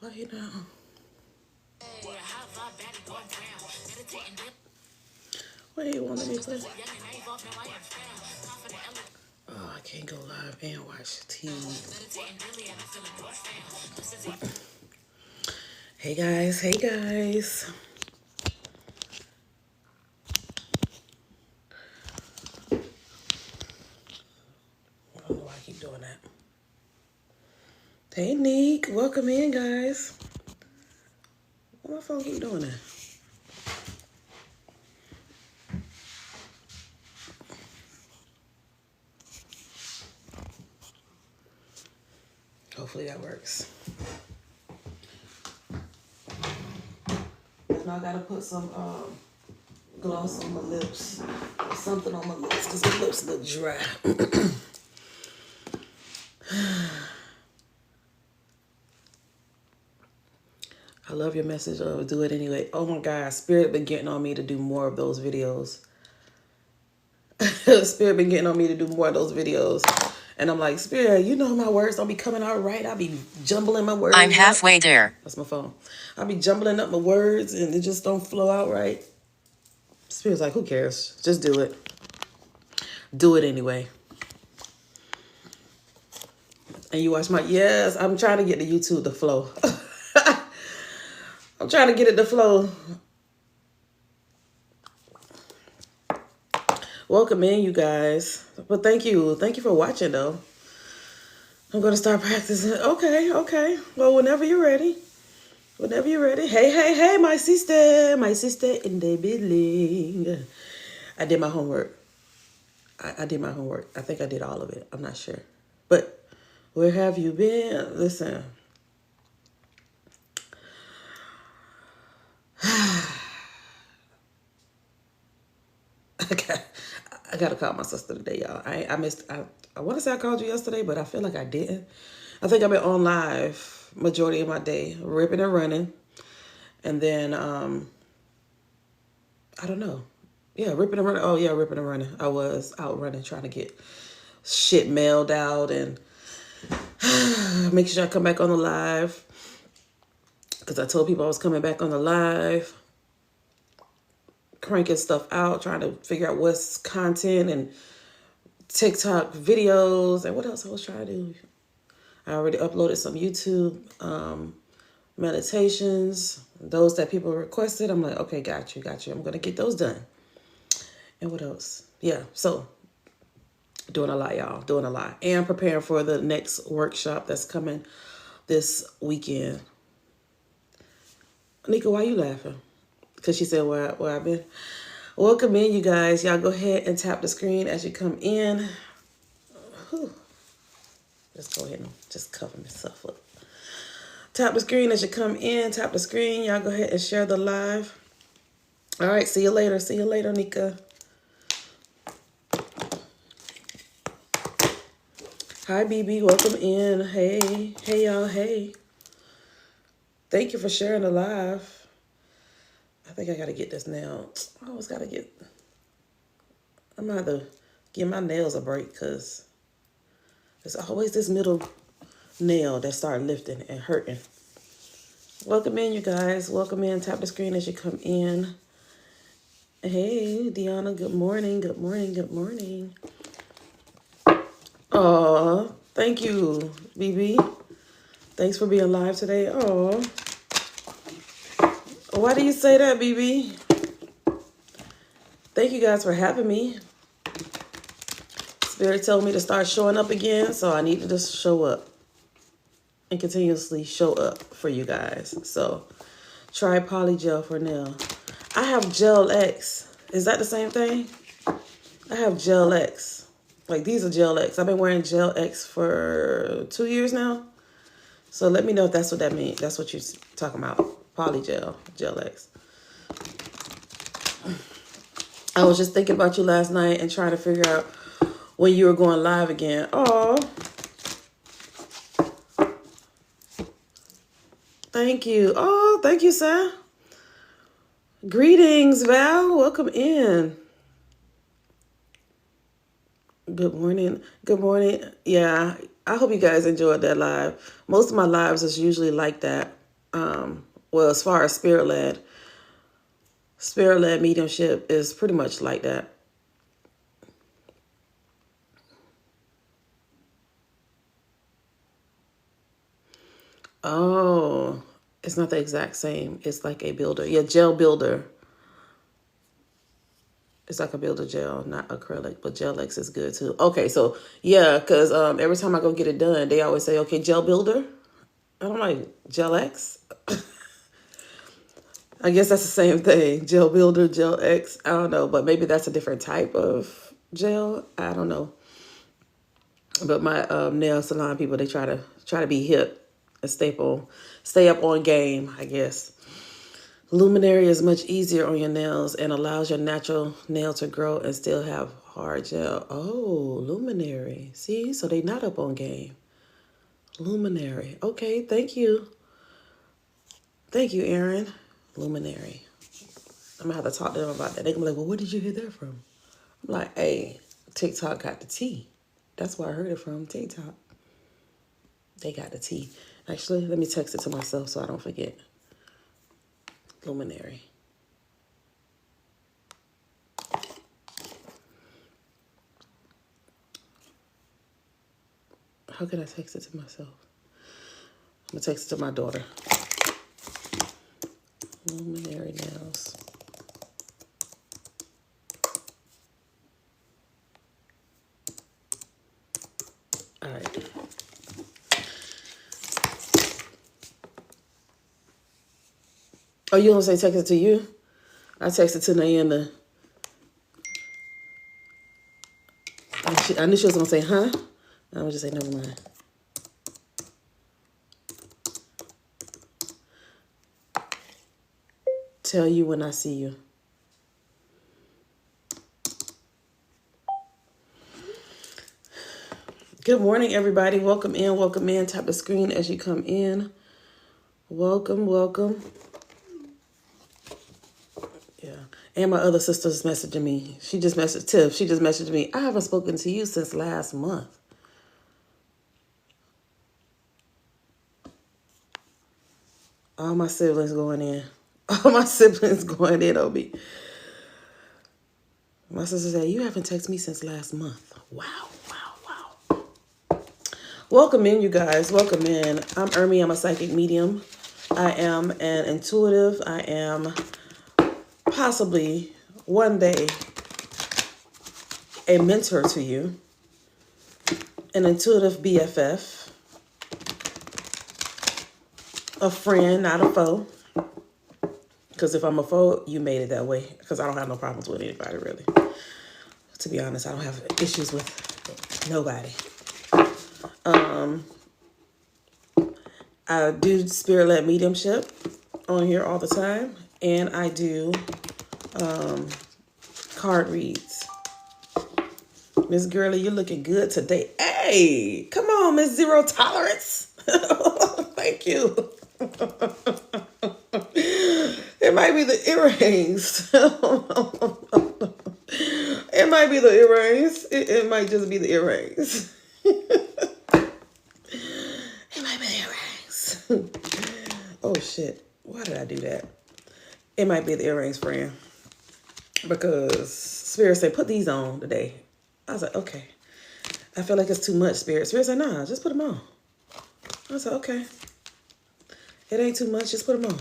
Why you know? Wait, you want me to play? Oh, I can't go live and watch TV. Hey guys, hey guys. I don't know why I keep doing that. Hey Neek, welcome in guys. Why my phone keep doing that? Hopefully that works. Now I gotta put some gloss on my lips. Something on my lips because my lips look dry. I love your message. Do it anyway. Oh my God, Spirit been getting on me to do more of those videos. Spirit been getting on me to do more of those videos. And I'm like, Spirit, you know my words don't be coming out right. I'll be jumbling my words. I'm halfway there. That's my phone. I'll be jumbling up my words and it just don't flow out right. Spirit's like, who cares? Just do it. Do it anyway. And you watch my, yes, I'm trying to get the YouTube to flow. I'm trying to get it to flow. Welcome in, you guys. But thank you. Thank you for watching, though. I'm going to start practicing. Okay. Well, whenever you're ready. Whenever you're ready. Hey, my sister. My sister in the building. I did my homework. I did my homework. I think I did all of it. I'm not sure. But where have you been? Listen. I gotta call my sister today, y'all. I want to say I called you yesterday, but I feel like I didn't. I think I've been on live majority of my day, ripping and running. And then, I don't know. Yeah, ripping and running. Oh, yeah, ripping and running. I was out running, trying to get shit mailed out and make sure I come back on the live. Because I told people I was coming back on the live. Cranking stuff out, trying to figure out what's content and TikTok videos and what else I was trying to do. I already uploaded some YouTube meditations, those that people requested. I'm like, okay, got you. I'm going to get those done. And what else? Yeah, so doing a lot, y'all, doing a lot. And preparing for the next workshop that's coming this weekend. Nika, why you laughing? Because she said where I've been. Welcome in, you guys. Y'all go ahead and tap the screen as you come in. Whew. Just go ahead and just cover myself up. Tap the screen as you come in. Tap the screen. Y'all go ahead and share the live. All right, see you later. See you later, Nika. Hi, BB. Welcome in. Hey, y'all. Hey. Thank you for sharing the live. I think I got to get this nail. I always got to get... I'm going to have to give my nails a break because there's always this middle nail that start lifting and hurting. Welcome in, you guys. Welcome in. Tap the screen as you come in. Hey, Deanna. Good morning. Good morning. Oh, thank you, BB. Thanks for being live today. Oh, why do you say that, BB? Thank you guys for having me. Spirit told me to start showing up again, so I need to just show up and continuously show up for you guys. So try polygel for nail. I have Gel X. Is that the same thing? I have Gel X. Like, these are Gel X. I've been wearing Gel X for 2 years now. So let me know if that's what that means. That's what you're talking about. Polygel, Gel X. I was just thinking about you last night and trying to figure out when you were going live again. Oh, thank you. Oh, thank you, sir. Greetings, Val. Welcome in. Good morning. Yeah, I hope you guys enjoyed that live. Most of my lives is usually like that. Well, as far as spirit-led mediumship is pretty much like that. Oh, it's not the exact same. It's like a builder. Yeah, gel builder. It's like a builder gel, not acrylic, but Gel X is good too. Okay, so yeah, because every time I go get it done, they always say, okay, gel builder. And I'm like, Gel X? I guess that's the same thing. Gel builder, Gel X. I don't know, but maybe that's a different type of gel. I don't know. But my nail salon people, they try to be hip and stay up on game, I guess. Luminary is much easier on your nails and allows your natural nail to grow and still have hard gel. Oh, Luminary. See, so they not up on game. Luminary. Okay, thank you. Thank you, Aaron. Luminary. I'm going to have to talk to them about that. They're going to be like, well, where did you hear that from? I'm like, hey, TikTok got the tea. That's where I heard it from, TikTok. They got the tea. Actually, let me text it to myself so I don't forget. Luminary. How can I text it to myself? I'm going to text it to my daughter. Luminary nails. All right. Oh, you don't say text it to you? I texted to Nayenda. I knew she was going to say, huh? I would just say, never mind. Tell you when I see you. Good morning, everybody. Welcome in, welcome in. Tap the screen as you come in. Welcome, welcome. Yeah. And my other sister's messaging me. She just messaged Tiff. She just messaged me. I haven't spoken to you since last month. All my siblings going in. All my siblings going in on me. My sister said, you haven't texted me since last month. Wow, wow, wow. Welcome in, you guys. Welcome in. I'm Ermi. I'm a psychic medium. I am an intuitive. I am possibly one day a mentor to you. An intuitive BFF. A friend, not a foe. Because if I'm a foe, you made it that way. Because I don't have no problems with anybody, really. To be honest, I don't have issues with nobody. I do spirit-led mediumship on here all the time. And I do card reads. Miss Girly, you're looking good today. Hey, come on, Miss Zero Tolerance. Thank you. It might be the earrings. It might be the earrings. It might just be the earrings. It might be the earrings. Oh, shit. Why did I do that? It might be the earrings, friend. Because Spirit said, put these on today. I was like, okay. I feel like it's too much, Spirit. Spirit said, nah, just put them on. I was like, okay. It ain't too much. Just put them on.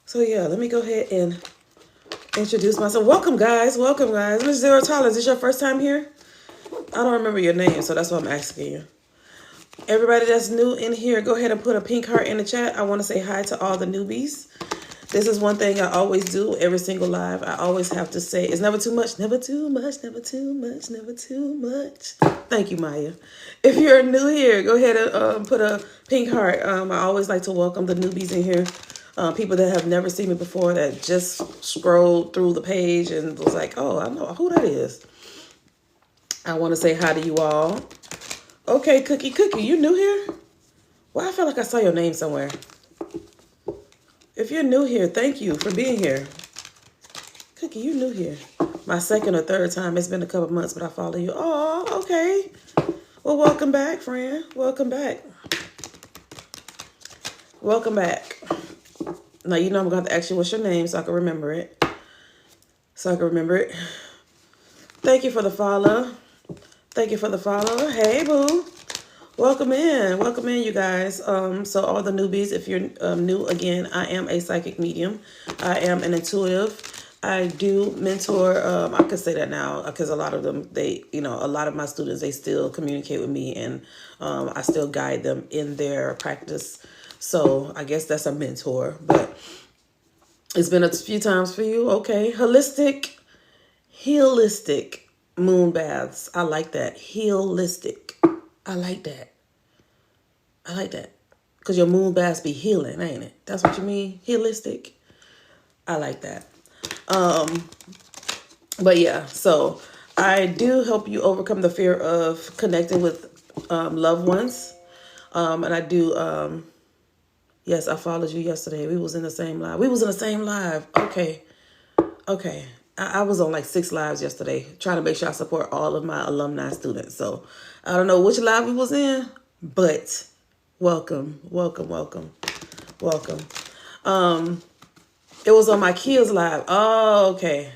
So, yeah, let me go ahead and introduce myself. Welcome, guys. Welcome, guys. Miss Zero Tolerance, is this your first time here? I don't remember your name, so that's why I'm asking you. Everybody that's new in here, go ahead and put a pink heart in the chat. I want to say hi to all the newbies. This is one thing I always do, every single live. I always have to say, it's never too much, never too much, never too much, never too much. Thank you, Maya. If you're new here, go ahead and put a pink heart. I always like to welcome the newbies in here. People that have never seen me before that just scrolled through the page and was like, oh, I know who that is. I want to say hi to you all. Okay, Cookie, you new here? Well, I feel like I saw your name somewhere. If you're new here, thank you for being here. Cookie, you new here. My second or third time. It's been a couple months, but I follow you. Oh, okay. Well, welcome back, friend. Welcome back. Welcome back. Now, you know I'm going to have to ask you what's your name so I can remember it. Thank you for the follow. Hey, boo. Welcome in, you guys. So all the newbies, if you're new, again, I am a psychic medium. I am an intuitive. I do mentor. I could say that now because a lot of them, a lot of my students, they still communicate with me, and I still guide them in their practice. So I guess that's a mentor, but it's been a few times for you. Okay. Holistic moon baths. I like that. Holistic. I like that. Because your moon baths be healing, ain't it? That's what you mean? Holistic. I like that. But yeah, so I do help you overcome the fear of connecting with loved ones. And I do, yes, I followed you yesterday. We was in the same live. Okay. I was on like 6 lives yesterday, trying to make sure I support all of my alumni students. So I don't know which live we was in, but welcome. It was on my Kia's live. Oh, okay.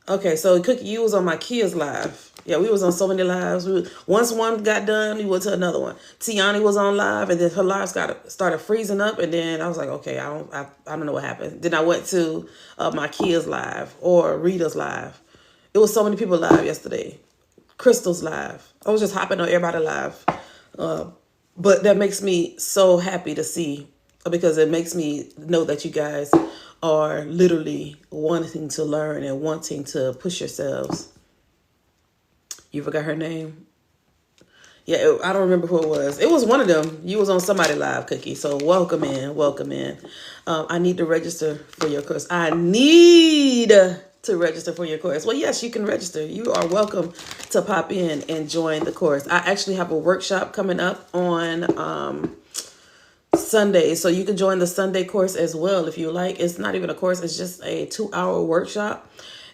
Okay, so Cookie, you was on my Kia's live. Yeah, we was on so many lives. Once one got done, we went to another one. Tiani was on live, and then her lives started freezing up, and then I was like, okay, I don't know what happened. Then I went to my Kia's live or Rita's live. It was so many people live yesterday. Crystal's live. I was just hopping on everybody live. But that makes me so happy to see, because it makes me know that you guys are literally wanting to learn and wanting to push yourselves. You forgot her name? Yeah, I don't remember who it was. It was one of them. You was on somebody live, Cookie. So welcome in. I need to register for your course. Well, yes, you can register. You are welcome to pop in and join the course. I actually have a workshop coming up on Sunday, so you can join the Sunday course as well if you like. It's not even a course, it's just a 2-hour workshop.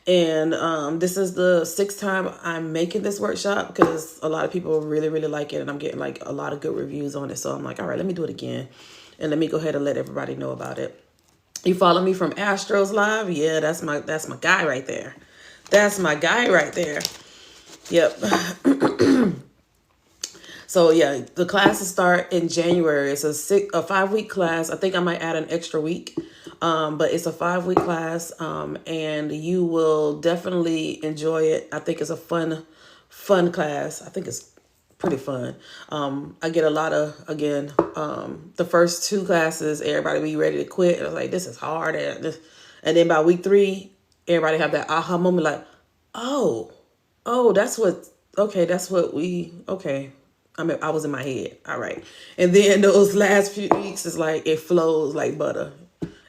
And this is the 6th time I'm making this workshop because a lot of people really like it, and I'm getting like a lot of good reviews on it. So I'm like, all right, let me do it again, and let me go ahead and let everybody know about it. You follow me from Astro's live? Yeah, that's my guy right there. Yep. So yeah, the classes start in January. It's a 5-week class. I think I might add an extra week, but it's a 5-week class, and you will definitely enjoy it. I think it's a fun class. I think it's pretty fun. I get a lot of, again, the first 2 classes, everybody be ready to quit. I was like, this is hard, and then by week 3, everybody have that aha moment, like, oh, that's what I was in my head. All right. And then those last few weeks is like, it flows like butter,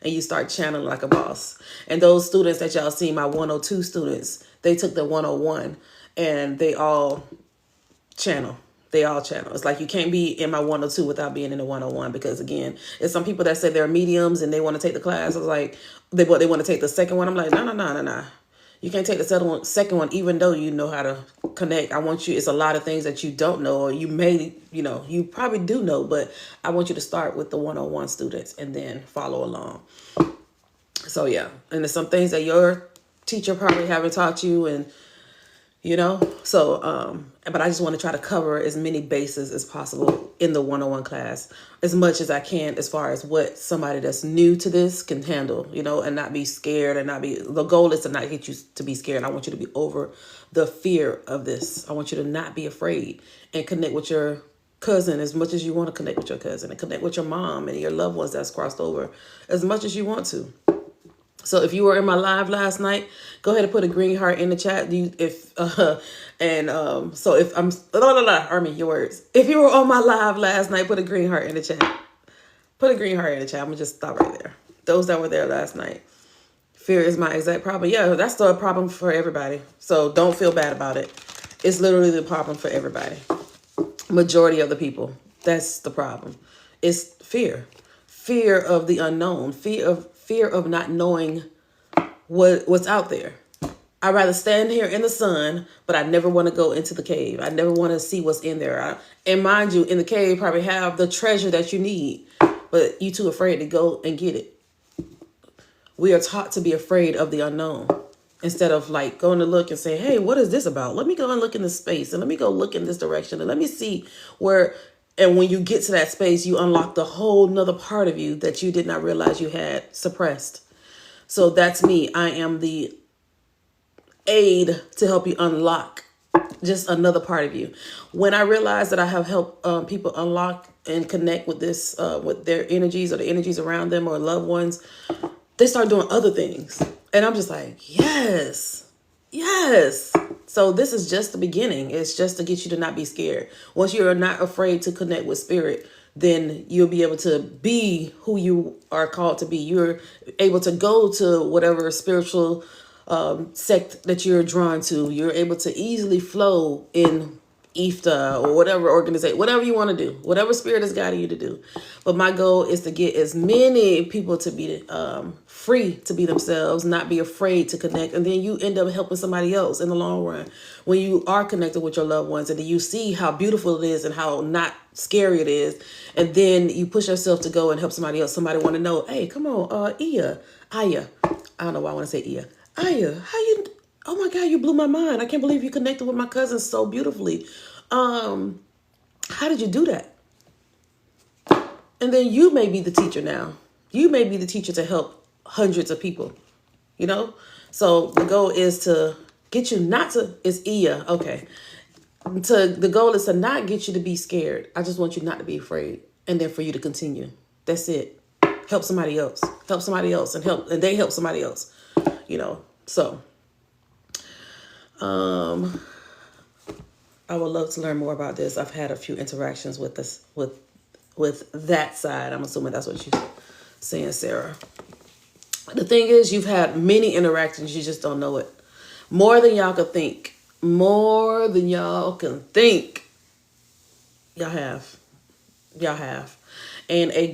and you start channeling like a boss. And those students that y'all see, my 102 students, they took the 101 and they all channel. It's like you can't be in my 102 without being in the 101, because again, it's some people that say they're mediums and they want to take the class. I was like, they want to take the second one. I'm like, no. You can't take the second one, even though you know how to connect. I want you, it's a lot of things that you don't know, or you may, you probably do know, but I want you to start with the 101 students and then follow along. So yeah, and there's some things that your teacher probably haven't taught you, and but I just want to try to cover as many bases as possible in the 101 class, as much as I can, as far as what somebody that's new to this can handle, and not be scared, and the goal is to not get you to be scared. I want you to be over the fear of this. I want you to not be afraid and connect with your cousin as much as you want to connect with your cousin, and connect with your mom and your loved ones that's crossed over as much as you want to. So if you were in my live last night, go ahead and put a green heart in the chat. So if I'm, your words. If you were on my live last night, put a green heart in the chat. I'm gonna just stop right there. Those that were there last night. Fear is my exact problem. Yeah, that's the problem for everybody. So don't feel bad about it. It's literally the problem for everybody. Majority of the people. That's the problem. It's fear. Fear of the unknown. Fear of not knowing what's out there. I'd rather stand here in the sun, but I never want to go into the cave. I never want to see what's in there. And mind you, in the cave, probably have the treasure that you need. but you too afraid to go and get it. We are taught to be afraid of the unknown instead of like going to look and say, hey, what is this about? Let me go and look in this space, and let me go look in this direction, and let me see where. And when you get to that space, you unlock the whole nother part of you that you did not realize you had suppressed. So that's me. I am the aid to help you unlock just another part of you. When I realized that I have helped people unlock and connect with this, with their energies or the energies around them or loved ones, they start doing other things. And I'm just like, yes, yes. So this is just the beginning. It's just to get you to not be scared. Once you're not afraid to connect with spirit, then you'll be able to be who you are called to be. You're able to go to whatever spiritual sect that you're drawn to. You're able to easily flow in IFTA or whatever organization, whatever you want to do, whatever spirit is guiding you to do. But my goal is to get as many people to be free to be themselves, not be afraid to connect. And then you end up helping somebody else in the long run when you are connected with your loved ones, and then you see how beautiful it is and how not scary it is. And then you push yourself to go and help somebody else. Somebody want to know, hey, come on, Aya. I don't know why I want to say Aya. Aya, how you... Oh my God, you blew my mind. I can't believe you connected with my cousin so beautifully. How did you do that? And then you may be the teacher now. You may be the teacher to help hundreds of people, you know? So the goal is to get you not to, it's Iya, okay. The goal is to not get you to be scared. I just want you not to be afraid. And then for you to continue. That's it. Help somebody else. Help somebody else and they help somebody else, you know? So... I would love to learn more about this. I've had a few interactions with this, with that side. I'm assuming that's what you're saying, Sarah. The thing is, you've had many interactions. You just don't know it. More than y'all can think. More than y'all can think. Y'all have. Y'all have. And a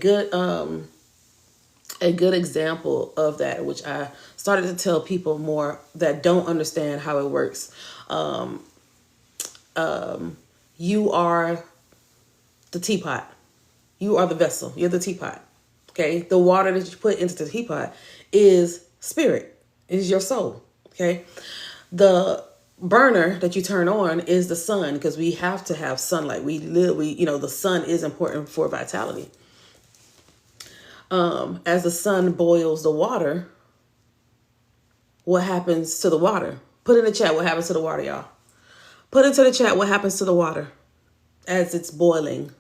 good example of that, which I started to tell people more that don't understand how it works. You are the teapot. You are the vessel. You're the teapot. Okay. The water that you put into the teapot is spirit. It is your soul. Okay. The burner that you turn on is the sun, because we have to have sunlight. The sun is important for vitality. As the sun boils the water, what happens to the water? Put in the chat what happens to the water, y'all. Put into the chat what happens to the water as it's boiling.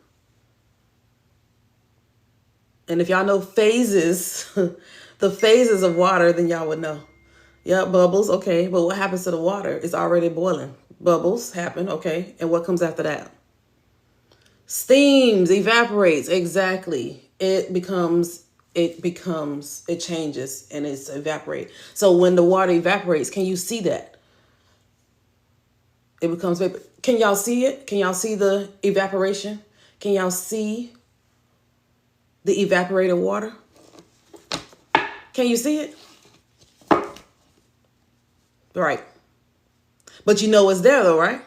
And if y'all know phases, the phases of water, then y'all would know. Yeah, bubbles, okay. But what happens to the water? It's already boiling. Bubbles happen, okay. And what comes after that? Steams, evaporates, exactly. It changes and it's evaporate. So when the water evaporates, can you see that? It becomes vapor. Can y'all see it? Can y'all see the evaporation? Can y'all see the evaporated water? Can you see it? Right. But you know it's there though, right?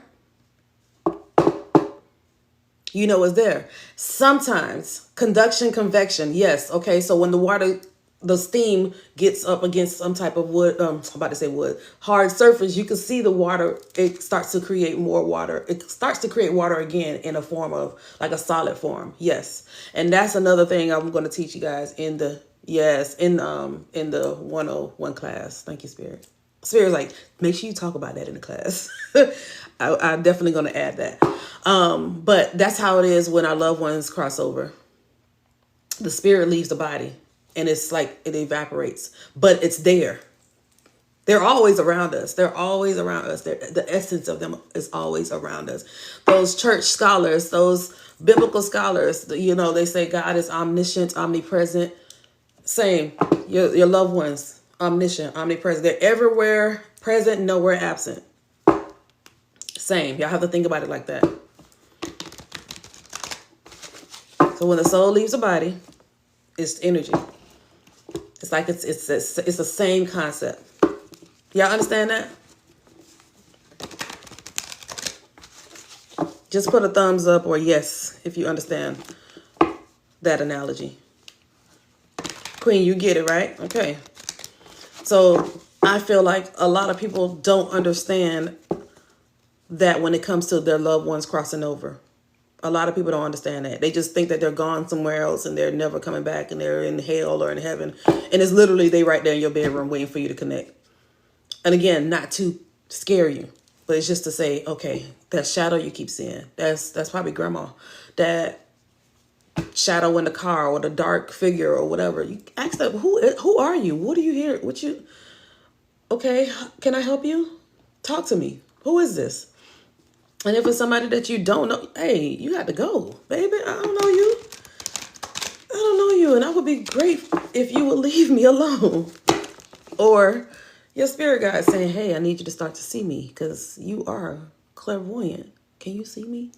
You know it's there. Sometimes conduction, convection. Yes. Okay. So when the steam gets up against some type of wood, I'm about to say wood, hard surface, you can see the water. It starts to create more water. It starts to create water again in a form of like a solid form. Yes. And that's another thing I'm going to teach you guys in the 101 class. Thank you, Spirit. Spirit's like, make sure you talk about that in the class. I'm definitely going to add that. But that's how it is when our loved ones cross over. The spirit leaves the body and it's like it evaporates, but it's there. They're always around us. They're always around us. The essence of them is always around us. Those church scholars, those biblical scholars, they say God is omniscient, omnipresent. Same. Your loved ones, omniscient, omnipresent. They're everywhere, present, nowhere absent. Same. Y'all have to think about it like that. So when the soul leaves the body, it's energy. It's like it's the same concept. Y'all understand that? Just put a thumbs up or yes if you understand that analogy. Queen, you get it, right? Okay. So I feel like a lot of people don't understand that when it comes to their loved ones crossing over. A lot of people don't understand that. They just think that they're gone somewhere else and they're never coming back and they're in hell or in heaven. And it's literally they right there in your bedroom waiting for you to connect. And again, not to scare you, but it's just to say, okay, that shadow you keep seeing, that's probably grandma. That shadow in the car or the dark figure or whatever. You ask them, who are you? What do you hear? Okay, can I help you? Talk to me. Who is this? And if it's somebody that you don't know, hey, you got to go, baby. I don't know you. I don't know you. And I would be great if you would leave me alone. Or your spirit guide saying, hey, I need you to start to see me because you are clairvoyant. Can you see me?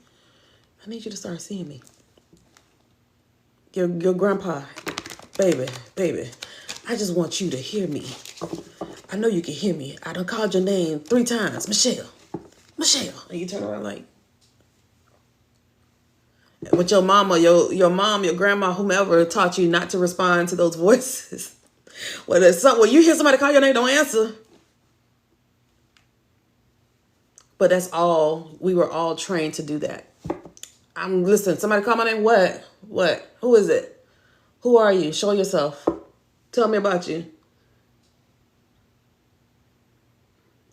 I need you to start seeing me. Your grandpa, baby, I just want you to hear me. I know you can hear me. I done called your name 3 times. Michelle. And you turn around like, but your mama, your mom, your grandma, whomever taught you not to respond to those voices. When you hear somebody call your name, don't answer. But that's all, we were all trained to do that. Listen, somebody call my name, what? Who is it? Who are you? Show yourself. Tell me about you.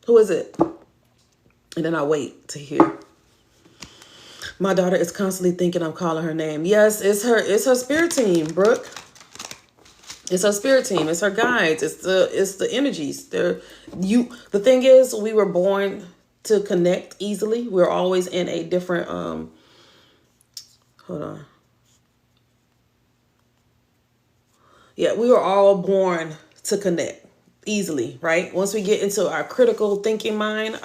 Who is it? And then I wait to hear. My daughter is constantly thinking I'm calling her name. Yes, it's her spirit team, Brooke. It's her spirit team. It's her guides. It's the energies. The thing is, we were born to connect easily. We're always in a different hold on. Yeah, we were all born to connect easily, right? Once we get into our critical thinking mind,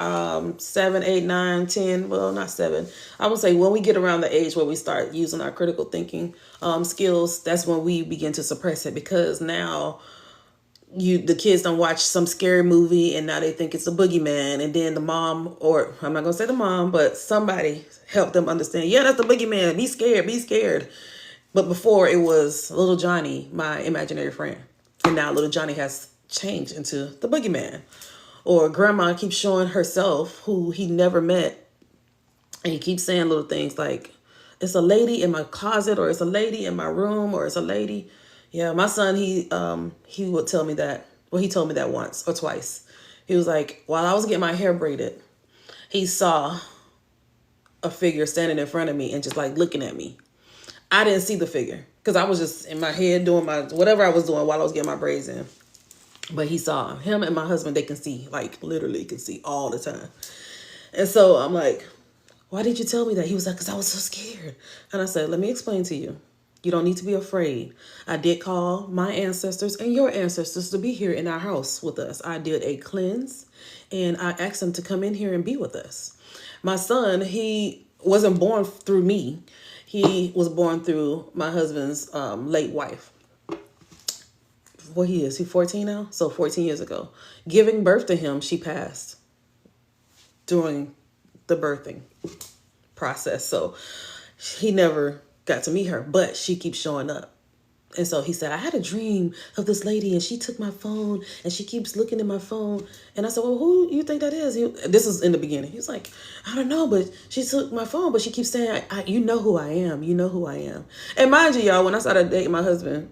7, 8, 9, 10, well, not 7. I would say when we get around the age where we start using our critical thinking skills, that's when we begin to suppress it, because now the kids don't watch some scary movie and now they think it's a boogeyman, and then the mom, or I'm not gonna say the mom, but somebody helped them understand, yeah, that's the boogeyman, be scared. But before, it was little Johnny, my imaginary friend, and now little Johnny has changed into the boogeyman. Or grandma keeps showing herself who he never met, and he keeps saying little things like, it's a lady in my closet, or it's a lady in my room, or it's a lady. Yeah, my son, he would tell me that. Well, he told me that once or twice. He was like, while I was getting my hair braided, he saw a figure standing in front of me and just like looking at me. I didn't see the figure because I was just in my head doing whatever I was doing while I was getting my braids in. But he saw him and my husband. They can see, like literally can see all the time. And so I'm like, why did you tell me that? He was like, because I was so scared. And I said, let me explain to you. You don't need to be afraid. I did call my ancestors and your ancestors to be here in our house with us. I did a cleanse and I asked them to come in here and be with us. My son, he wasn't born through me. He was born through my husband's late wife. What he is? He 14 now? So 14 years ago. Giving birth to him, she passed during the birthing process. So he never got to meet her, but she keeps showing up. And so he said, I had a dream of this lady and she took my phone and she keeps looking at my phone. And I said, well, who you think that is? This is in the beginning. He's like, I don't know, but she took my phone, but she keeps saying, you know who I am. You know who I am. And mind you, y'all, when I started dating my husband,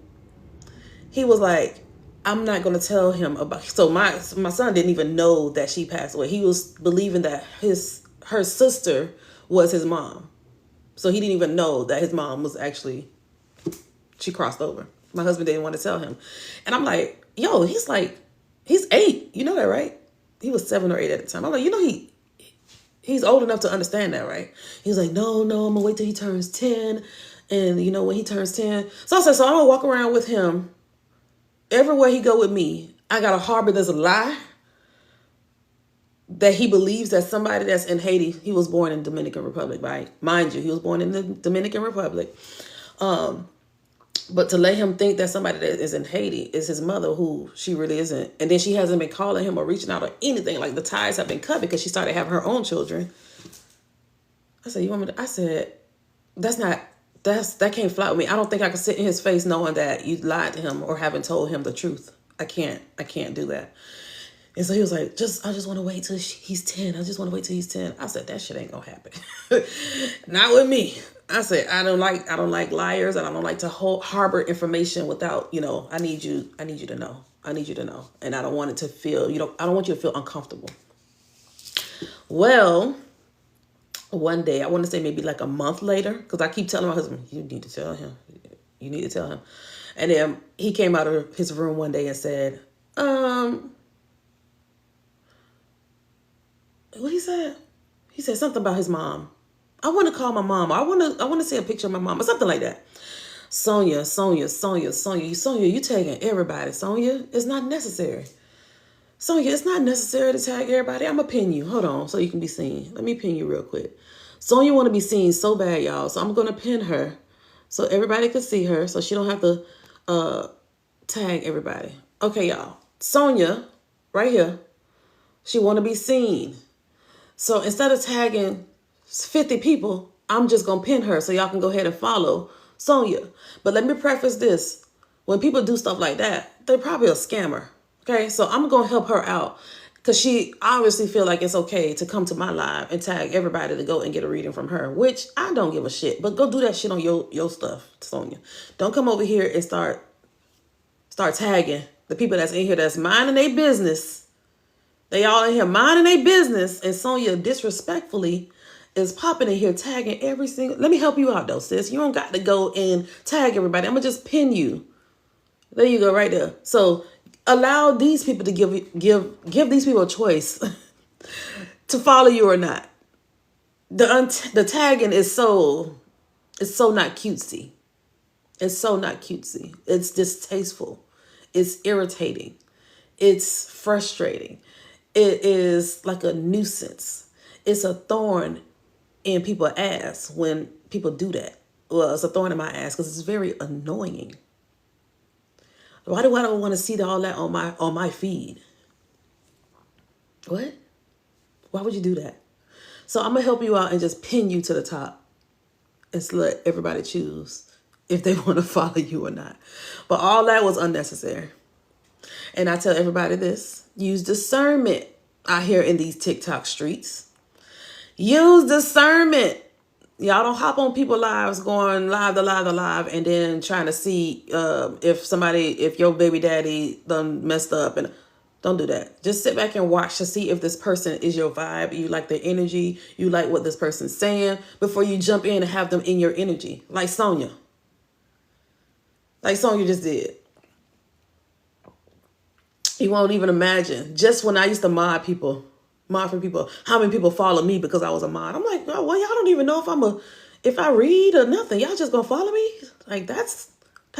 he was like, I'm not going to tell him about. So my son didn't even know that she passed away. He was believing that her sister was his mom. So he didn't even know that his mom was actually, she crossed over. My husband didn't want to tell him. And I'm like, yo, he's 8. You know that, right? He was 7 or 8 at the time. I'm like, you know, he's old enough to understand that, right? He was like, no, I'm going to wait till he turns 10. And, you know, when he turns 10. So I said, so I'm going to walk around with him. Everywhere he go with me, I got to harbor this lie that he believes that somebody that's in Haiti, he was born in Dominican Republic, right? Mind you, he was born in the Dominican Republic. But to let him think that somebody that is in Haiti is his mother, who she really isn't. And then she hasn't been calling him or reaching out or anything. Like the ties have been cut because she started having her own children. I said, you want me to? I said, that's not that can't fly with me. I don't think I can sit in his face knowing that you lied to him or haven't told him the truth. I can't do that. And so he was like, I just want to wait till he's 10. I just want to wait till he's 10. I said, that shit ain't gonna happen. Not with me. I said, I don't like liars, and I don't like to harbor information without, I need you to know. I need you to know. And I don't want it to feel, I don't want you to feel uncomfortable. Well, one day, I want to say maybe like a month later, because I keep telling my husband, you need to tell him. You need to tell him. And then he came out of his room one day and said, what he said? He said something about his mom. I want to call my mom. I want to see a picture of my mom or something like that. Sonia, you tagging everybody. Sonia, it's not necessary. Sonia, it's not necessary to tag everybody. I'm going to pin you. Hold on so you can be seen. Let me pin you real quick. Sonia want to be seen so bad, y'all. So I'm going to pin her so everybody can see her so she don't have to tag everybody. Okay, y'all. Sonia, right here, she want to be seen. So instead of tagging 50 people, I'm just going to pin her so y'all can go ahead and follow Sonia. But let me preface this. When people do stuff like that, they're probably a scammer. Okay, so I'm going to help her out because she obviously feel like it's okay to come to my live and tag everybody to go and get a reading from her, which I don't give a shit. But go do that shit on your stuff, Sonia. Don't come over here and start tagging the people that's in here that's minding their business. They all in here minding their business, and Sonia disrespectfully is popping in here tagging every single. Let me help you out though, sis. You don't got to go and tag everybody. I'm gonna just pin you. There you go, right there. So allow these people to give these people a choice to follow you or not. The tagging is so not cutesy. It's so not cutesy. It's distasteful. It's irritating. It's frustrating. It is like a nuisance. It's a thorn in people's ass when people do that. Well, it's a thorn in my ass because it's very annoying. Why do I don't want to see all that on my feed? What? Why would you do that? So I'm gonna help you out and just pin you to the top and let everybody choose if they want to follow you or not. But all that was unnecessary. And I tell everybody this, use discernment out here in these TikTok streets. Use discernment. Y'all don't hop on people's lives going live to live and then trying to see if your baby daddy done messed up. And don't do that. Just sit back and watch to see if this person is your vibe. You like their energy. You like what this person's saying before you jump in and have them in your energy. Like Sonia. Like Sonia just did. You won't even imagine. Just when I used to mod for people, how many people follow me because I was a mod. I'm like, well, y'all don't even know if I read or nothing. Y'all just gonna follow me? Like that's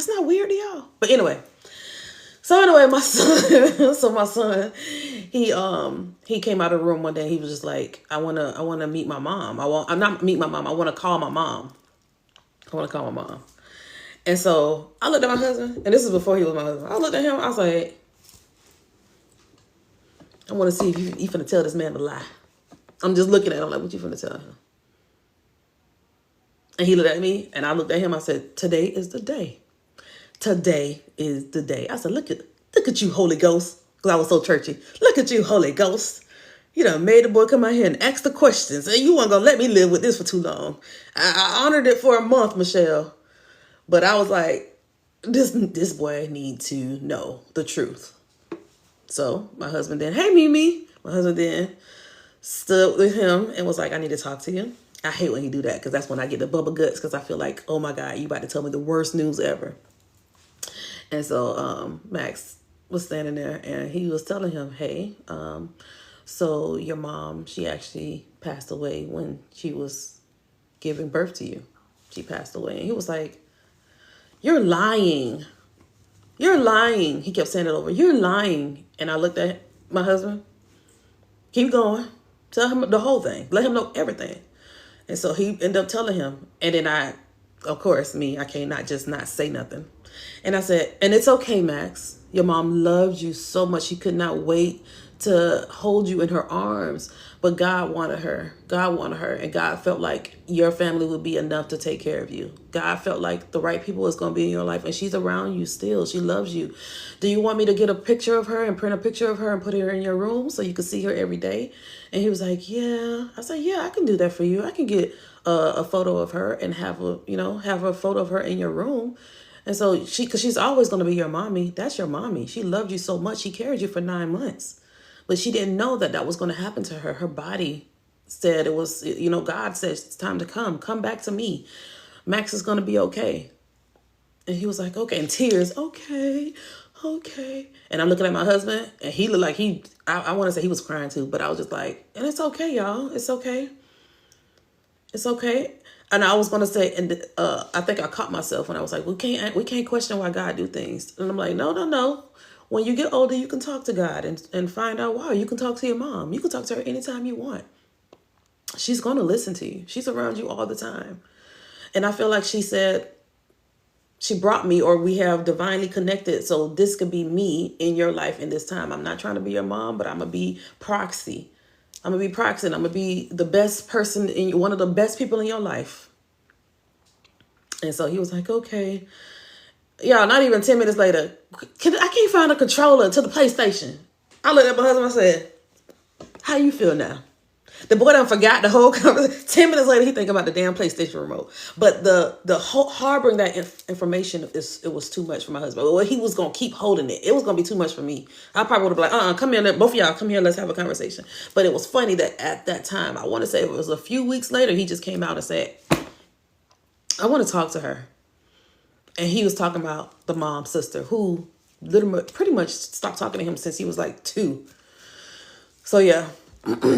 not weird to y'all. But anyway, my son, he came out of the room one day. And he was just like, I wanna meet my mom. I'm not meet my mom. I want to call my mom. And so I looked at my husband, and this is before he was my husband. I looked at him. I was like, I want to see if you finna tell this man a lie. I'm just looking at him like, what you finna tell him? And he looked at me, and I looked at him. I said, today is the day. Today is the day. I said, look at you, Holy Ghost. Because I was so churchy. Look at you, Holy Ghost. You done made the boy come out here and ask the questions. And you weren't going to let me live with this for too long. I honored it for a month, Michelle. But I was like, this boy needs to know the truth. So my husband then, hey, Mimi. My husband then stood with him and was like, I need to talk to you. I hate when he do that because that's when I get the bubble guts because I feel like, oh my God, you about to tell me the worst news ever. And so Max was standing there and he was telling him, hey, so your mom, she actually passed away when she was giving birth to you. She passed away. And he was like, you're lying. You're lying. He kept saying it over. You're lying. And I looked at my husband. Keep going. Tell him the whole thing. Let him know everything. And so he ended up telling him. And then I cannot just not say nothing. And I said, and it's okay, Max. Your mom loved you so much. She could not wait to hold you in her arms But God wanted her. God wanted her. And God felt like your family would be enough to take care of you. God felt like the right people was going to be in your life. And she's around you still. She loves you. Do you want me to get a picture of her and print a picture of her and put her in your room so you can see her every day? And he was like, yeah. I said, yeah, I can do that for you. I can get a photo of her and have a photo of her in your room. And so because she's always going to be your mommy. That's your mommy. She loved you so much. She carried you for 9 months. But she didn't know that that was going to happen to her. Her body said it was, God said, it's time to come. Come back to me. Max is going to be okay. And he was like, okay. And tears, okay. And I'm looking at my husband, and he looked like I want to say he was crying too, but I was just like, and it's okay, y'all. It's okay. It's okay. And I was going to say, and I think I caught myself when I was like, we can't question why God do things. And I'm like, no. When you get older, you can talk to God and find out why. You can talk to your mom. You can talk to her anytime you want. She's going to listen to you. She's around you all the time. And I feel like she said, she brought me, or we have divinely connected. So this could be me in your life in this time. I'm not trying to be your mom, but I'm going to be proxy. I'm going to be proxy. I'm going to be the best person, one of the best people in your life. And so he was like, okay. Y'all, not even 10 minutes later, I can't find a controller to the PlayStation. I looked at my husband, I said, how you feel now? The boy done forgot the whole conversation. 10 minutes later, he think about the damn PlayStation remote. But the whole harboring that information, it was too much for my husband. Well, he was going to keep holding it. It was going to be too much for me. I probably would have been like, come here, both of y'all, come here, let's have a conversation. But it was funny that at that time, I want to say it was a few weeks later, he just came out and said, I want to talk to her. And he was talking about the mom's sister who literally pretty much stopped talking to him since he was like 2. So yeah,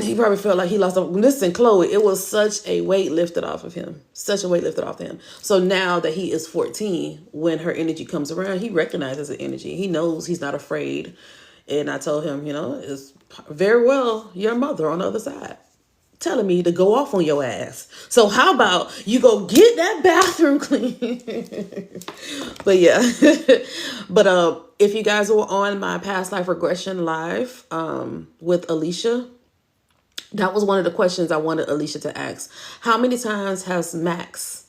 he probably felt like he lost. Listen, Chloe, it was such a weight lifted off of him. Such a weight lifted off of him. So now that he is 14, when her energy comes around, he recognizes the energy. He knows he's not afraid. And I told him, it's very well your mother on the other side telling me to go off on your ass. So how about you go get that bathroom clean? But yeah. But if you guys were on my past life regression live with Alicia, that was one of the questions I wanted Alicia to ask. How many times has Max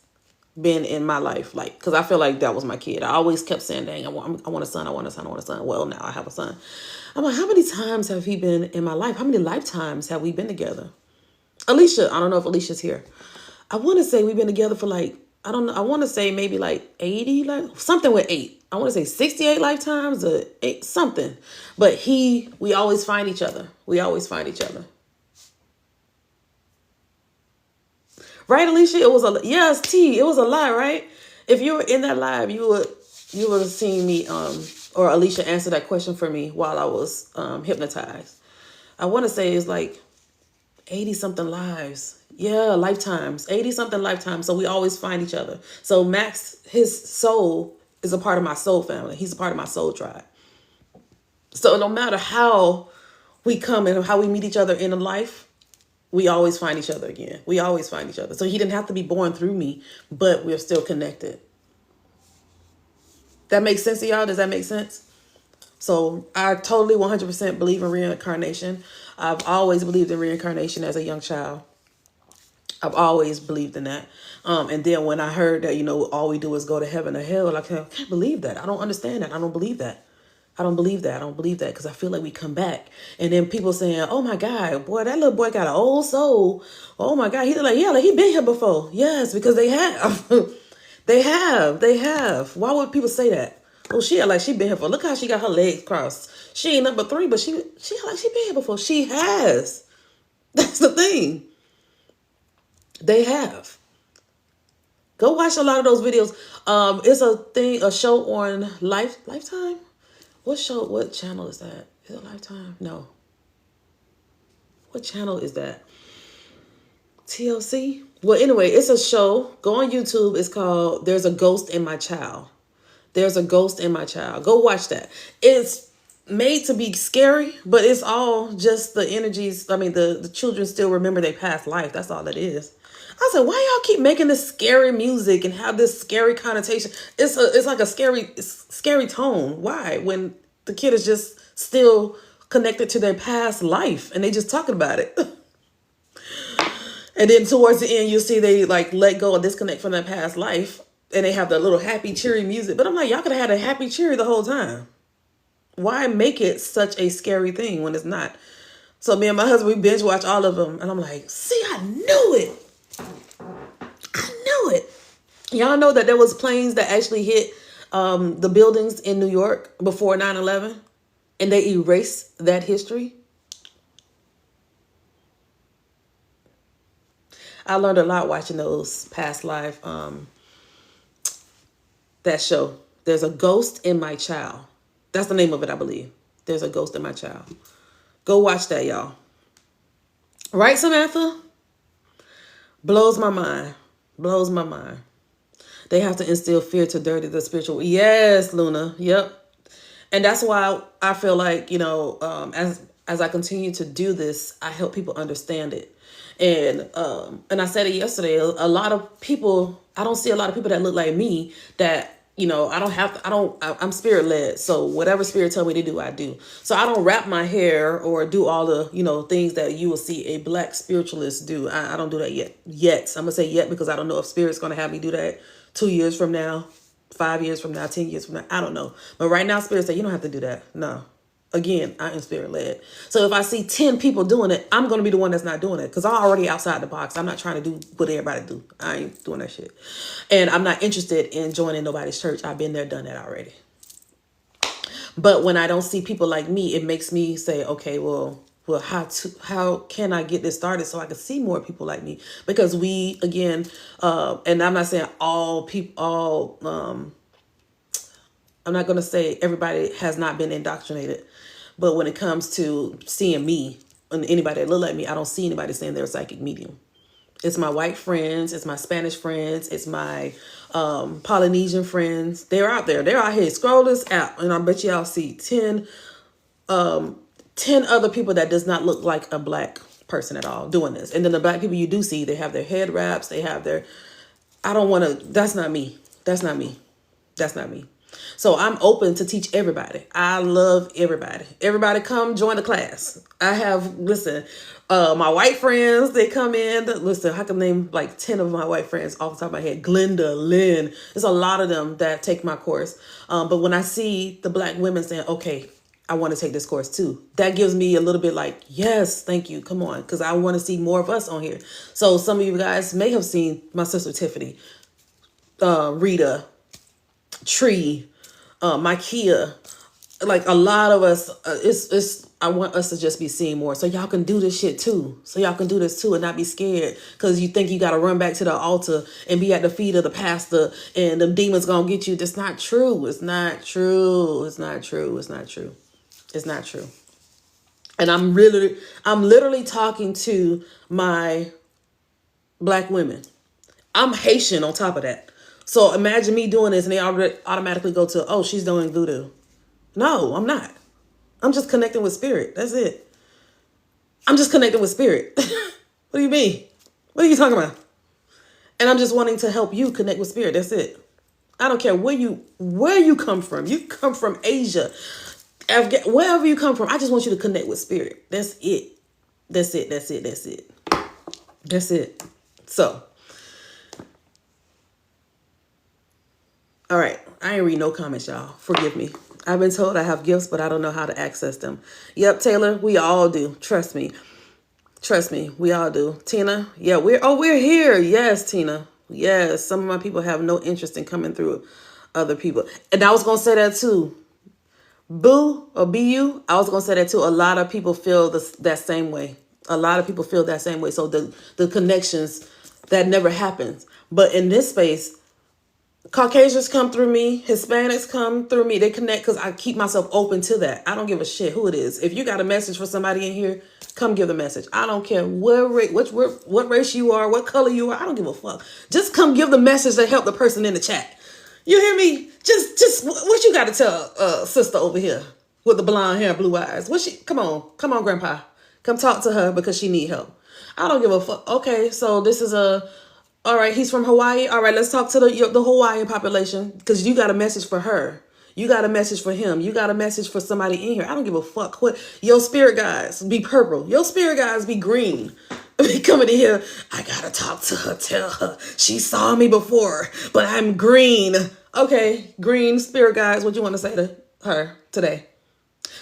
been in my life? Like, because I feel like that was my kid. I always kept saying, dang, I want a son, I want a son, I want a son. Well, now I have a son. I'm like, how many times have he been in my life? How many lifetimes have we been together? Alicia, I don't know if Alicia's here. I want to say we've been together for like, I don't know. I want to say maybe like 80, like something with 8. I want to say 68 lifetimes or 8, something. But we always find each other. We always find each other. Right, Alicia? It was yes, T. It was a lie, right? If you were in that live, you would have seen me, or Alicia answer that question for me while I was hypnotized. I want to say it's like 80 something lives. Yeah, lifetimes. 80 something lifetimes. So we always find each other. So Max, his soul is a part of my soul family. He's a part of my soul tribe. So no matter how we come and how we meet each other in life, we always find each other again. We always find each other. So he didn't have to be born through me, but we're still connected. That makes sense to y'all? Does that make sense? So I totally 100% believe in reincarnation. I've always believed in reincarnation as a young child. I've always believed in that. And then when I heard that, all we do is go to heaven or hell, I can't believe that. I don't understand that. I don't believe that. I don't believe that. I don't believe that because I feel like we come back. And then people saying, oh my God, boy, that little boy got an old soul. Oh my God. He's like, yeah, like he been here before. Yes, because they have. They have. Why would people say that? Oh, she been here for. Look how she got her legs crossed. She ain't number 3, but she been here before. She has. That's the thing. They have. Go watch a lot of those videos. It's a show on Lifetime. What channel is that? Is it Lifetime? No. What channel is that? TLC? Well, anyway, it's a show. Go on YouTube. It's called There's a Ghost in My Child. There's a Ghost in My Child. Go watch that. It's made to be scary, but it's all just the energies. I mean, the children still remember their past life. That's all it is. I said, why y'all keep making this scary music and have this scary connotation? It's like a scary tone. Why? When the kid is just still connected to their past life and they just talking about it. And then towards the end, you'll see they like let go and disconnect from that past life. And they have the little happy, cheery music. But I'm like, y'all could have had a happy, cheery the whole time. Why make it such a scary thing when it's not? So me and my husband, we binge watch all of them. And I'm like, see, I knew it. I knew it. Y'all know that there was planes that actually hit the buildings in New York before 9/11, and they erased that history. I learned a lot watching those past life, that show. There's a ghost in my child. That's the name of it, I believe. There's a ghost in my child. Go watch that, y'all. Right, Samantha? Blows my mind. Blows my mind. They have to instill fear to dirty the spiritual. Yes, Luna. Yep. And that's why I feel like, as I continue to do this, I help people understand it. And I said it yesterday, a lot of people, I don't see a lot of people that look like me that, I'm spirit led. So whatever spirit tell me to do, I do. So I don't wrap my hair or do all the, things that you will see a black spiritualist do. I don't do that yet. I'm gonna say yet because I don't know if spirit's going to have me do that 2 years from now, 5 years from now, 10 years from now. I don't know. But right now, spirit say, you don't have to do that. No. Again, I am spirit led. So if I see 10 people doing it, I'm going to be the one that's not doing it because I'm already outside the box. I'm not trying to do what everybody do. I ain't doing that shit. And I'm not interested in joining nobody's church. I've been there, done that already. But when I don't see people like me, it makes me say, okay, well, how can I get this started so I can see more people like me? Because we, again, and I'm not saying I'm not going to say everybody has not been indoctrinated. But when it comes to seeing me and anybody that look like me, I don't see anybody saying they're a psychic medium. It's my white friends. It's my Spanish friends. It's my Polynesian friends. They're out there. They're out here. Scroll this out. And I bet y'all see 10 other people that does not look like a black person at all doing this. And then the black people you do see, they have their head wraps. They have their, that's not me. That's not me. That's not me. So I'm open to teach everybody. I love everybody. Everybody come join the class. I have, my white friends, they come in. Listen, I can name like 10 of my white friends off the top of my head. Glenda, Lynn. There's a lot of them that take my course. But when I see the black women saying, okay, I want to take this course too, that gives me a little bit like, yes, thank you. Come on. Because I want to see more of us on here. So some of you guys may have seen my sister Tiffany, Rita, Tree, Mykea, like a lot of us, I want us to just be seeing more so y'all can do this shit too. So y'all can do this too and not be scared because you think you got to run back to the altar and be at the feet of the pastor and the demons going to get you. That's not true. It's not true. It's not true. It's not true. It's not true. And I'm literally talking to my black women. I'm Haitian on top of that. So imagine me doing this and they automatically go to, oh, she's doing voodoo. No, I'm not. I'm just connecting with spirit. That's it. I'm just connecting with spirit. What do you mean? What are you talking about? And I'm just wanting to help you connect with spirit. That's it. I don't care where you come from. You come from Asia, wherever you come from. I just want you to connect with spirit. That's it. That's it. That's it. That's it. That's it. So, all right. I ain't read no comments, y'all. Forgive me. I've been told I have gifts, but I don't know how to access them. Yep, Taylor, we all do. Trust me. Trust me. We all do. Tina, yeah, we're here. Yes, Tina. Yes, some of my people have no interest in coming through other people. And I was going to say that too. Boo or BU, I was going to say that too. A lot of people feel that same way. A lot of people feel that same way. So the connections, that never happens. But in this space, Caucasians come through me. Hispanics come through me. They connect because I keep myself open to that. I don't give a shit who it is. If you got a message for somebody in here, come give the message. I don't care what race you are, what color you are. I don't give a fuck. Just come give the message to help the person in the chat. You hear me? Just what you got to tell sister over here with the blonde hair, blue eyes? Come on, grandpa. Come talk to her because she need help. I don't give a fuck. Okay, so this is all right, he's from Hawaii. All right, let's talk to the Hawaiian population because you got a message for her. You got a message for him. You got a message for somebody in here. I don't give a fuck what your spirit guides be purple. Your spirit guides be green. Be coming in here. I gotta talk to her. Tell her she saw me before, but I'm green. Okay, green spirit guides. What you want to say to her today?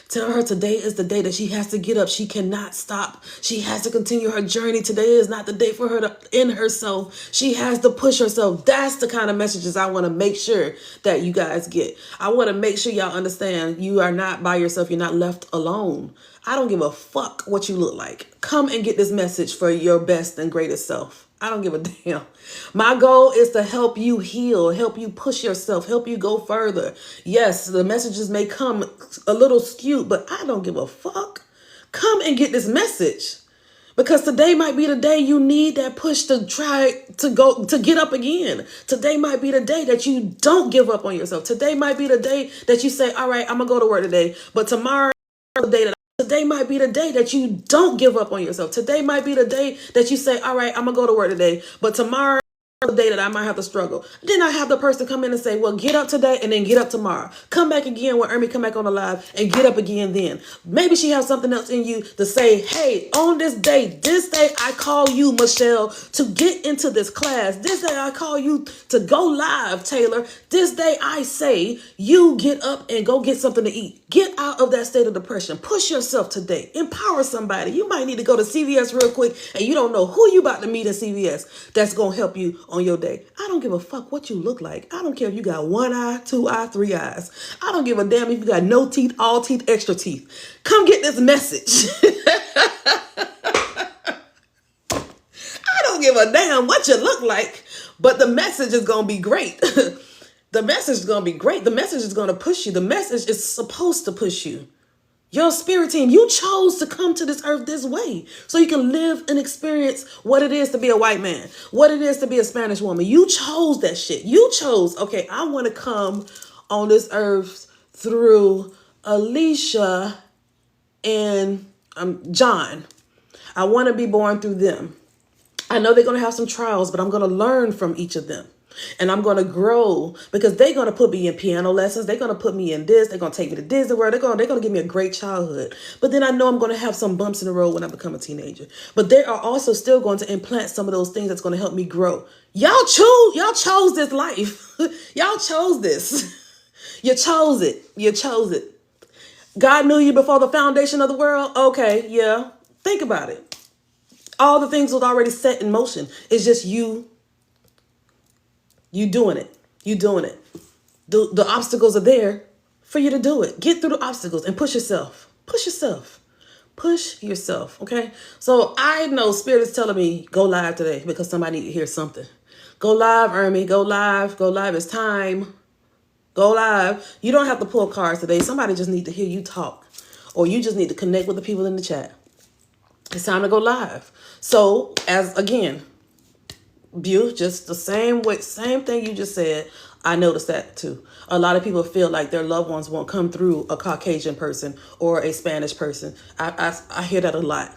Tell her today is the day that she has to get up. She cannot stop. She has to continue her journey. Today is not the day for her to end herself. She has to push herself. That's the kind of messages I want to make sure that you guys get. I want to make sure y'all understand you are not by yourself. You're not left alone. I don't give a fuck what you look like. Come and get this message for your best and greatest self. I don't give a damn. My goal is to help you heal, help you push yourself, help you go further. Yes, the messages may come a little skewed, but I don't give a fuck. Come and get this message. Because today might be the day you need that push to try to get up again. Today might be the day that you don't give up on yourself. Today might be the day that you say, all right, I'm going to go to work today. But tomorrow, the day that today might be the day that you don't give up on yourself. Today might be the day that you say, all right, I'm going to go to work today. But tomorrow, the day that I might have to struggle. Then I have the person come in and say, well, get up today and then get up tomorrow. Come back again when Ermi come back on the live and get up again then. Maybe she has something else in you to say, hey, on this day I call you, Michelle, to get into this class. This day I call you to go live, Taylor. This day I say you get up and go get something to eat. Get out of that state of depression. Push yourself today. Empower somebody. You might need to go to CVS real quick and you don't know who you about to meet in CVS that's going to help you on your day. I don't give a fuck what you look like. I don't care if you got one eye, two eye, three eyes. I don't give a damn if you got no teeth, all teeth, extra teeth. Come get this message. I don't give a damn what you look like, but the message is going to be great. The message is going to be great. The message is going to push you. The message is supposed to push you. Your spirit team, you chose to come to this earth this way so you can live and experience what it is to be a white man, what it is to be a Spanish woman. You chose that shit. You chose, okay, I want to come on this earth through Alicia and John. I want to be born through them. I know they're going to have some trials, but I'm going to learn from each of them. And I'm going to grow because they're going to put me in piano lessons. They're going to put me in this. They're going to take me to Disney World. They're going to give me a great childhood. But then I know I'm going to have some bumps in the road when I become a teenager. But they are also still going to implant some of those things that's going to help me grow. Y'all chose this life. Y'all chose this. You chose it. You chose it. God knew you before the foundation of the world. Okay, yeah. Think about it. All the things was already set in motion. It's just you doing it. You doing it. The obstacles are there for you to do it. Get through the obstacles and push yourself. Push yourself. Push yourself. Okay. So I know Spirit is telling me go live today because somebody need to hear something. Go live, Ermi. Go live. Go live. It's time. Go live. You don't have to pull cards today. Somebody just need to hear you talk, or you just need to connect with the people in the chat. It's time to go live. So as again, just the same way, same thing you just said. I noticed that too. A lot of people feel like their loved ones won't come through a Caucasian person or a Spanish person. I hear that a lot.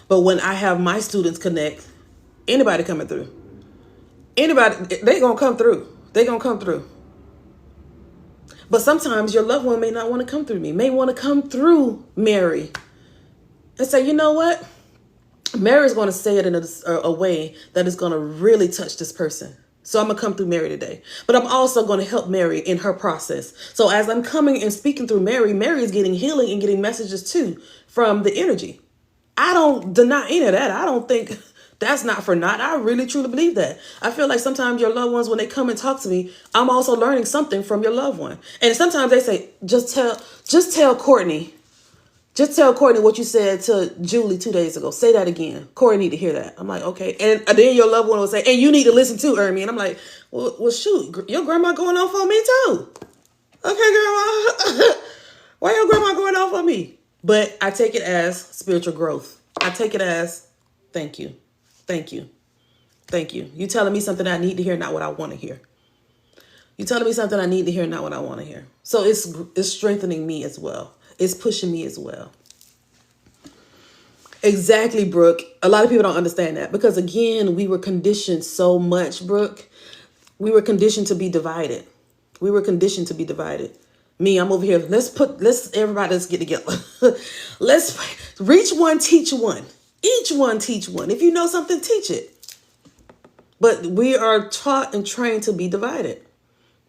But when I have my students connect, anybody coming through, anybody, they gonna come through. They gonna come through. But sometimes your loved one may not want to come through me, may want to come through Mary and say, you know what? Mary's going to say it in a way that is going to really touch this person. So I'm going to come through Mary today. But I'm also going to help Mary in her process. So as I'm coming and speaking through Mary, Mary is getting healing and getting messages too from the energy. I don't deny any of that. I don't think that's not for naught. I really truly believe that. I feel like sometimes your loved ones, when they come and talk to me, I'm also learning something from your loved one. And sometimes they say, just tell Courtney. Just tell Courtney what you said to Julie 2 days ago. Say that again. Courtney need to hear that. I'm like, okay. And then your loved one will say, and you need to listen to Ermi. And I'm like, well, shoot, your grandma going off on me too. Okay, grandma. Why your grandma going off on me? But I take it as spiritual growth. I take it as thank you. Thank you. Thank you. You telling me something I need to hear, not what I want to hear. You telling me something I need to hear, not what I want to hear. So it's strengthening me as well. It's pushing me as well. Exactly, Brooke. A lot of people don't understand that because, again, we were conditioned so much, Brooke. We were conditioned to be divided. We were conditioned to be divided. Me, I'm over here. Let's get together. Let's reach one, teach one. Each one, teach one. If you know something, teach it. But we are taught and trained to be divided.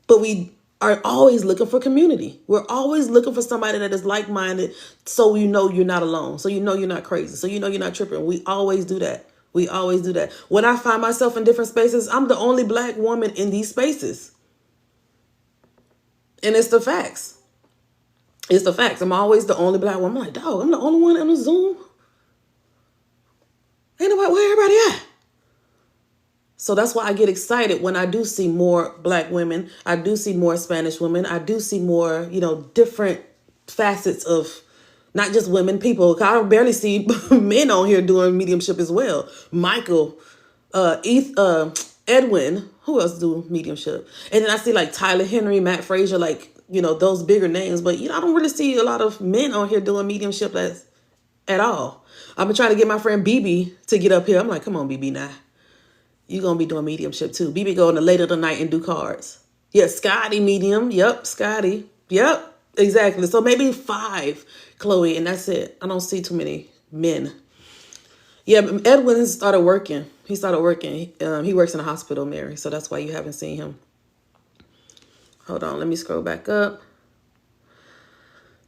But we are always looking for community. We're always looking for somebody that is like-minded, so you know you're not alone. So you know you're not crazy. So you know you're not tripping. We always do that. We always do that. When I find myself in different spaces, I'm the only black woman in these spaces. And it's the facts. It's the facts. I'm always the only black woman. I'm like, dog, I'm the only one on the Zoom. Ain't nobody, where everybody at? So that's why I get excited when I do see more black women. I do see more Spanish women. I do see more, different facets of not just women, people. I barely see men on here doing mediumship as well. Michael, Edwin, who else do mediumship? And then I see like Tyler Henry, Matt Frazier, like, those bigger names. But, I don't really see a lot of men on here doing mediumship at all. I've been trying to get my friend BB to get up here. I'm like, come on, BB, now. You're going to be doing mediumship too. BB go in the late of the night and do cards. Yeah, Scotty medium. Yep, Scotty. Yep, exactly. So maybe 5, Chloe, and that's it. I don't see too many men. Yeah, Edwin started working. He started working. He works in a hospital, Mary. So that's why you haven't seen him. Hold on, let me scroll back up.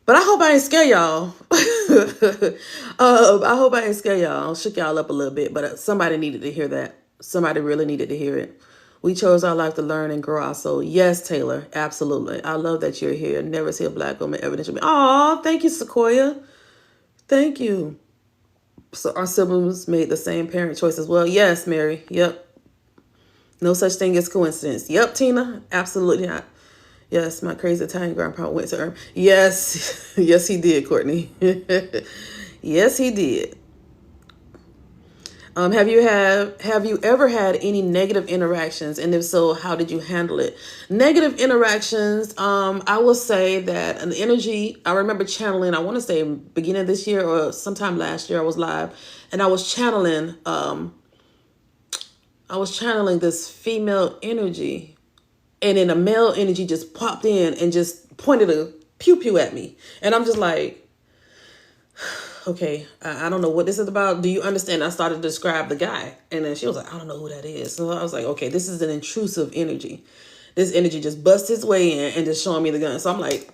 But I hope I ain't scare y'all. I hope I ain't scare y'all. Shook y'all up a little bit, but somebody needed to hear that. Somebody really needed to hear it. We chose our life to learn and grow our soul. Yes, Taylor, absolutely. I love that you're here. Never see a black woman evidence. Oh, thank you, Sequoia. Thank you. So our siblings made the same parent choice as well. Yes, Mary. Yep. No such thing as coincidence. Yep, Tina. Absolutely not. Yes, my crazy Italian grandpa went to Earth. Yes. Yes, he did, Courtney. Yes, he did. Have you ever had any negative interactions? And if so, how did you handle it? Negative interactions, I will say that an energy, I remember channeling, I want to say beginning of this year or sometime last year, I was live and I was channeling this female energy, and then a male energy just popped in and just pointed a pew pew at me. And I'm just like, okay, I don't know what this is about. Do you understand? I started to describe the guy. And then she was like, I don't know who that is. So I was like, okay, this is an intrusive energy. This energy just busts its way in and just showing me the gun. So I'm like,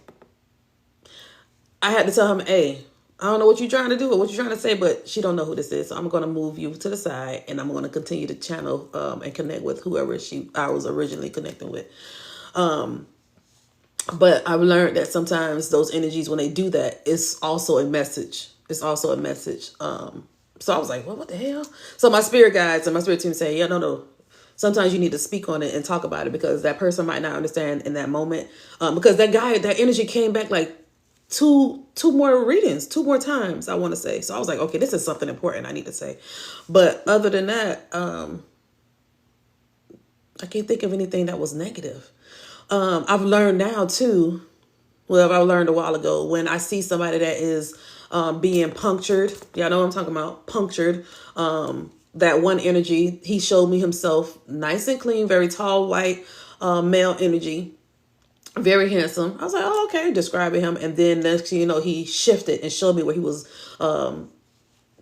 I had to tell him, hey, I don't know what you're trying to do or what you're trying to say, but she don't know who this is. So I'm going to move you to the side and I'm going to continue to channel and connect with whoever I was originally connecting with. But I've learned that sometimes those energies, when they do that, it's also a message. It's also a message. So I was like, well, what the hell? So my spirit guides and my spirit team say, yeah, no. Sometimes you need to speak on it and talk about it because that person might not understand in that moment. Because that energy came back like two more readings, 2 more times, I want to say. So I was like, okay, this is something important I need to say. But other than that, I can't think of anything that was negative. I've learned now too. Well, I learned a while ago when I see somebody that is being punctured. Y'all know what I'm talking about. Punctured. That one energy, he showed me himself nice and clean, very tall, white, male energy. Very handsome. I was like, oh, okay, describing him. And then next thing you know, he shifted and showed me where he was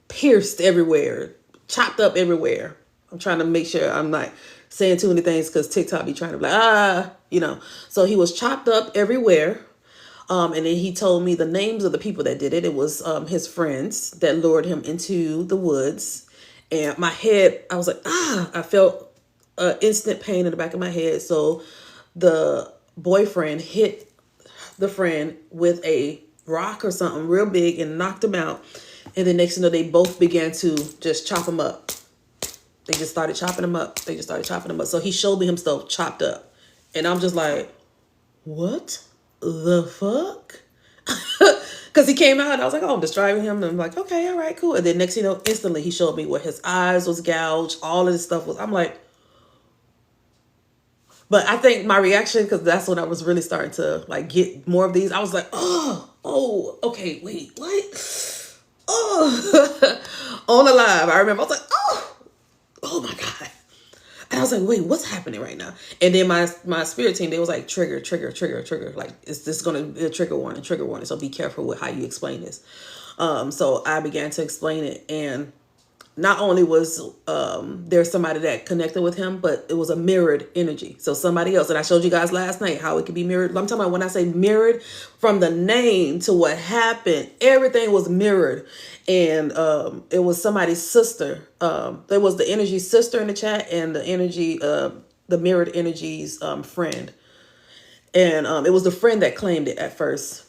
pierced everywhere, chopped up everywhere. I'm trying to make sure I'm not saying too many things because TikTok be trying to be like, So he was chopped up everywhere. And then he told me the names of the people that did it. It was his friends that lured him into the woods. And my head, I was like, I felt instant pain in the back of my head. So the boyfriend hit the friend with a rock or something real big and knocked him out. And then next thing you know, they both began to just chop him up. They just started chopping him up. So he showed me himself chopped up. And I'm just like, what the fuck? Because he came out and I was like, oh, I'm describing him. And I'm like, okay, all right, cool. And then next thing you know, instantly he showed me where his eyes was gouged. All of this stuff was, I'm like, but I think my reaction, because that's when I was really starting to like get more of these. I was like, oh, okay, wait, what? Oh, on the live. I remember I was like, oh my God. And I was like, wait, what's happening right now? And then my spirit team, they was like, trigger, trigger, trigger, trigger. Like, is this going to be a trigger warning, trigger warning? So be careful with how you explain this. So I began to explain it, and not only was there somebody that connected with him, but it was a mirrored energy. So somebody else, and I showed you guys last night how it could be mirrored. I'm talking about when I say mirrored, from the name to what happened, everything was mirrored. And it was somebody's sister. There was the energy sister in the chat, and the energy, the mirrored energies friend. And it was the friend that claimed it at first.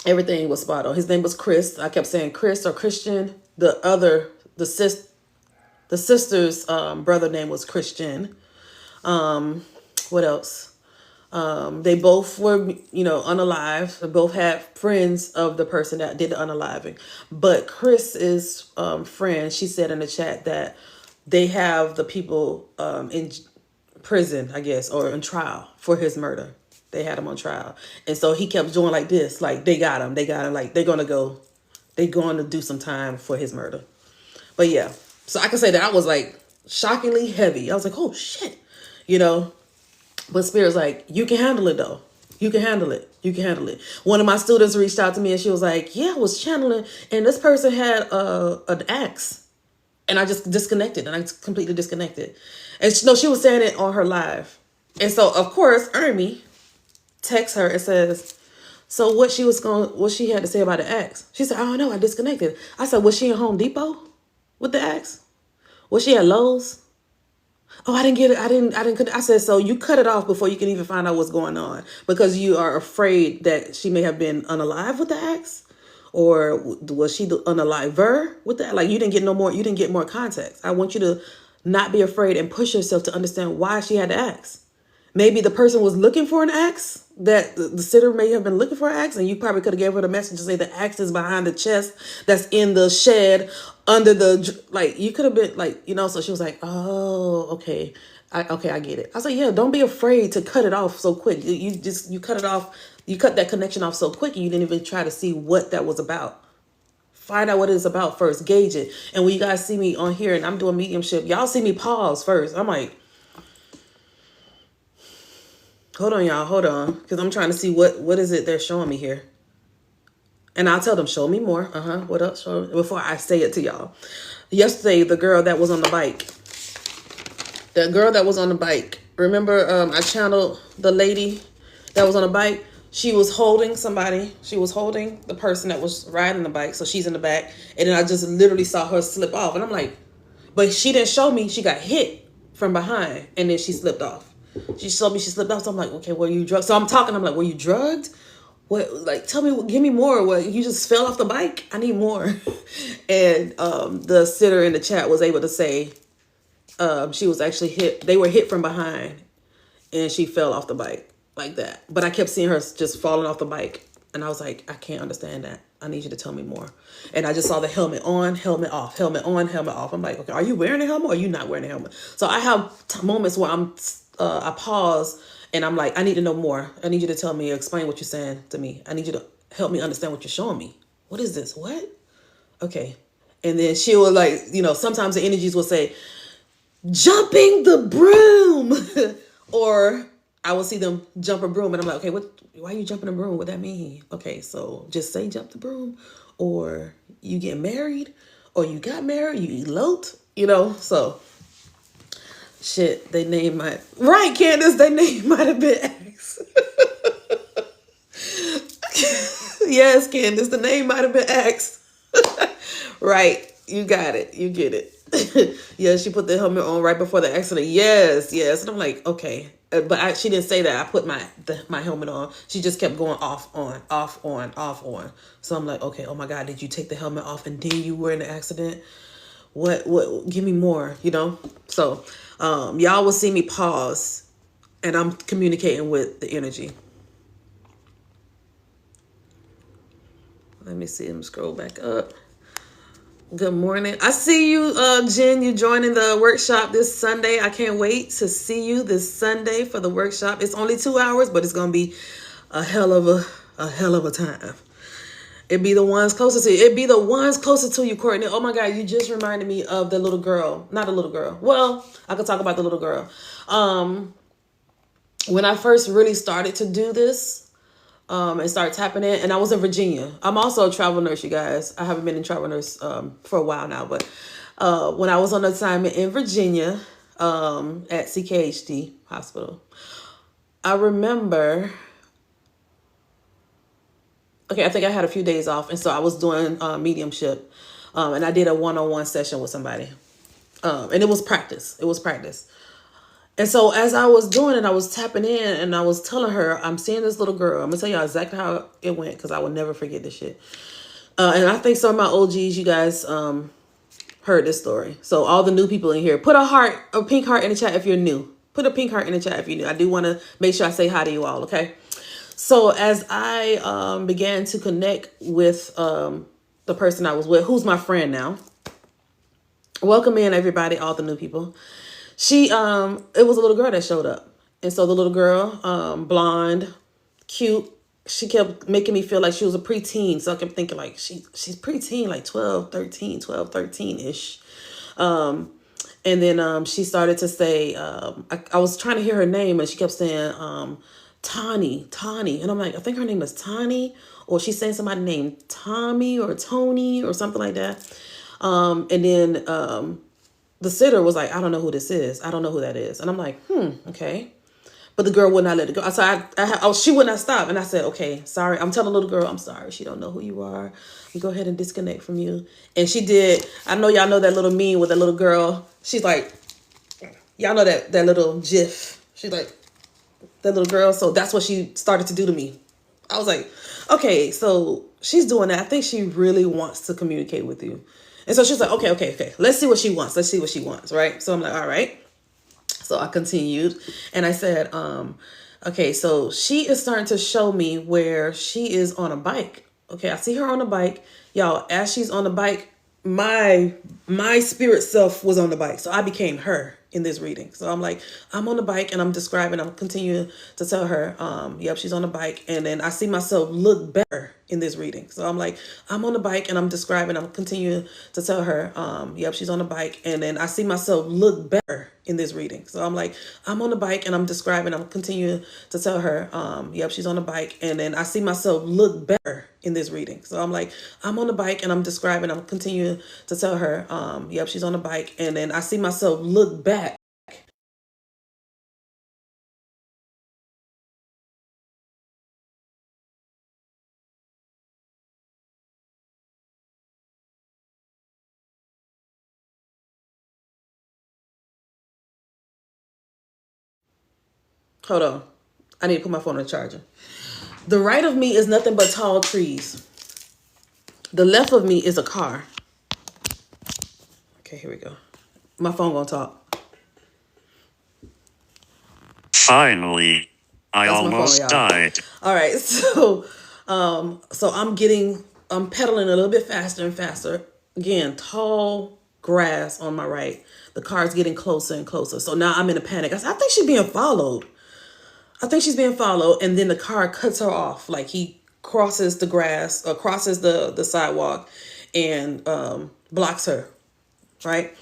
Everything was spot on. His name was Chris. I kept saying Chris or Christian. The sister's brother name was Christian. What else? They both were, unalive. They both had friends of the person that did the unaliving. But Chris's friend, she said in the chat that they have the people in prison, I guess, or in trial for his murder. They had him on trial. And so he kept doing like this, like they got him, like they're going to do some time for his murder. But yeah, so I can say that I was like shockingly heavy. I was like, oh shit, but Spirit's like, you can handle it though. You can handle it. You can handle it. One of my students reached out to me and she was like, yeah, I was channeling and this person had an axe. And I just disconnected, and I completely disconnected. And she was saying it on her live. And so of course, Ermi texts her and says, so what she had to say about the axe? She said, I don't know, I disconnected. I said, was she in Home Depot with the axe? Was she at Lowe's? Oh, I didn't get it. I said, so you cut it off before you can even find out what's going on because you are afraid that she may have been unalive with the axe, or was she the unaliver with that? Like you didn't get more context. I want you to not be afraid and push yourself to understand why she had the axe. Maybe the person was looking for an axe, that the sitter may have been looking for an axe, and you probably could have gave her the message to say the axe is behind the chest that's in the shed under the, like, you could have been like, so she was like, oh, okay. I get it. I was like, yeah, don't be afraid to cut it off so quick. You cut it off. You cut that connection off so quick and you didn't even try to see what that was about. Find out what it's about first, gauge it. And when you guys see me on here and I'm doing mediumship, y'all see me pause first. I'm like, hold on, y'all. Hold on. Because I'm trying to see what is it they're showing me here. And I'll tell them, show me more. What else? Show me, before I say it to y'all. Yesterday, the girl that was on the bike. The girl that was on the bike. Remember, I channeled the lady that was on the bike. She was holding somebody. She was holding the person that was riding the bike. So she's in the back. And then I just literally saw her slip off. And I'm like, but she didn't show me. She got hit from behind. And then she slipped off. She showed me she slipped off. So I'm like, okay, were you drugged? So I'm talking. I'm like, were you drugged? What? Like, tell me, give me more. What? You just fell off the bike? I need more. And the sitter in the chat was able to say she was actually hit. They were hit from behind. And she fell off the bike like that. But I kept seeing her just falling off the bike. And I was like, I can't understand that. I need you to tell me more. And I just saw the helmet on, helmet off, helmet on, helmet off. I'm like, okay, are you wearing a helmet or are you not wearing a helmet? So I have moments where I pause and I'm like, I need to know more. I need you to tell me, explain what you're saying to me. I need you to help me understand what you're showing me. What is this? What? Okay. And then she will like, sometimes the energies will say, jumping the broom. Or I will see them jump a broom and I'm like, okay, why are you jumping a broom? What that mean? Okay, so just say jump the broom, or you get married, or you got married, you eloped, so shit, they name might, right, Candace, they name might have been X. Yes, Candace, the name might have been X. Right, you got it, you get it. Yeah, she put the helmet on right before the accident. Yes. And I'm like, okay. But she didn't say that. I put my helmet on. She just kept going off, on, off, on, off, on. So I'm like, okay, oh my God, did you take the helmet off and then you were in the accident? What, give me more, So y'all will see me pause and I'm communicating with the energy. Let me see him scroll back up. Good morning. I see you, Jen. You joining the workshop this Sunday. I can't wait to see you this Sunday for the workshop. It's only 2 hours, but it's gonna be a hell of a time. It'd be the ones closest to you. It'd be the ones closest to you, Courtney. Oh my God, you just reminded me of the little girl. Not a little girl. Well, I could talk about the little girl. When I first really started to do this, and start tapping in, and I was in Virginia. I'm also a travel nurse, you guys. I haven't been in travel nurse for a while now, but when I was on assignment in Virginia at CKHD Hospital, I remember. Okay, I think I had a few days off, and so I was doing mediumship, and I did a one-on-one session with somebody, and it was practice. It was practice. And so as I was doing it, I was tapping in and I was telling her, I'm seeing this little girl. I'm going to tell y'all exactly how it went because I will never forget this shit. And I think some of my OGs, you guys heard this story. So all the new people in here, put a pink heart in the chat if you're new. Put a pink heart in the chat if you're new. I do want to make sure I say hi to you all, okay? So as I began to connect with the person I was with, who's my friend now. Welcome in, everybody, all the new people. It was a little girl that showed up. And so the little girl, blonde, cute, she kept making me feel like she was a preteen. So I kept thinking like, she's preteen, like 12, 13-ish. And then she started to say, I was trying to hear her name and she kept saying, Tani. And I'm like, I think her name is Tani, or she's saying somebody named Tommy or Tony or something like that. And then, the sitter was like, I don't know who this is. I don't know who that is. And I'm like, okay. But the girl would not let it go. So she would not stop. And I said, okay, sorry. I'm telling the little girl, I'm sorry. She don't know who you are. You go ahead and disconnect from you. And she did. I know y'all know that little meme with that little girl. She's like, y'all know that little gif. She's like, that little girl. So that's what she started to do to me. I was like, okay, so she's doing that. I think she really wants to communicate with you. And so she's like, okay. Let's see what she wants. Right. So I'm like, all right. So I continued and I said, okay, so she is starting to show me where she is on a bike. Okay. I see her on a bike. Y'all, as she's on the bike, my spirit self was on the bike. So I became her in this reading. So I'm like, I'm on the bike and I'm continuing to tell her, yep, she's on the bike. And then I see myself look better in this reading. So I'm like, I'm on the bike and I'm continuing to tell her, yep, she's on the bike. And then I see myself look better in this reading. So I'm like, I'm on the bike and I'm continuing to tell her, yep, she's on the bike. And then I see myself look better in this reading. So I'm like, I'm on the bike and I'm continuing to tell her, yep, she's on the bike. And then I see myself look back. Hold on. I need to put my phone on the charger. The right of me is nothing but tall trees. The left of me is a car. Okay, here we go. My phone gonna talk. Finally, I almost died. All right, so I'm pedaling a little bit faster and faster. Again, tall grass on my right. The car's getting closer and closer. So now I'm in a panic. I think she's being followed. And then the car cuts her off. Like he crosses the grass, crosses the sidewalk and blocks her, right?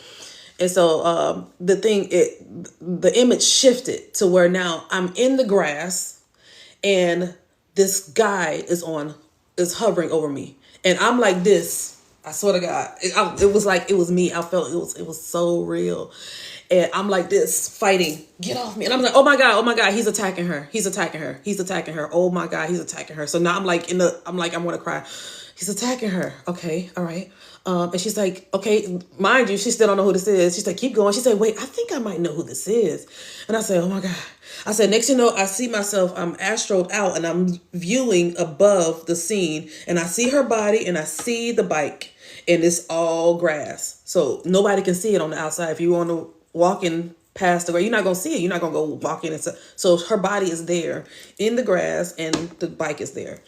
And so the image shifted to where now I'm in the grass and this guy is hovering over me. And I'm like this. I swear to God, it was like it was me. I felt it was so real. And I'm like this, fighting, get off me. And I'm like, oh my God, he's attacking her. Oh my God, he's attacking her. So now I'm like, I'm going to cry. He's attacking her. Okay, all right. And she's like, okay, mind you, she still don't know who this is. She's like, keep going. She said, wait, I think I might know who this is. And I said, oh my God. I said, next you know, I see myself, I'm astroed out and I'm viewing above the scene and I see her body and I see the bike and it's all grass. So nobody can see it on the outside. If you want to walking past the grass, you're not going to see it. You're not going to go walking. So her body is there in the grass and the bike is there.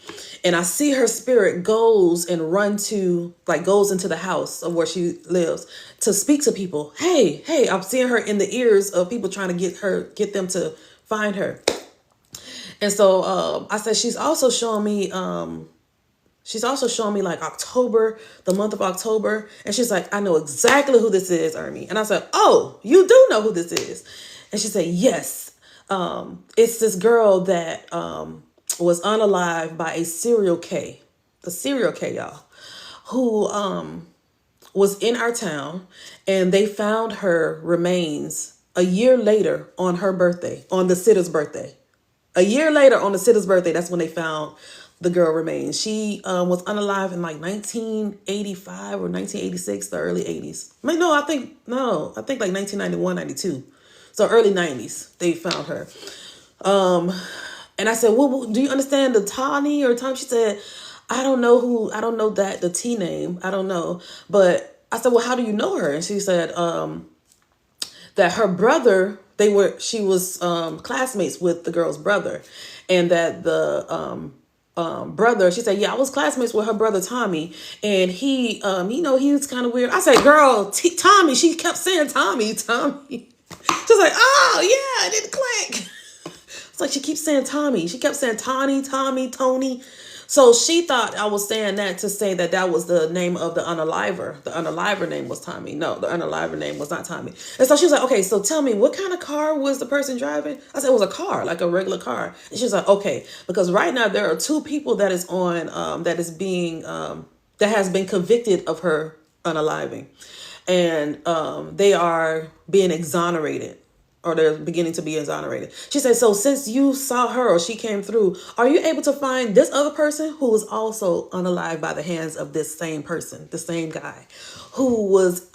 And I see her spirit goes into the house of where she lives to speak to people. Hey, I'm seeing her in the ears of people trying to get them to find her. And so I said, she's also showing me She's also showing me like October, the month of October. And she's like, I know exactly who this is, Ermi. And I said, oh, you do know who this is. And she said, yes. It's this girl that was unalived by a serial K, y'all, who was in our town, and they found her remains a year later on her birthday, on the sitter's birthday. A year later on the sitter's birthday, that's when they found the girl remains. She was unalive in like 1985 or 1986, the early 80s. I think like 1991, 92. So early 90s, they found her. And I said, well, do you understand the Tani or Tom? She said, I don't know that, the T name. I don't know. But I said, well, how do you know her? And she said, that her brother, she was classmates with the girl's brother. And that the brother, she said, yeah, I was classmates with her brother Tommy, and he he was kind of weird. I said, girl, Tommy. She kept saying Tommy. She's like, oh yeah, it didn't click. It's like she keeps saying Tommy. She kept saying Tommy, Tony. So she thought I was saying that to say that was the name of the unaliver. The unaliver name was Tommy. No, the unaliver name was not Tommy. And so she was like, okay, so tell me, what kind of car was the person driving? I said, it was a car, like a regular car. And she was like, okay, because right now there are two people that is on, that has been convicted of her unaliving. And they are being exonerated. Or they're beginning to be exonerated. She said, so since you saw her or she came through, are you able to find this other person who was also unalived by the hands of this same person, the same guy, who was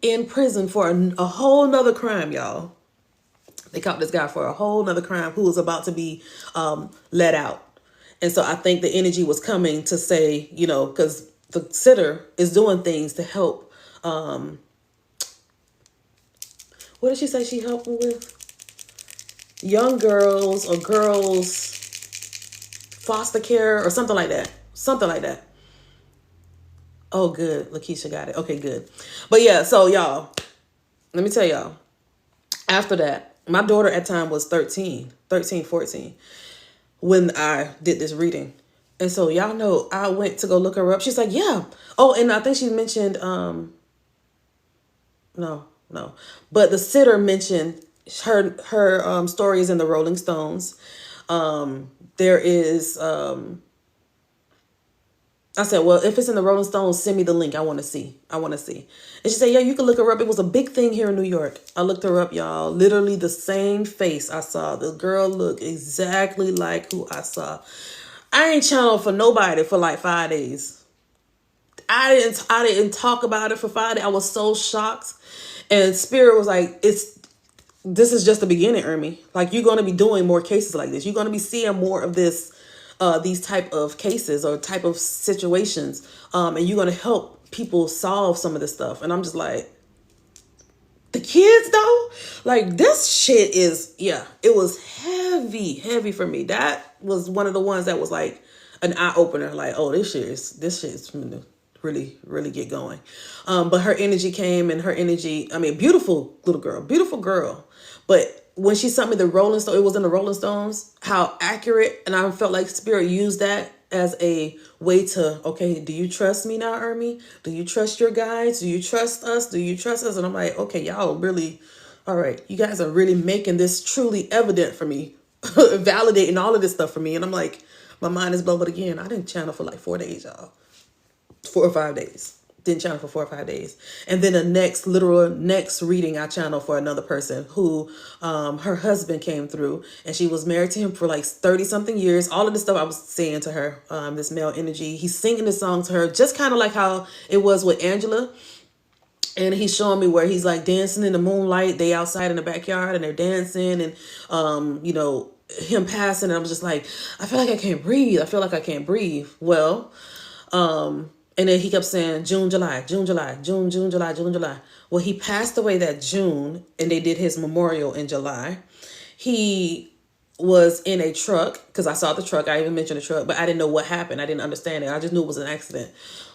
in prison for a whole nother crime, y'all? They caught this guy for a whole nother crime who was about to be let out. And so I think the energy was coming to say, because the sitter is doing things to help. What did she say she helped me with? Young girls or girls foster care or something like that. Something like that. Oh, good. Lakeisha got it. Okay, good. But yeah, so y'all, let me tell y'all. After that, my daughter at the time was 13, 14, when I did this reading. And so y'all know I went to go look her up. She's like, yeah. Oh, and I think she mentioned, no. But the sitter mentioned her stories in the Rolling Stones. There is, I said, well, if it's in the Rolling Stones, send me the link. I want to see. And she said, yeah, you can look her up. It was a big thing here in New York. I looked her up, y'all. Literally the same face I saw. The girl looked exactly like who I saw. I ain't channeled for nobody for like 5 days. I didn't talk about it for 5 days. I was so shocked. And Spirit was like, this is just the beginning, Ermi. Like, you're going to be doing more cases like this. You're going to be seeing more of this, these type of cases or type of situations. And you're going to help people solve some of this stuff. And I'm just like, the kids though, like this shit is, yeah, it was heavy for me. That was one of the ones that was like an eye opener. Like, oh, this shit is really get going. But her energy came, and her energy, I mean, beautiful girl. But when she sent me the Rolling Stone, it was in the Rolling Stones, how accurate. And I felt like Spirit used that as a way to, okay, do you trust me now, Ermi? Do you trust your guides? Do you trust us? And I'm like, okay, y'all really, all right, you guys are really making this truly evident for me, validating all of this stuff for me. And I'm like, my mind is blown. But again, I didn't channel for like 4 days, y'all. 4 or 5 days. Didn't channel for 4 or 5 days. And then the next reading, I channeled for another person who, her husband came through, and she was married to him for like 30 something years. All of this stuff I was saying to her, this male energy, he's singing this song to her, just kind of like how it was with Angela. And he's showing me where he's like dancing in the moonlight. They outside in the backyard and they're dancing, and, him passing. And I was just like, I feel like I can't breathe. Well, and then he kept saying June, July. Well, he passed away that June, and they did his memorial in July. He was in a truck, because I saw the truck. I even mentioned the truck, but I didn't know what happened. I didn't understand it. I just knew it was an accident.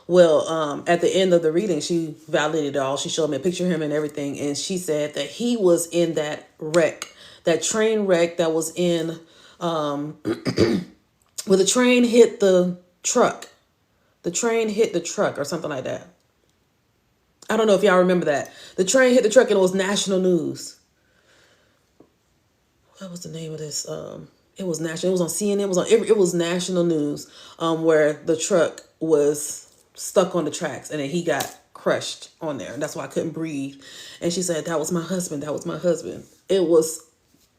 Well, at the end of the reading, she validated it all. She showed me a picture of him and everything. And she said that he was in that wreck, that train wreck that was in, where the train hit the truck. The train hit the truck or something like that. I don't know if y'all remember that. The train hit the truck and it was national news. What was the name of this? It was national. It was on CNN. It was national news. Where the truck was stuck on the tracks and then he got crushed on there, and that's why I couldn't breathe. And she said, "That was my husband. That was my husband." It was,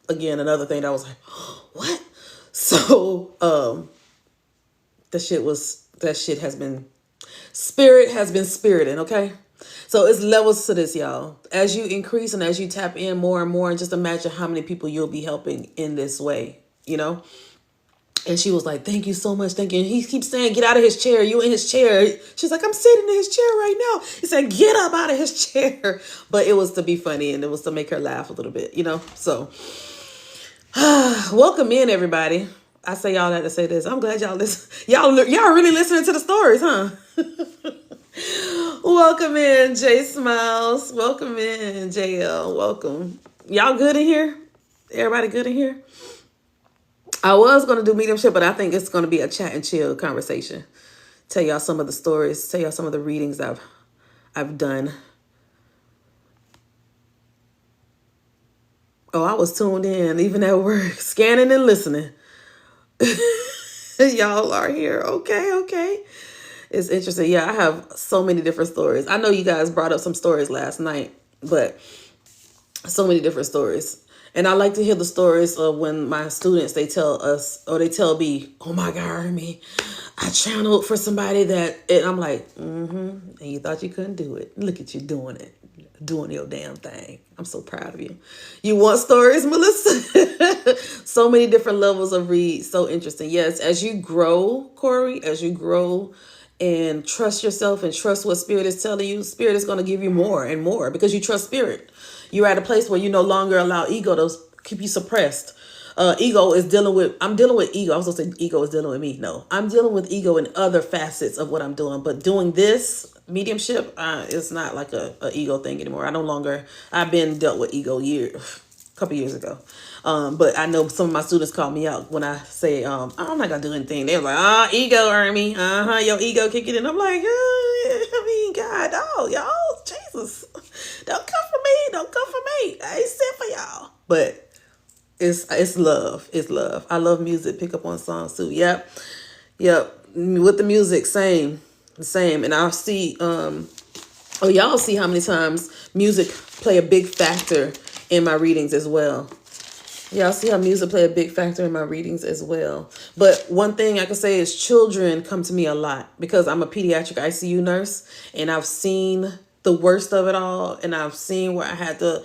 again, another thing that was like, what? So that shit has been spirited, okay? So it's levels to this, y'all. As you increase and as you tap in more and more, and just imagine how many people you'll be helping in this way, you know? And she was like, "Thank you so much. Thank you." And he keeps saying, "Get out of his chair. You in his chair." She's like, "I'm sitting in his chair right now." He said, "Get up out of his chair." But it was to be funny and it was to make her laugh a little bit, you know? So welcome in, everybody. I say all that to say this. I'm glad y'all listen. Y'all really listening to the stories, huh? Welcome in, Jay Smiles. Welcome in, JL. Welcome. Y'all good in here? Everybody good in here? I was going to do mediumship, but I think it's going to be a chat and chill conversation. Tell y'all some of the stories. Tell y'all some of the readings I've done. Oh, I was tuned in, even at work, scanning and listening. Y'all are here. Okay. It's interesting. Yeah, I have so many different stories. I know you guys brought up some stories last night, but so many different stories. And I like to hear the stories of when my students, they tell us, or they tell me, "Oh my God, Hermie, I channeled for somebody that," and I'm like, and you thought you couldn't do it. Look at you doing it. Doing your damn thing. I'm so proud of you. You want stories, Melissa? So many different levels of read. So interesting. Yes, as you grow, Corey, as you grow and trust yourself and trust what Spirit is telling you, Spirit is going to give you more and more because you trust Spirit. You're at a place where you no longer allow ego to keep you suppressed. Ego is dealing with, I'm dealing with ego. I was going to say ego is dealing with me. No, I'm dealing with ego in other facets of what I'm doing. But doing this mediumship, it's not like a ego thing anymore. I've been dealt with ego a couple years ago. But I know some of my students call me out when I say, I'm not going to do anything. They're like, ego, Ernie. Your ego kicking in. I'm like, God, y'all, Jesus. Don't come for me. Don't come for me. I ain't sent for y'all. But it's love. It's love. I love music. Pick up on songs too. Yep. With the music, same. And I'll see, y'all see how many times music play a big factor in my readings as well. Y'all see how music play a big factor in my readings as well. But one thing I can say is children come to me a lot because I'm a pediatric ICU nurse and I've seen the worst of it all. And I've seen where I had to,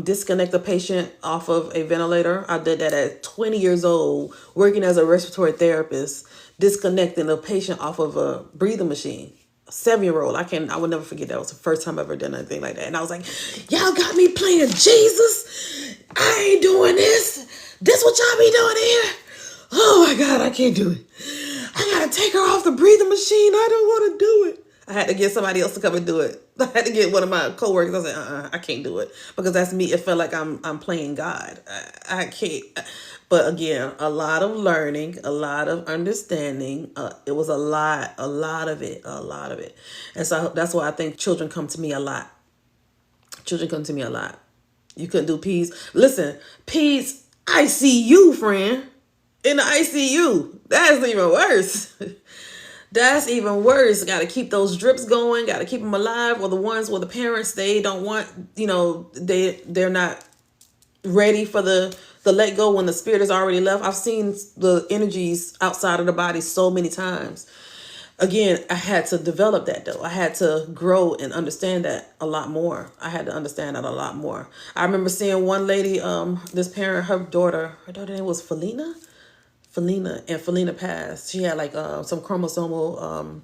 disconnect a patient off of a ventilator. I did that at 20 years old, working as a respiratory therapist, disconnecting a patient off of a breathing machine. A 7-year-old. I would never forget that. It was the first time I ever done anything like that. And I was like, y'all got me playing Jesus. I ain't doing this. This what y'all be doing here. Oh my God, I can't do it. I gotta take her off the breathing machine. I don't want to do it. I had to get somebody else to come and do it. I had to get one of my coworkers. I said, I can't do it because that's me. It felt like I'm playing God. I can't. But again, a lot of learning, a lot of understanding. It was a lot of it. And so that's why I think children come to me a lot. You couldn't do P's. Listen, P's ICU, friend. In the ICU. That's even worse. That's even worse. Got to keep those drips going. Got to keep them alive. Or the ones where the parents, they don't want, they're not ready for the let go when the spirit is already left. I've seen the energies outside of the body so many times. Again, I had to develop that though. I had to grow and understand that a lot more. I remember seeing one lady, this parent, her daughter name was Felina, and Felina passed. She had like some chromosomal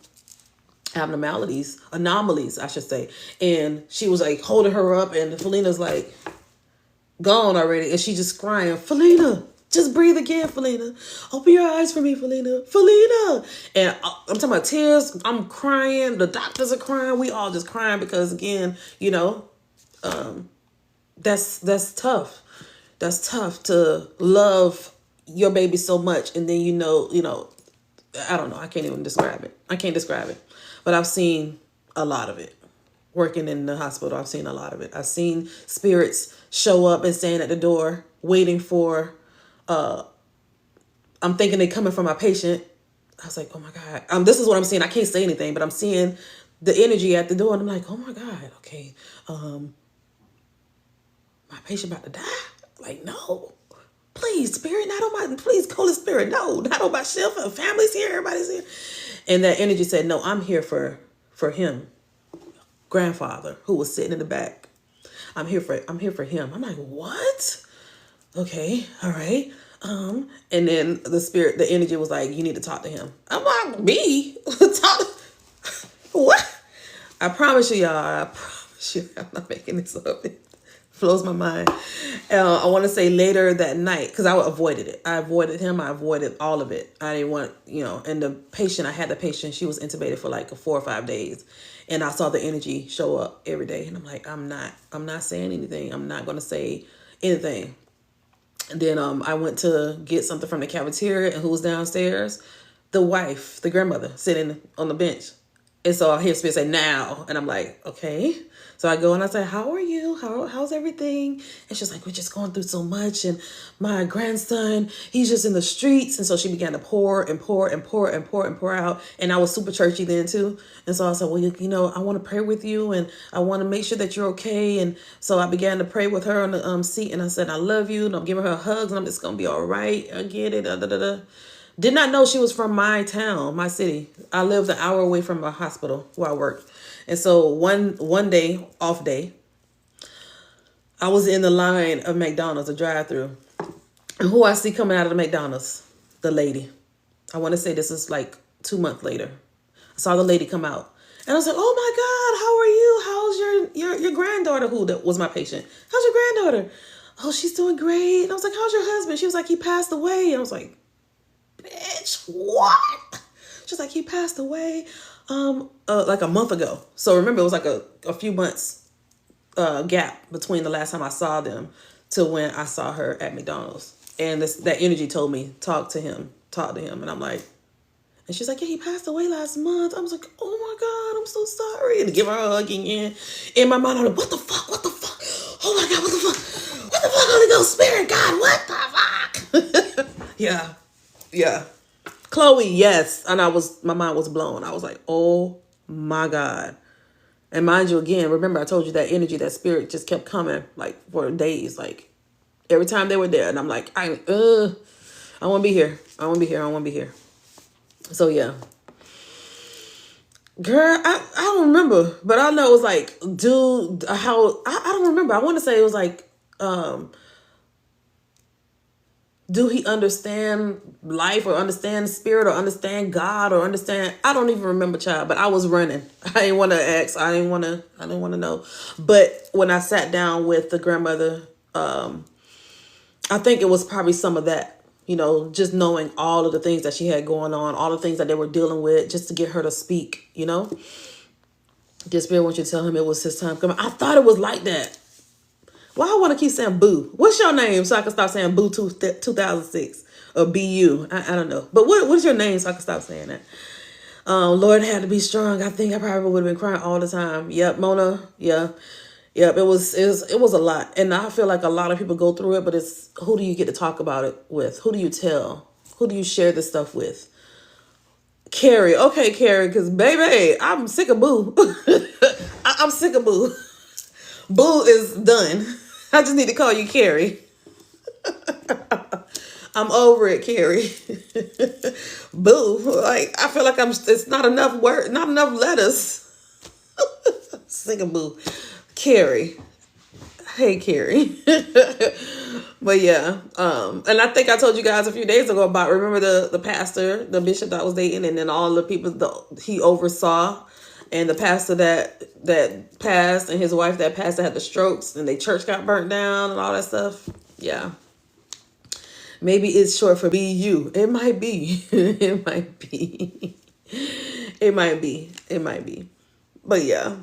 anomalies, I should say. And she was like holding her up, and Felina's like gone already, and she just crying, "Felina, just breathe again, Felina. Open your eyes for me, Felina. Felina." And I'm talking about tears. I'm crying. The doctors are crying. We all just crying because again, that's tough. That's tough to love your baby so much, and then I don't know. I can't even describe it. I can't describe it. But I've seen a lot of it. Working in the hospital, I've seen a lot of it. I've seen spirits show up and stand at the door waiting for, I'm thinking they coming for my patient. I was like, oh my God. This is what I'm seeing. I can't say anything, but I'm seeing the energy at the door. And I'm like, oh my God. Okay. My patient about to die. Like, no. Please, Spirit, not on my, please, Holy Spirit, no, not on my shelf. Family's here, everybody's here. And that energy said, no, I'm here for him, grandfather, who was sitting in the back. I'm here for him. I'm like, what? Okay, all right. And then the energy was like, you need to talk to him. I'm like, me? Talk? What? I promise you, y'all, I promise you, I'm not making this up. It blows my mind. I want to say later that night, because I avoided it. I avoided him. I avoided all of it. I didn't want, and I had the patient, she was intubated for like 4 or 5 days. And I saw the energy show up every day. And I'm like, I'm not saying anything. I'm not going to say anything. And then I went to get something from the cafeteria, and who was downstairs? The wife, the grandmother, sitting on the bench. And so I hear Spirit say, now. And I'm like, okay. So I go and I say, how are you? How's everything? And she's like, we're just going through so much. And my grandson, he's just in the streets. And so she began to pour and pour and pour and pour and pour out. And I was super churchy then too. And so I said, well, I want to pray with you. And I want to make sure that you're okay. And so I began to pray with her on the seat. And I said, I love you. And I'm giving her hugs. And I'm just going to be all right. I get it. Did not know she was from my town, my city. I lived an hour away from a hospital where I worked. And so one day, off day, I was in the line of McDonald's, a drive-through. And who I see coming out of the McDonald's? The lady. I want to say this is like 2 months later. I saw the lady come out. And I was like, oh my God, how are you? How's your granddaughter, who was my patient? How's your granddaughter? Oh, she's doing great. And I was like, how's your husband? She was like, he passed away. And I was like, bitch, what? She's like, he passed away like a month ago. So remember, it was like a few months gap between the last time I saw them to when I saw her at McDonald's. And that energy told me, talk to him. And I'm like, and she's like, yeah, he passed away last month. I was like, oh my God, I'm so sorry. And to give her a hug again. In my mind, I'm like, what the fuck? Oh my God, what the fuck? What the fuck, Holy Ghost, Spirit, God, what the fuck? Yeah. Chloe, yes. And my mind was blown. I was like, oh my God. And mind you, again, remember I told you that energy, that spirit just kept coming like for days, like every time they were there. And I'm like, I want to be here. I want to be here. So yeah. Girl, I don't remember, but I know it was like, dude, I don't remember. I want to say it was like, do he understand life or understand spirit or understand God or understand? I don't even remember, child, but I was running. I didn't want to ask. I didn't want to know. But when I sat down with the grandmother, I think it was probably some of that, just knowing all of the things that she had going on, all the things that they were dealing with, just to get her to speak, The spirit wants you to tell him it was his time coming. I thought it was like that. Why I want to keep saying boo? What's your name so I can stop saying boo 2006 or BU? I don't know. But what is your name so I can stop saying that? Lord had to be strong. I think I probably would have been crying all the time. Yep, Mona. Yeah. Yep, it was a lot. And I feel like a lot of people go through it, but it's who do you get to talk about it with? Who do you tell? Who do you share this stuff with? Carrie. Okay, Carrie, because baby, I'm sick of boo. I'm sick of boo. Boo is done. I just need to call you Carrie. I'm over it, Carrie. Boo. Like, I feel like it's not enough word, not enough letters. Sick of boo. Carrie. Hey, Carrie. But yeah. And I think I told you guys a few days ago about, remember the pastor, the bishop that I was dating, and then all the people he oversaw. And the pastor that passed and his wife that passed that had the strokes and their church got burnt down and all that stuff. Yeah. Maybe it's short for BU. It might be. It might be. It might be. But yeah.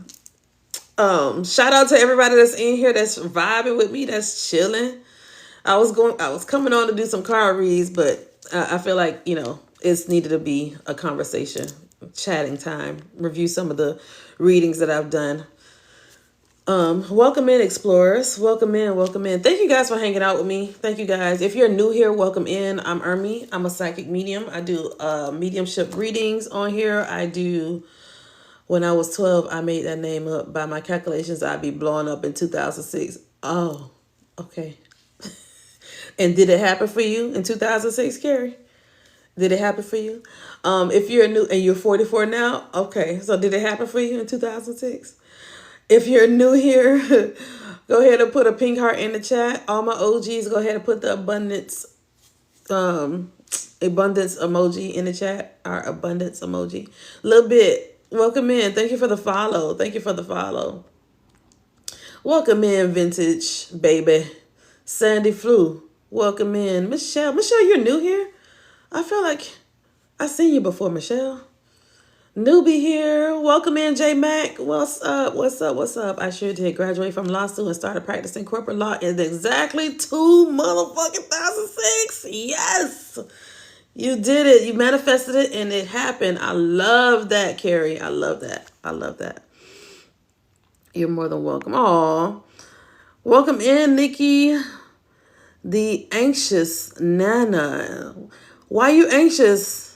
Shout out to everybody that's in here that's vibing with me, that's chilling. I was coming on to do some card reads, but I feel like, it's needed to be a conversation, chatting time, review some of the readings that I've done. Welcome in, explorers. Welcome in, welcome in. Thank you guys for hanging out with me. Thank you guys. If you're new here, welcome in. I'm Ermi. I'm a psychic medium. I do mediumship readings on here. When I was 12, I made that name up. By my calculations, I'd be blowing up in 2006. Oh, okay. And did it happen for you in 2006, Carrie? Did it happen for you? If you're new and you're 44 now, okay. So did it happen for you in 2006? If you're new here, go ahead and put a pink heart in the chat. All my OGs, go ahead and put the abundance emoji in the chat. Our abundance emoji. Little bit. Welcome in. Thank you for the follow. Thank you for the follow. Welcome in, vintage baby. Sandy Flu. Welcome in, Michelle. Michelle, you're new here. I feel like I've seen you before, Michelle. Newbie here. Welcome in, J Mac. What's up? What's up? What's up? I sure did graduate from law school and started practicing corporate law in exactly 2006. Yes. You did it. You manifested it and it happened. I love that, Carrie. I love that. I love that. You're more than welcome. Aw. Welcome in, Nikki. The anxious Nana. Why are you anxious?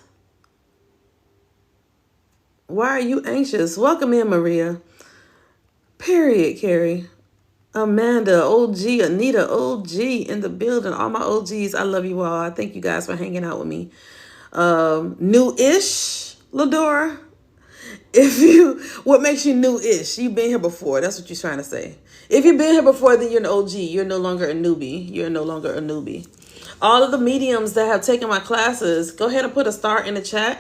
Why are you anxious? Welcome in, Maria. Period, Carrie. Amanda, OG, Anita, OG in the building. All my OGs, I love you all. I thank you guys for hanging out with me. New-ish, Ladora. What makes you new-ish? You've been here before. That's what you're trying to say. If you've been here before, then you're an OG. You're no longer a newbie. You're no longer a newbie. All of the mediums that have taken my classes, go ahead and put a star in the chat.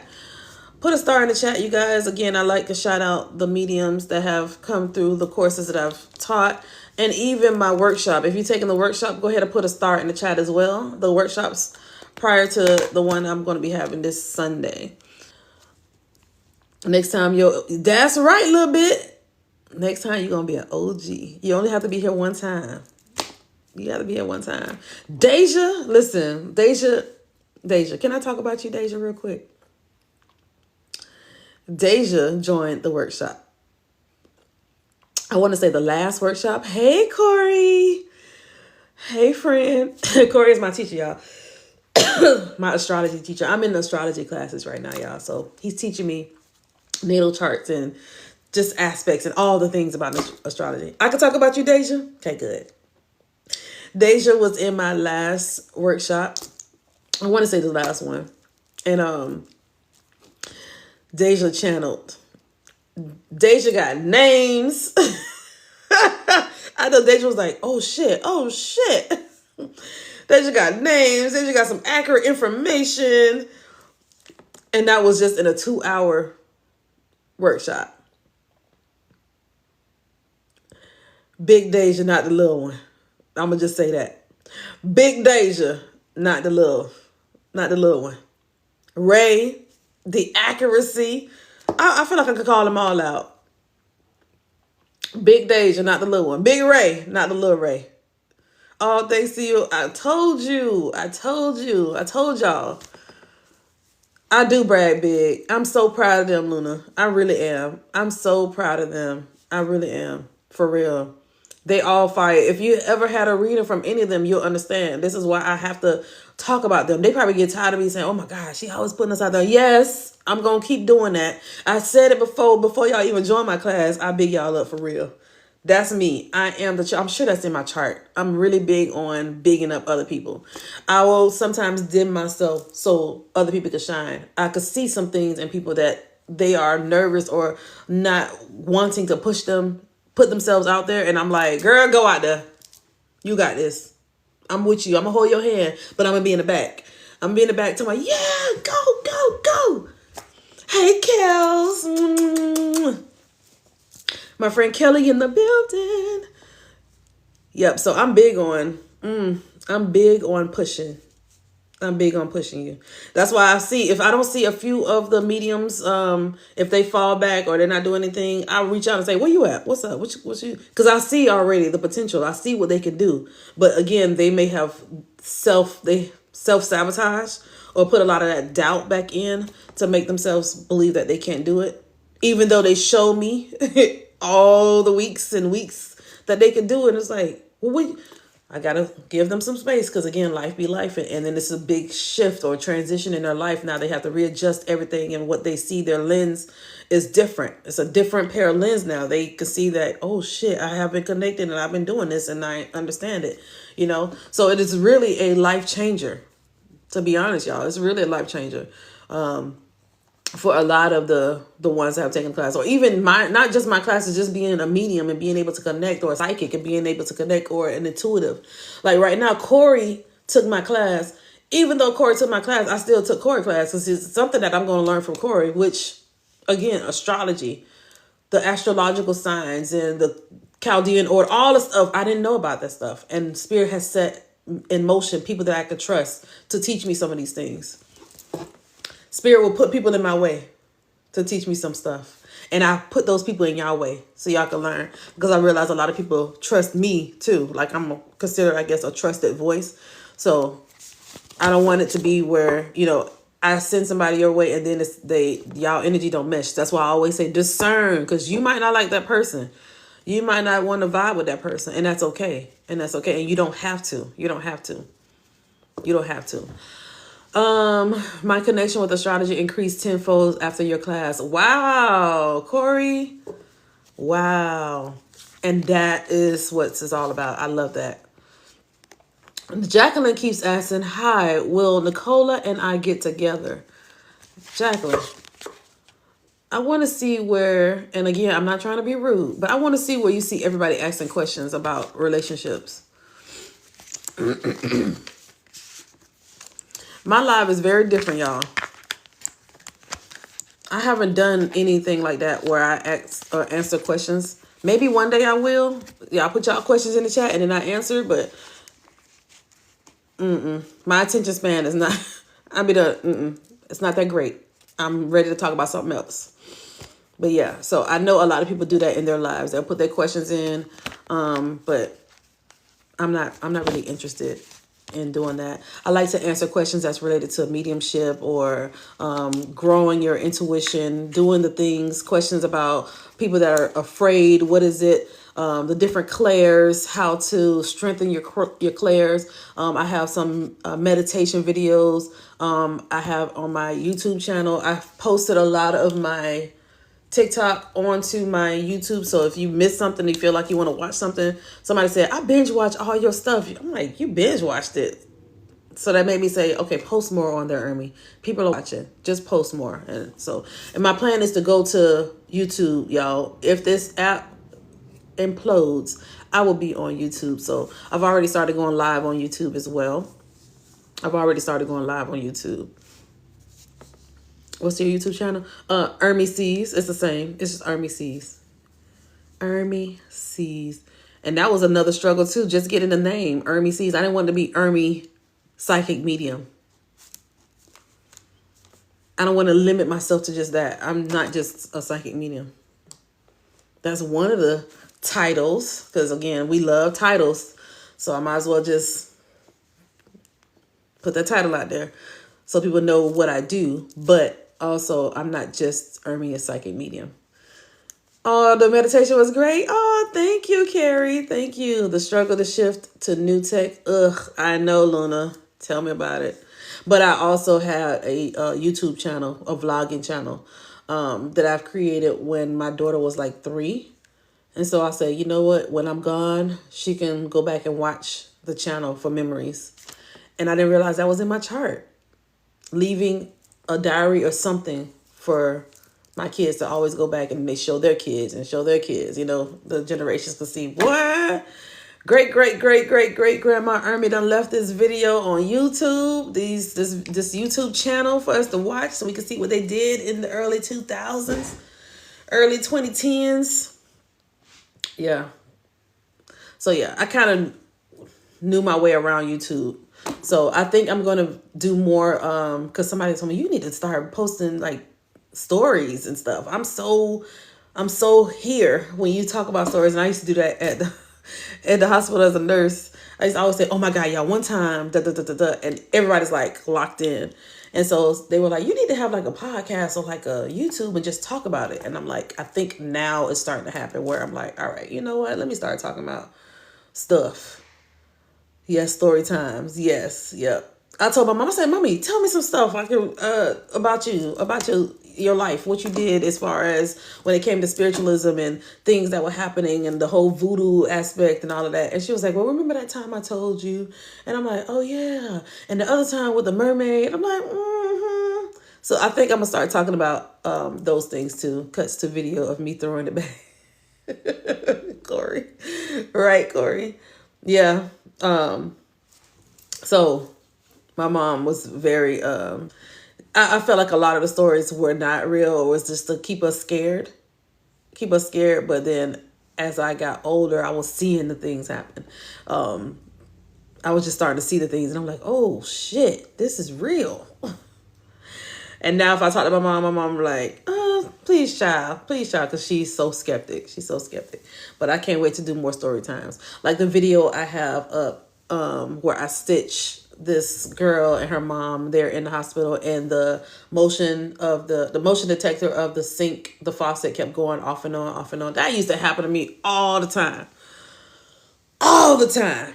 Put a star in the chat, you guys. Again, I like to shout out the mediums that have come through the courses that I've taught and even my workshop. If you're taking the workshop, go ahead and put a star in the chat as well. The workshops prior to the one I'm going to be having this Sunday. Next time that's right, little bit. Next time you're going to be an OG. You only have to be here one time. You got to be here one time. Deja, listen, Deja, can I talk about you, Deja, real quick? Deja joined the workshop. I want to say the last workshop. Hey, Corey. Hey, friend. Corey is my teacher, y'all. My astrology teacher. I'm in the astrology classes right now, y'all. So he's teaching me natal charts and just aspects and all the things about astrology. I can talk about you, Deja? Okay, good. Deja was in my last workshop. I want to say the last one. And Deja channeled. Deja got names. I know Deja was like, oh shit. Deja got names. Deja got some accurate information. And that was just in a 2-hour workshop. Big Deja, not the little one. I'm going to just say that. Big Deja, not the little one. Ray, the accuracy. I feel like I could call them all out. Big Deja, not the little one. Big Ray, not the little Ray. All thanks to you. I told y'all. I do brag big. I'm so proud of them, Luna. I really am. I'm so proud of them. I really am. For real. They all fire. If you ever had a reading from any of them, you'll understand. This is why I have to talk about them. They probably get tired of me saying, oh my gosh, she always putting us out there. Yes, I'm going to keep doing that. I said it before y'all even join my class. I big y'all up for real. That's me. I am I'm sure that's in my chart. I'm really big on bigging up other people. I will sometimes dim myself so other people can shine. I could see some things in people that they are nervous or not wanting to put themselves out there. And I'm like, girl, go out there. You got this. I'm with you. I'm going to hold your hand, but I'm going to be in the back. I'm going to be in the back telling my, yeah, go. Hey, Kels. My friend Kelly in the building. Yep. So I'm big on pushing. I'm big on pushing you. That's why if I don't see a few of the mediums, if they fall back or they're not doing anything, I'll reach out and say, where you at? What's up? What you? Because I see already the potential. I see what they can do. But again, they may have self-sabotage or put a lot of that doubt back in to make themselves believe that they can't do it, even though they show me all the weeks and weeks that they can do it. And it's like, well, I gotta give them some space, because again, life be life, and then it's a big shift or transition in their life. Now they have to readjust everything, and what they see, their lens is different. It's a different pair of lens now. They can see that, oh shit, I have been connected and I've been doing this and I understand it, you know. So it is really a life changer. To be honest, y'all, it's really a life changer. For a lot of the ones that have taken class, or even not just my classes, just being a medium and being able to connect, or a psychic and being able to connect, or an intuitive. Like right now, Corey took my class. Even though Corey took my class, I still took Corey class, because it's something that I'm going to learn from Corey, which, again, astrology, the astrological signs and the Chaldean order, all the stuff. I didn't know about that stuff. And Spirit has set in motion people that I could trust to teach me some of these things. Spirit will put people in my way to teach me some stuff. And I put those people in y'all way so y'all can learn. Because I realize a lot of people trust me too. Like I'm considered, I guess, a trusted voice. So I don't want it to be where, you know, I send somebody your way and then y'all energy don't mesh. That's why I always say discern, because you might not like that person. You might not want to vibe with that person, and that's okay. And that's okay. And you don't have to. You don't have to. You don't have to. My connection with astrology increased tenfold after your class. Wow, Corey. Wow. And that is what it's all about. I love that. Jacqueline keeps asking, hi, will Nicola and I get together? Jacqueline, I want to see where, and again, I'm not trying to be rude, but I want to see where you see everybody asking questions about relationships. My live is very different, y'all. I haven't done anything like that where I ask or answer questions. Maybe one day I will. Y'all put y'all questions in the chat and then I answer, but my attention span is not, it's not that great. I'm ready to talk about something else. But yeah, so I know a lot of people do that in their lives. They'll put their questions in, but I'm not really interested in doing that. I like to answer questions that's related to mediumship or growing your intuition, doing the things, questions about people that are afraid. What is it? The different clairs, how to strengthen your clairs. I have some meditation videos. I have on my YouTube channel. I've posted a lot of my TikTok onto my YouTube. So if you miss something, you feel like you want to watch something, somebody said, I binge watch all your stuff. I'm like, you binge watched it. So that made me say, okay, post more on there, Ermi. People are watching. Just post more. And my plan is to go to YouTube, y'all. If this app implodes, I will be on YouTube. So I've already started going live on YouTube as well. What's your YouTube channel? Ermi Sees. It's the same. It's just Ermi Sees. Ermi Sees. And that was another struggle too, just getting the name Ermi Sees. I didn't want it to be Ermi Psychic Medium. I don't want to limit myself to just that. I'm not just a psychic medium. That's one of the titles, because again, we love titles. So I might as well just put that title out there so people know what I do. But also, I'm not just Ermi, a psychic medium. Oh, the meditation was great. Oh, thank you, Carrie. Thank you. The struggle to shift to new tech. Ugh, I know, Luna. Tell me about it. But I also had a YouTube channel, a vlogging channel that I've created when my daughter was like 3. And so I said, you know what? When I'm gone, she can go back and watch the channel for memories. And I didn't realize that was in my chart. Leaving a diary or something for my kids to always go back and they show their kids and show their kids. You know, the generations can see, what? Great grandma Ermi done left this video on YouTube. This YouTube channel for us to watch so we can see what they did in the early 2000s, early 2010s. Yeah. So yeah, I kind of knew my way around YouTube. So I think I'm going to do more because somebody told me you need to start posting like stories and stuff. I'm so here when you talk about stories, and I used to do that at the hospital as a nurse. I used to always say, oh my God, y'all, one time, and everybody's like locked in. And so they were like, you need to have like a podcast or like a YouTube and just talk about it. And I'm like, I think now it's starting to happen where I'm like, all right, you know what? Let me start talking about stuff. Yes, story times. Yes, yep. I told my mom, I said, Mommy, tell me some stuff I can about your life, what you did as far as when it came to spiritualism and things that were happening and the whole voodoo aspect and all of that. And she was like, well, remember that time I told you? And I'm like, oh yeah. And the other time with the mermaid, I'm like, mm-hmm. So I think I'm gonna start talking about those things too. Cuts to video of me throwing it back. Corey. Right, Corey. Yeah. So my mom was very I felt like a lot of the stories were not real. It was just to keep us scared. But then as I got older, I was seeing the things happen. I was just starting to see the things and I'm like, oh shit, this is real. And now if I talk to my mom like, please child, because she's so skeptic. But I can't wait to do more story times. Like the video I have up where I stitch this girl and her mom, they're in the hospital, and the motion detector of the sink, the faucet kept going off and on. That used to happen to me all the time. All the time,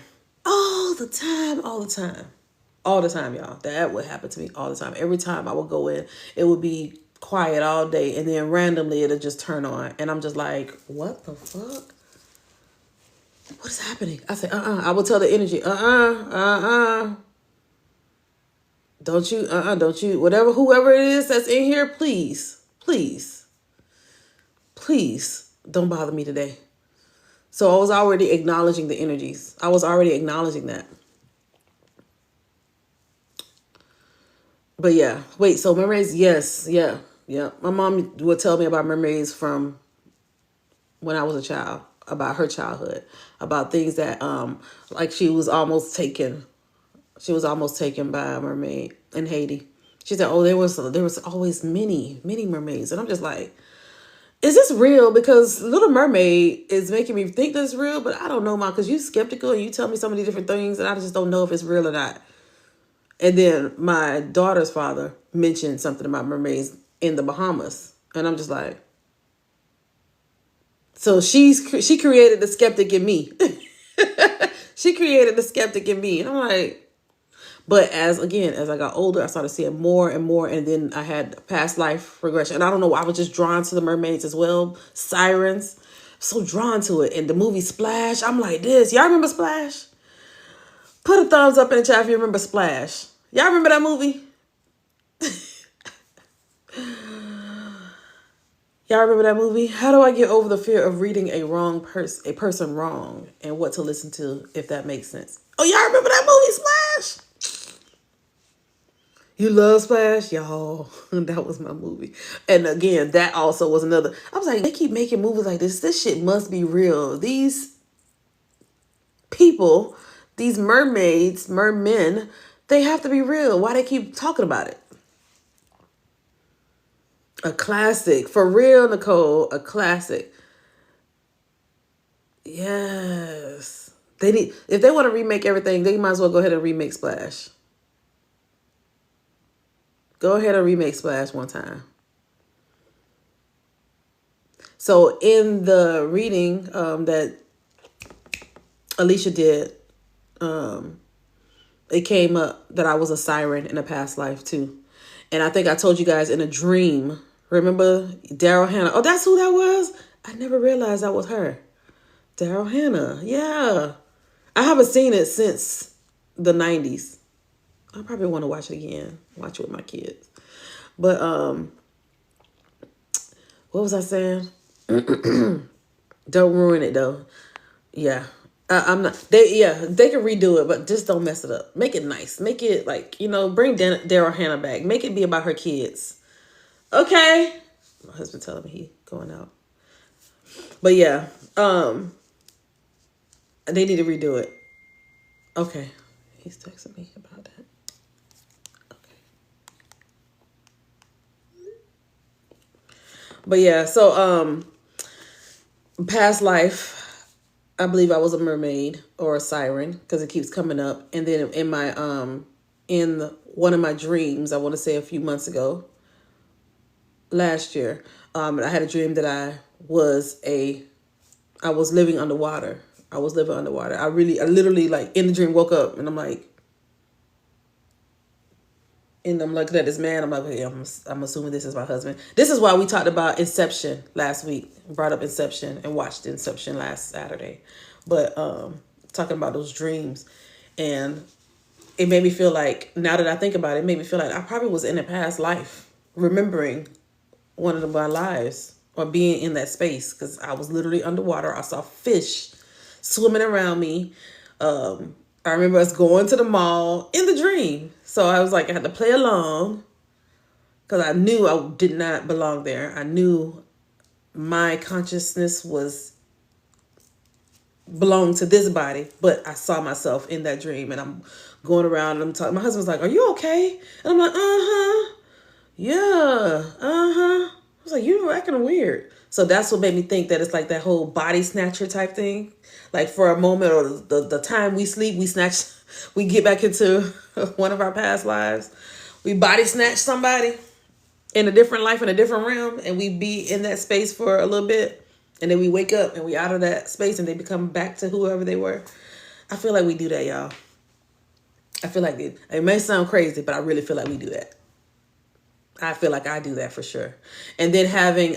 y'all. That would happen to me all the time. Every time I would go in, it would be quiet all day, and then randomly it'll just turn on, and I'm just like, what the fuck? What is happening? I say, I will tell the energy, don't you, whoever it is that's in here, please, don't bother me today. So I was already acknowledging the energies. I was already acknowledging that. But yeah, wait, so mermaids, yes, yeah. My mom would tell me about mermaids from when I was a child, about her childhood, about things that, like she was almost taken by a mermaid in Haiti. She said, oh, there was always many mermaids. And I'm just like, is this real? Because Little Mermaid is making me think that it's real, but I don't know, Mom, because you skeptical and you tell me so many different things and I just don't know if it's real or not. And then my daughter's father mentioned something about mermaids in the Bahamas. And I'm just like, so she created the skeptic in me. She created the skeptic in me. And I'm like, but as I got older, I started seeing more and more. And then I had past life regression. And I don't know, I was just drawn to the mermaids as well. Sirens. So drawn to it. And the movie Splash, I'm like this. Y'all remember Splash? Put a thumbs up in the chat if you remember Splash. Y'all remember that movie? Y'all remember that movie? How do I get over the fear of reading a person wrong, and what to listen to, if that makes sense? Oh, y'all remember that movie Splash? You love Splash? Y'all, that was my movie. And again, that also was another. I was like, they keep making movies like this. This shit must be real. These people, these mermen, they have to be real. Why they keep talking about it? A classic. For real, Nicole. A classic. Yes. If they want to remake everything, they might as well go ahead and remake Splash. Go ahead and remake Splash one time. So in the reading that Alicia did, it came up that I was a siren in a past life too. And I think I told you guys in a dream. Remember Daryl Hannah? Oh, that's who that was? I never realized that was her. Daryl Hannah. Yeah. I haven't seen it since the 90s. I probably want to watch it again. Watch it with my kids. But what was I saying? Don't ruin it though. Yeah. I'm not. They can redo it, but just don't mess it up. Make it nice. Make it like, bring Daryl Hannah back. Make it be about her kids. Okay. My husband telling me he going out. But yeah, they need to redo it. Okay. He's texting me about that. Okay. But yeah, so past life, I believe I was a mermaid or a siren because it keeps coming up. And then in my in one of my dreams, I want to say a few months ago, last year, I had a dream that I was living underwater. I was living underwater. I literally, like, in the dream woke up and I'm like, and I'm looking at this man. I'm like, okay, I'm assuming this is my husband. This is why we talked about Inception last week. Brought up Inception and watched Inception last Saturday. But talking about those dreams, and it made me feel like, now that I think about it, it made me feel like I probably was in a past life, remembering one of my lives or being in that space, because I was literally underwater. I saw fish swimming around me. I remember us going to the mall in the dream. So I was like, I had to play along because I knew I did not belong there. I knew my consciousness belonged to this body, but I saw myself in that dream, and I'm going around and I'm talking. My husband's like, "Are you okay?" And I'm like, "Uh-huh. Yeah. Uh-huh." I was like, "You're acting weird." So that's what made me think that it's like that whole body snatcher type thing. Like, for a moment, or the time we sleep, we get back into one of our past lives. We body snatch somebody in a different life, in a different realm, and we be in that space for a little bit, and then we wake up and we out of that space and they become back to whoever they were. I feel like we do that, y'all. I feel like it may sound crazy, but I really feel like we do that. I feel like I do that for sure. And then having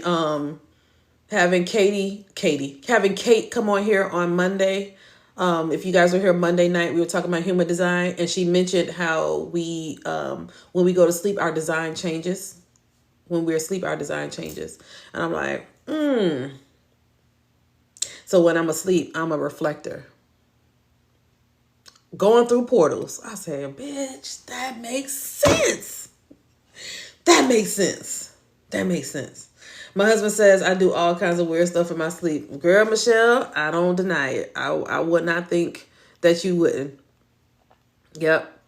Kate come on here on Monday. If you guys were here Monday night, we were talking about human design, and she mentioned how we, when we go to sleep, our design changes. When we're asleep, our design changes. And I'm like, So when I'm asleep, I'm a reflector. Going through portals. I say, bitch, that makes sense. That makes sense. That makes sense. My husband says I do all kinds of weird stuff in my sleep. Girl, Michelle, I don't deny it. I would not think that you wouldn't. Yep.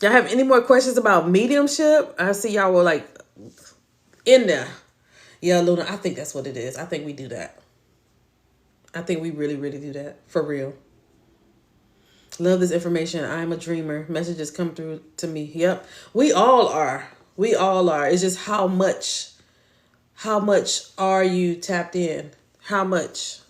Y'all have any more questions about mediumship? I see y'all were like in there. Yeah, Luna, I think that's what it is. I think we do that. I think we really, really do that. For real. Love this information. I'm a dreamer. Messages come through to me. Yep. We all are. We all are. It's just how much are you tapped in? How much?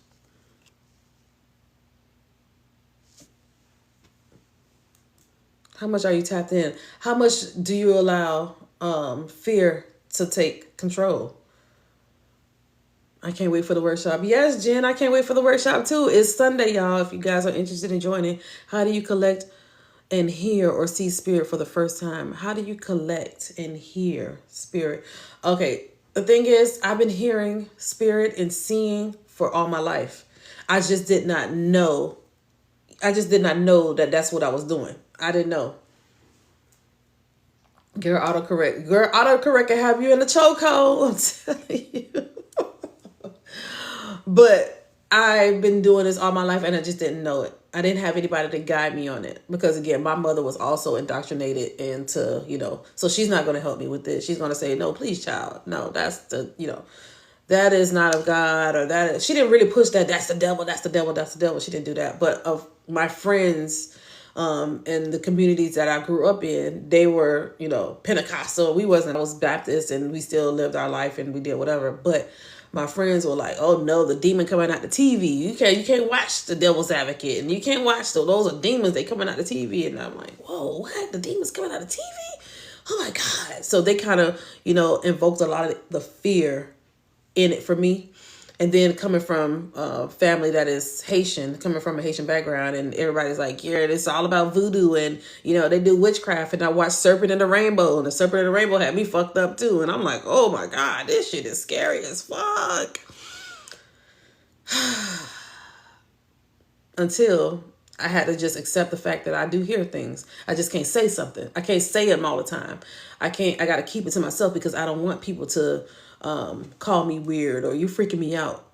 How much are you tapped in? How much do you allow fear to take control? I can't wait for the workshop. Yes, Jen, I can't wait for the workshop too. It's Sunday, y'all. If you guys are interested in joining, how do you collect and hear or see spirit for the first time? How do you collect and hear spirit? Okay, the thing is, I've been hearing spirit and seeing for all my life. I just did not know. That that's what I was doing. I didn't know. Girl, autocorrect can have you in the chokehold. I'm telling you. But I've been doing this all my life and I just didn't know it. I didn't have anybody to guide me on it. Because again, my mother was also indoctrinated into, so she's not going to help me with this. She's going to say, no, please, child. No, that's that is not of God, or she didn't really push that. That's the devil. That's the devil. That's the devil. She didn't do that. But of my friends, and the communities that I grew up in, they were, Pentecostal. I was Baptist, and we still lived our life and we did whatever. But my friends were like, oh no, the demon coming out the TV. You can't watch The Devil's Advocate, and you can't watch those are demons. They coming out the TV. And I'm like, whoa, what? The demons coming out the TV? Oh my God. So they kind of, invoked a lot of the fear in it for me. And then coming from a family that is Haitian, coming from a Haitian background, and everybody's like, yeah, it's all about voodoo, and, they do witchcraft. And I watched Serpent and the Rainbow, and the Serpent and the Rainbow had me fucked up too. And I'm like, oh my God, this shit is scary as fuck. Until I had to just accept the fact that I do hear things. I just can't say something. I can't say them all the time. I got to keep it to myself because I don't want people to call me weird or you freaking me out.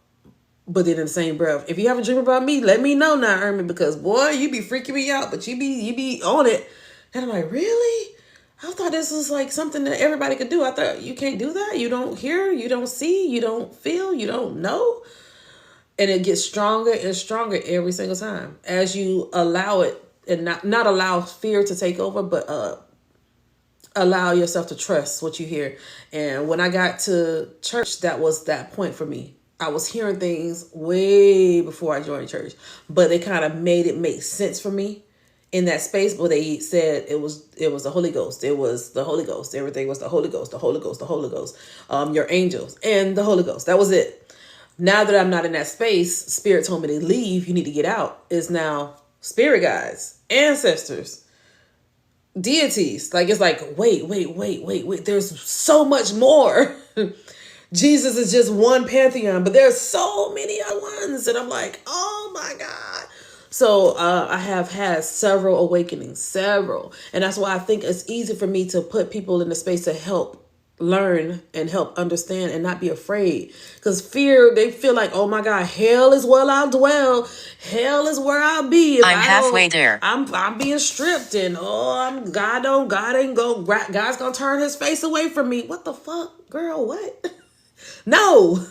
But then in the same breath, if you have a dream about me, let me know now, Ermin, because boy, you be freaking me out, but you be on it. And I'm like, really? I thought this was like something that everybody could do. I thought you can't do that. You don't hear, you don't see, you don't feel, you don't know. And it gets stronger and stronger every single time as you allow it and not allow fear to take over, but allow yourself to trust what you hear. And when I got to church, that was that point for me. I was hearing things way before I joined church, but they kind of made it make sense for me in that space. But they said it was the Holy Ghost. It was the Holy Ghost. Everything was the Holy Ghost, the Holy Ghost, the Holy Ghost. Your angels and the Holy Ghost. That was it. Now that I'm not in that space, Spirit told me to leave. You need to get out. Is now spirit guides, ancestors, deities. Like, it's like, wait. There's so much more. Jesus is just one pantheon, but there's so many other ones. And I'm like, oh my God. So I have had several awakenings, several. And that's why I think it's easy for me to put people in the space to help learn and help understand and not be afraid. Because fear, they feel like, oh my God, hell is where I'll dwell. Hell is where I'll be. If I'm halfway there. I'm being stripped, and God ain't God's gonna turn his face away from me. What the fuck, girl? What? No.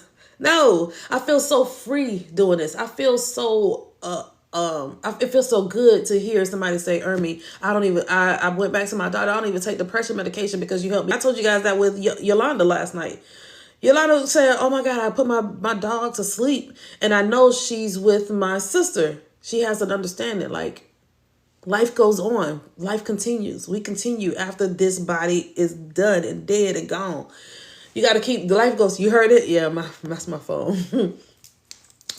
I feel so free doing this. I feel so it feels so good to hear somebody say, Ermi, I went back to my doctor. I don't even take the pressure medication because you helped me. I told you guys that with Yolanda last night. Yolanda said, oh my God, I put my dog to sleep. And I know she's with my sister. She has an understanding. Like, life goes on. Life continues. We continue after this body is done and dead and gone. You got to keep, the life goes. You heard it? Yeah, that's my phone.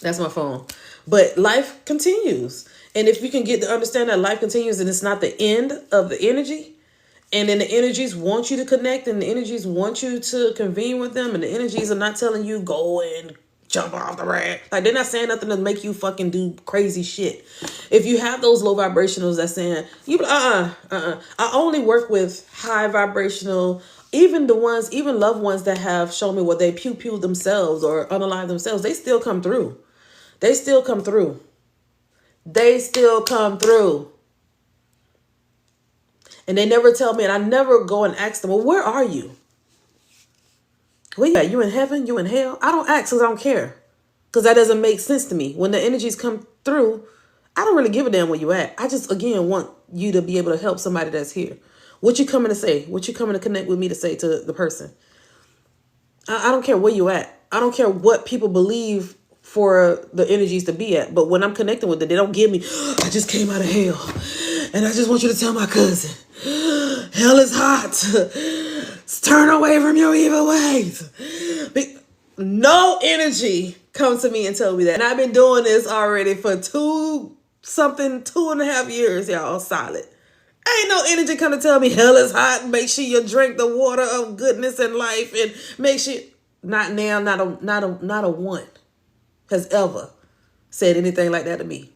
That's my phone. But life continues. And if you can get to understand that life continues and it's not the end of the energy, and then the energies want you to connect, and the energies want you to convene with them, and the energies are not telling you go and jump off the rack. Like, they're not saying nothing to make you fucking do crazy shit. If you have those low vibrationals that's saying, I only work with high vibrational, even loved ones that have shown me what they pew themselves or unalive themselves, they still come through. They still come through. And they never tell me, and I never go and ask them, well, where are you? Where you at? You in heaven? You in hell? I don't ask because I don't care. Because that doesn't make sense to me. When the energies come through, I don't really give a damn where you at. I just, again, want you to be able to help somebody that's here. What you coming to say? What you coming to connect with me to say to the person? I don't care where you at. I don't care what people believe for the energies to be at. But when I'm connecting with them, they don't give me, I just came out of hell. And I just want you to tell my cousin, hell is hot. Turn away from your evil ways. No energy comes to me and tell me that. And I've been doing this already for 2.5 years, y'all, solid. Ain't no energy come to tell me hell is hot. Make sure you drink the water of goodness and life, and make sure, not now, not a one has ever said anything like that to me.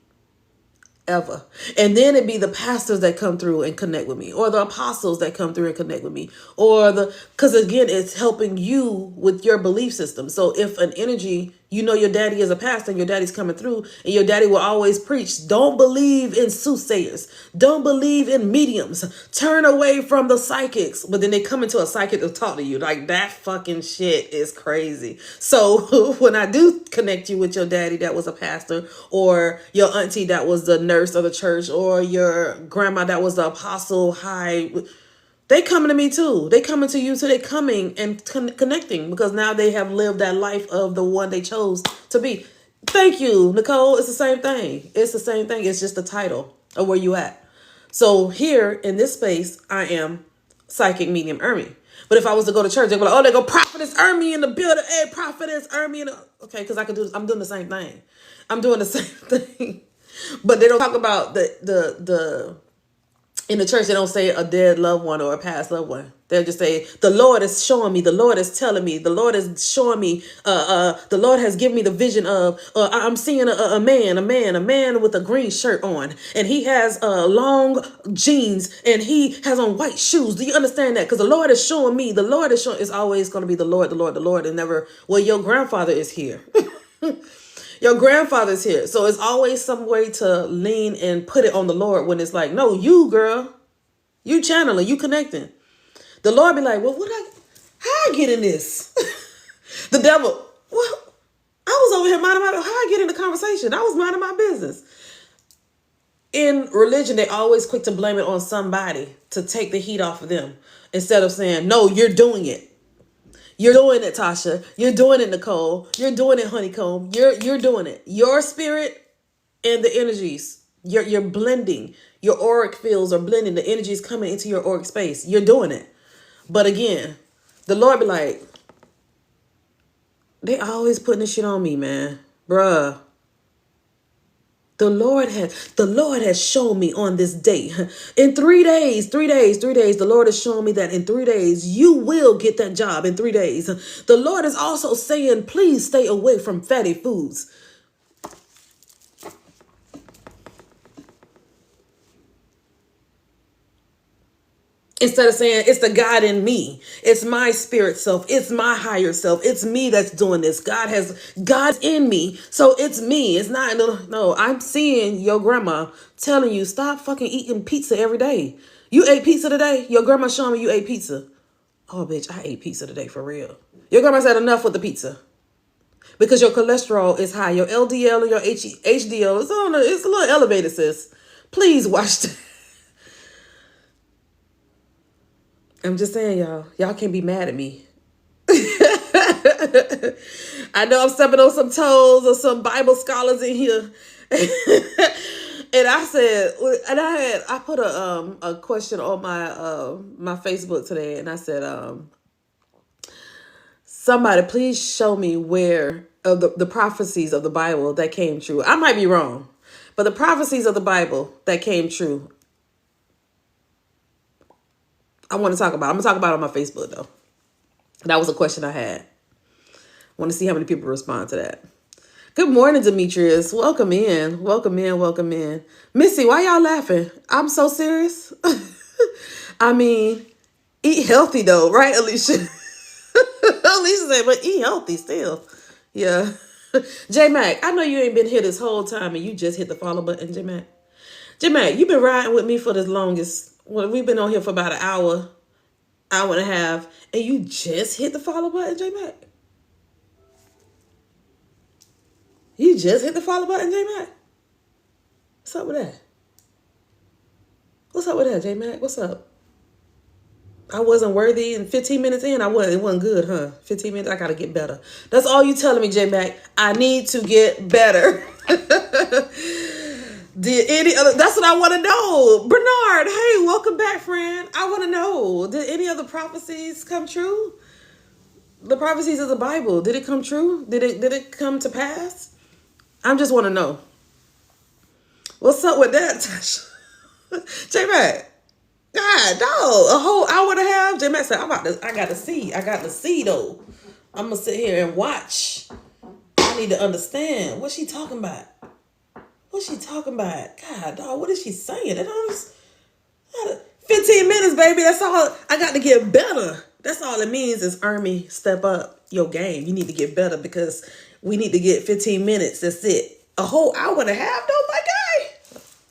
Ever. And then it'd be the pastors that come through and connect with me, or the apostles that come through and connect with me, because again, it's helping you with your belief system. So if an energy, your daddy is a pastor and your daddy's coming through, and your daddy will always preach, don't believe in soothsayers, don't believe in mediums, turn away from the psychics. But then they come into a psychic to talk to you. Like, that fucking shit is crazy. So when I do connect you with your daddy that was a pastor, or your auntie that was the nurse of the church, or your grandma that was the apostle, they coming to me too. They coming to you too. They coming and connecting because now they have lived that life of the one they chose to be. Thank you, Nicole. It's the same thing. It's the same thing. It's just the title of where you at. So here in this space, I am psychic medium Ermi. But if I was to go to church, they'd be like, oh, they go prophetess Ermi in the building. Hey, prophetess Ermi. Okay, because I could do this. I'm doing the same thing. But they don't talk about the in the church. They don't say a dead loved one or a past loved one. They'll just say, the Lord is showing me, the Lord is telling me, the Lord is showing me, the Lord has given me the vision of, I'm seeing a man with a green shirt on, and he has long jeans, and he has on white shoes. Do you understand that? Because the Lord is showing me, it's always going to be the Lord, and never, well, your grandfather is here. Your grandfather's here. So it's always some way to lean and put it on the Lord when it's like, no, you girl, you channeling, you connecting. The Lord be like, well, how I get in this? The devil, well, I was over here minding how I get in the conversation. I was minding my business. in religion, they always quick to blame it on somebody to take the heat off of them instead of saying, no, you're doing it. You're doing it, Tasha. You're doing it, Nicole. You're doing it, Honeycomb. You're doing it. Your spirit and the energies, you're blending. Your auric fields are blending. The energies coming into your auric space. You're doing it. But again, the Lord be like, they always putting this shit on me, man. Bruh. The Lord has shown me on this day. In 3 days, the Lord has shown me that in 3 days, you will get that job in 3 days. The Lord is also saying, please stay away from fatty foods. Instead of saying, it's the God in me. It's my spirit self. It's my higher self. It's me that's doing this. God's in me. So it's me. It's not, no, I'm seeing your grandma telling you, stop fucking eating pizza every day. You ate pizza today? Your grandma showing me you ate pizza. Oh, bitch, I ate pizza today for real. Your grandma said enough with the pizza. Because your cholesterol is high. Your LDL and your HDL is it's a little elevated, sis. Please watch that. I'm just saying, y'all can't be mad at me. I know I'm stepping on some toes of some Bible scholars in here. And I said, and I put a question on my Facebook today, and I said, somebody please show me where the prophecies of the Bible that came true. I might be wrong, but the prophecies of the Bible that came true, I want to talk about. I'm going to talk about it on my Facebook, though. That was a question I had. I want to see how many people respond to that. Good morning, Demetrius. Welcome in. Welcome in. Welcome in. Missy, why y'all laughing? I'm so serious. I mean, eat healthy, though, right, Alicia? Alicia said, but eat healthy still. Yeah. J-Mac, I know you ain't been here this whole time and you just hit the follow button, J-Mac. J-Mac, you've been riding with me for the longest. Well, we've been on here for about an hour and a half, and you just hit the follow button, J-Mac. You just hit the follow button, J-Mac. What's up with that? What's up with that, J-Mac? What's up? I wasn't worthy, and 15 minutes in, it wasn't good, huh? 15 minutes, I gotta get better. That's all you telling me, J-Mac. I need to get better. Did any other, that's what I want to know. Bernard, hey, welcome back, friend. I want to know, did any other prophecies come true? The prophecies of the Bible, did it come true? Did it come to pass? I just want to know. What's up with that, Tasha? J-Mac, God, dog, a whole hour and a half. J-Mac said, I got to see, though. I'm going to sit here and watch. I need to understand. What's she talking about? What's she talking about? God, dog, what is she saying? 15 minutes, baby. That's all. I got to get better. That's all it means is, Ermi, step up your game. You need to get better because we need to get 15 minutes. That's it. A whole hour and a half, though, my guy.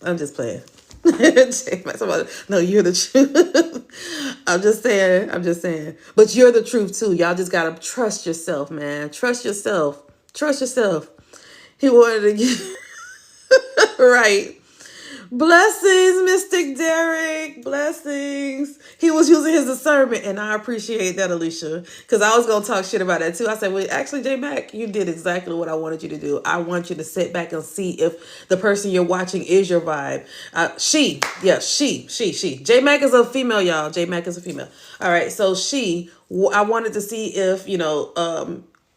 I'm just playing. No, you're the truth. I'm just saying. But you're the truth, too. Y'all just got to trust yourself, man. Trust yourself. He wanted to get... Right. Blessings, Mystic Derek. Blessings. He was using his discernment, and I appreciate that, Alicia, because I was going to talk shit about that, too. I said, well, actually, J-Mac, you did exactly what I wanted you to do. I want you to sit back and see if the person you're watching is your vibe. She. J-Mac is a female, y'all. J-Mac is a female. All right, so I wanted to see if,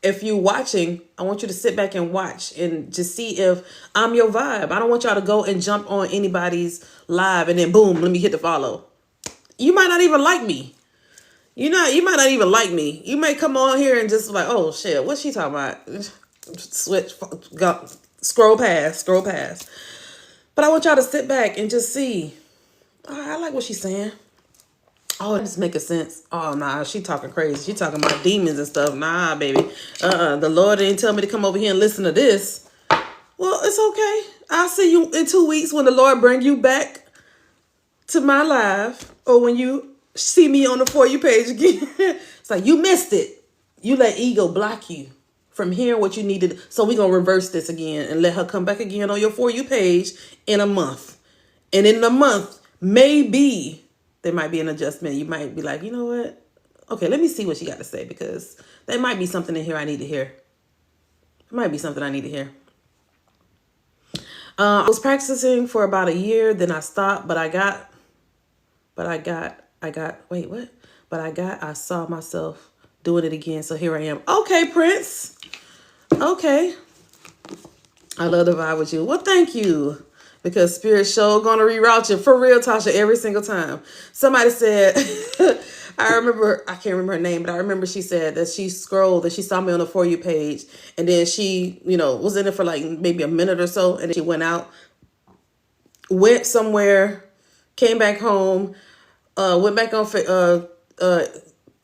if you watching, I want you to sit back and watch and just see if I'm your vibe. I don't want y'all to go and jump on anybody's live and then boom, let me hit the follow. You might not even like me. You might not even like me. You may come on here and just like, oh shit, what's she talking about? Scroll past. But I want y'all to sit back and just see. Oh, I like what she's saying. Oh, this making sense. Oh, nah, she talking crazy. She talking about demons and stuff. Nah, baby. The Lord didn't tell me to come over here and listen to this. Well, it's okay. I'll see you in 2 weeks when the Lord bring you back to my live, or when you see me on the For You page again. It's like, you missed it. You let ego block you from hearing what you needed. So we're going to reverse this again and let her come back again on your For You page in a month. And in a month, maybe there might be an adjustment. You might be like, you know what? Okay, let me see what she got to say, because there might be something in here I need to hear. There might be something I need to hear. I was practicing for about a year, then I stopped, wait, what? I saw myself doing it again, so here I am. Okay, Prince. Okay. I love the vibe with you. Well, thank you. Because Spirit Show gonna reroute you. For real, Tasha, every single time. Somebody said, I can't remember her name, but I remember she said that she scrolled, that she saw me on the For You page, and then she, was in it for like maybe a minute or so, and then she went out, went somewhere, came back home, went back on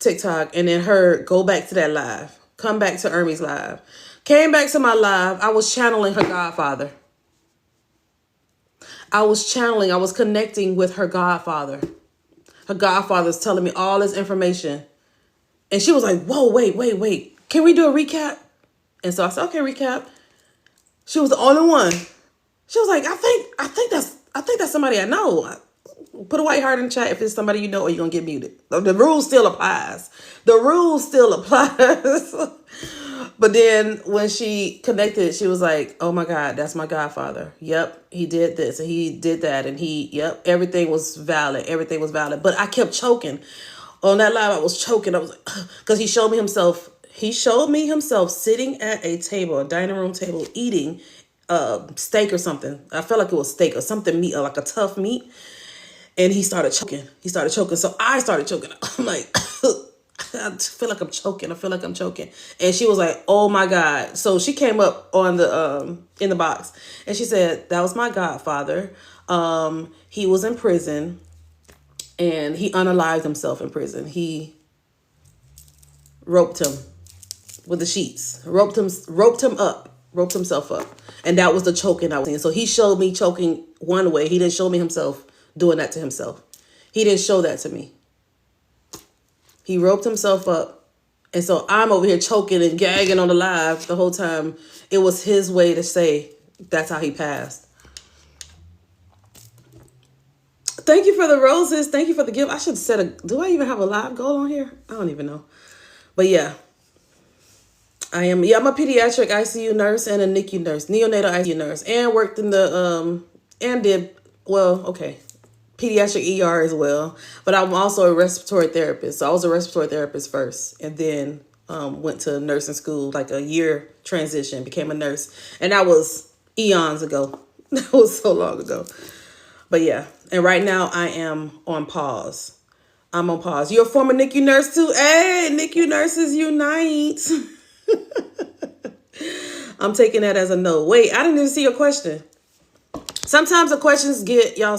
TikTok, and then heard, go back to that live. Come back to Ermi's live. Came back to my live. I was channeling her godfather. I was connecting with her godfather. Her godfather's telling me all this information. And she was like, whoa, wait. Can we do a recap? And so I said, okay, recap. She was the only one. She was like, I think that's somebody I know. Put a white heart in the chat if it's somebody you know, or you're going to get muted. The rule still applies. But then when she connected, she was like, oh my God, that's my godfather. Yep, he did this and he did that. And everything was valid. But I kept choking. On that live, I was choking. I was like, because he showed me himself sitting at a table, a dining room table, eating steak or something. I felt like it was steak or something meat, or like a tough meat. And he started choking. So I started choking. I'm like, I feel like I'm choking. And she was like, oh my God. So she came up on the in the box, and she said, that was my godfather. He was in prison, and he unalived himself in prison. He roped him with the sheets, roped himself up. And that was the choking I was in. So he showed me choking one way. He didn't show me himself doing that to himself. He didn't show that to me. He roped himself up. And so I'm over here choking and gagging on the live the whole time. It was his way to say that's how he passed. Thank you for the roses. Thank you for the gift. I should set do I even have a live goal on here? I don't even know. But yeah. I'm a pediatric ICU nurse and a NICU nurse, neonatal ICU nurse, and worked in the, pediatric ER as well. But I'm also a respiratory therapist. So I was a respiratory therapist first, and then went to nursing school, like a year transition, became a nurse. And that was eons ago. That was so long ago. But yeah, and right now I am on pause. I'm on pause. You're a former NICU nurse too? Hey, NICU nurses unite. I'm taking that as a no. Wait, I didn't even see your question. Sometimes the questions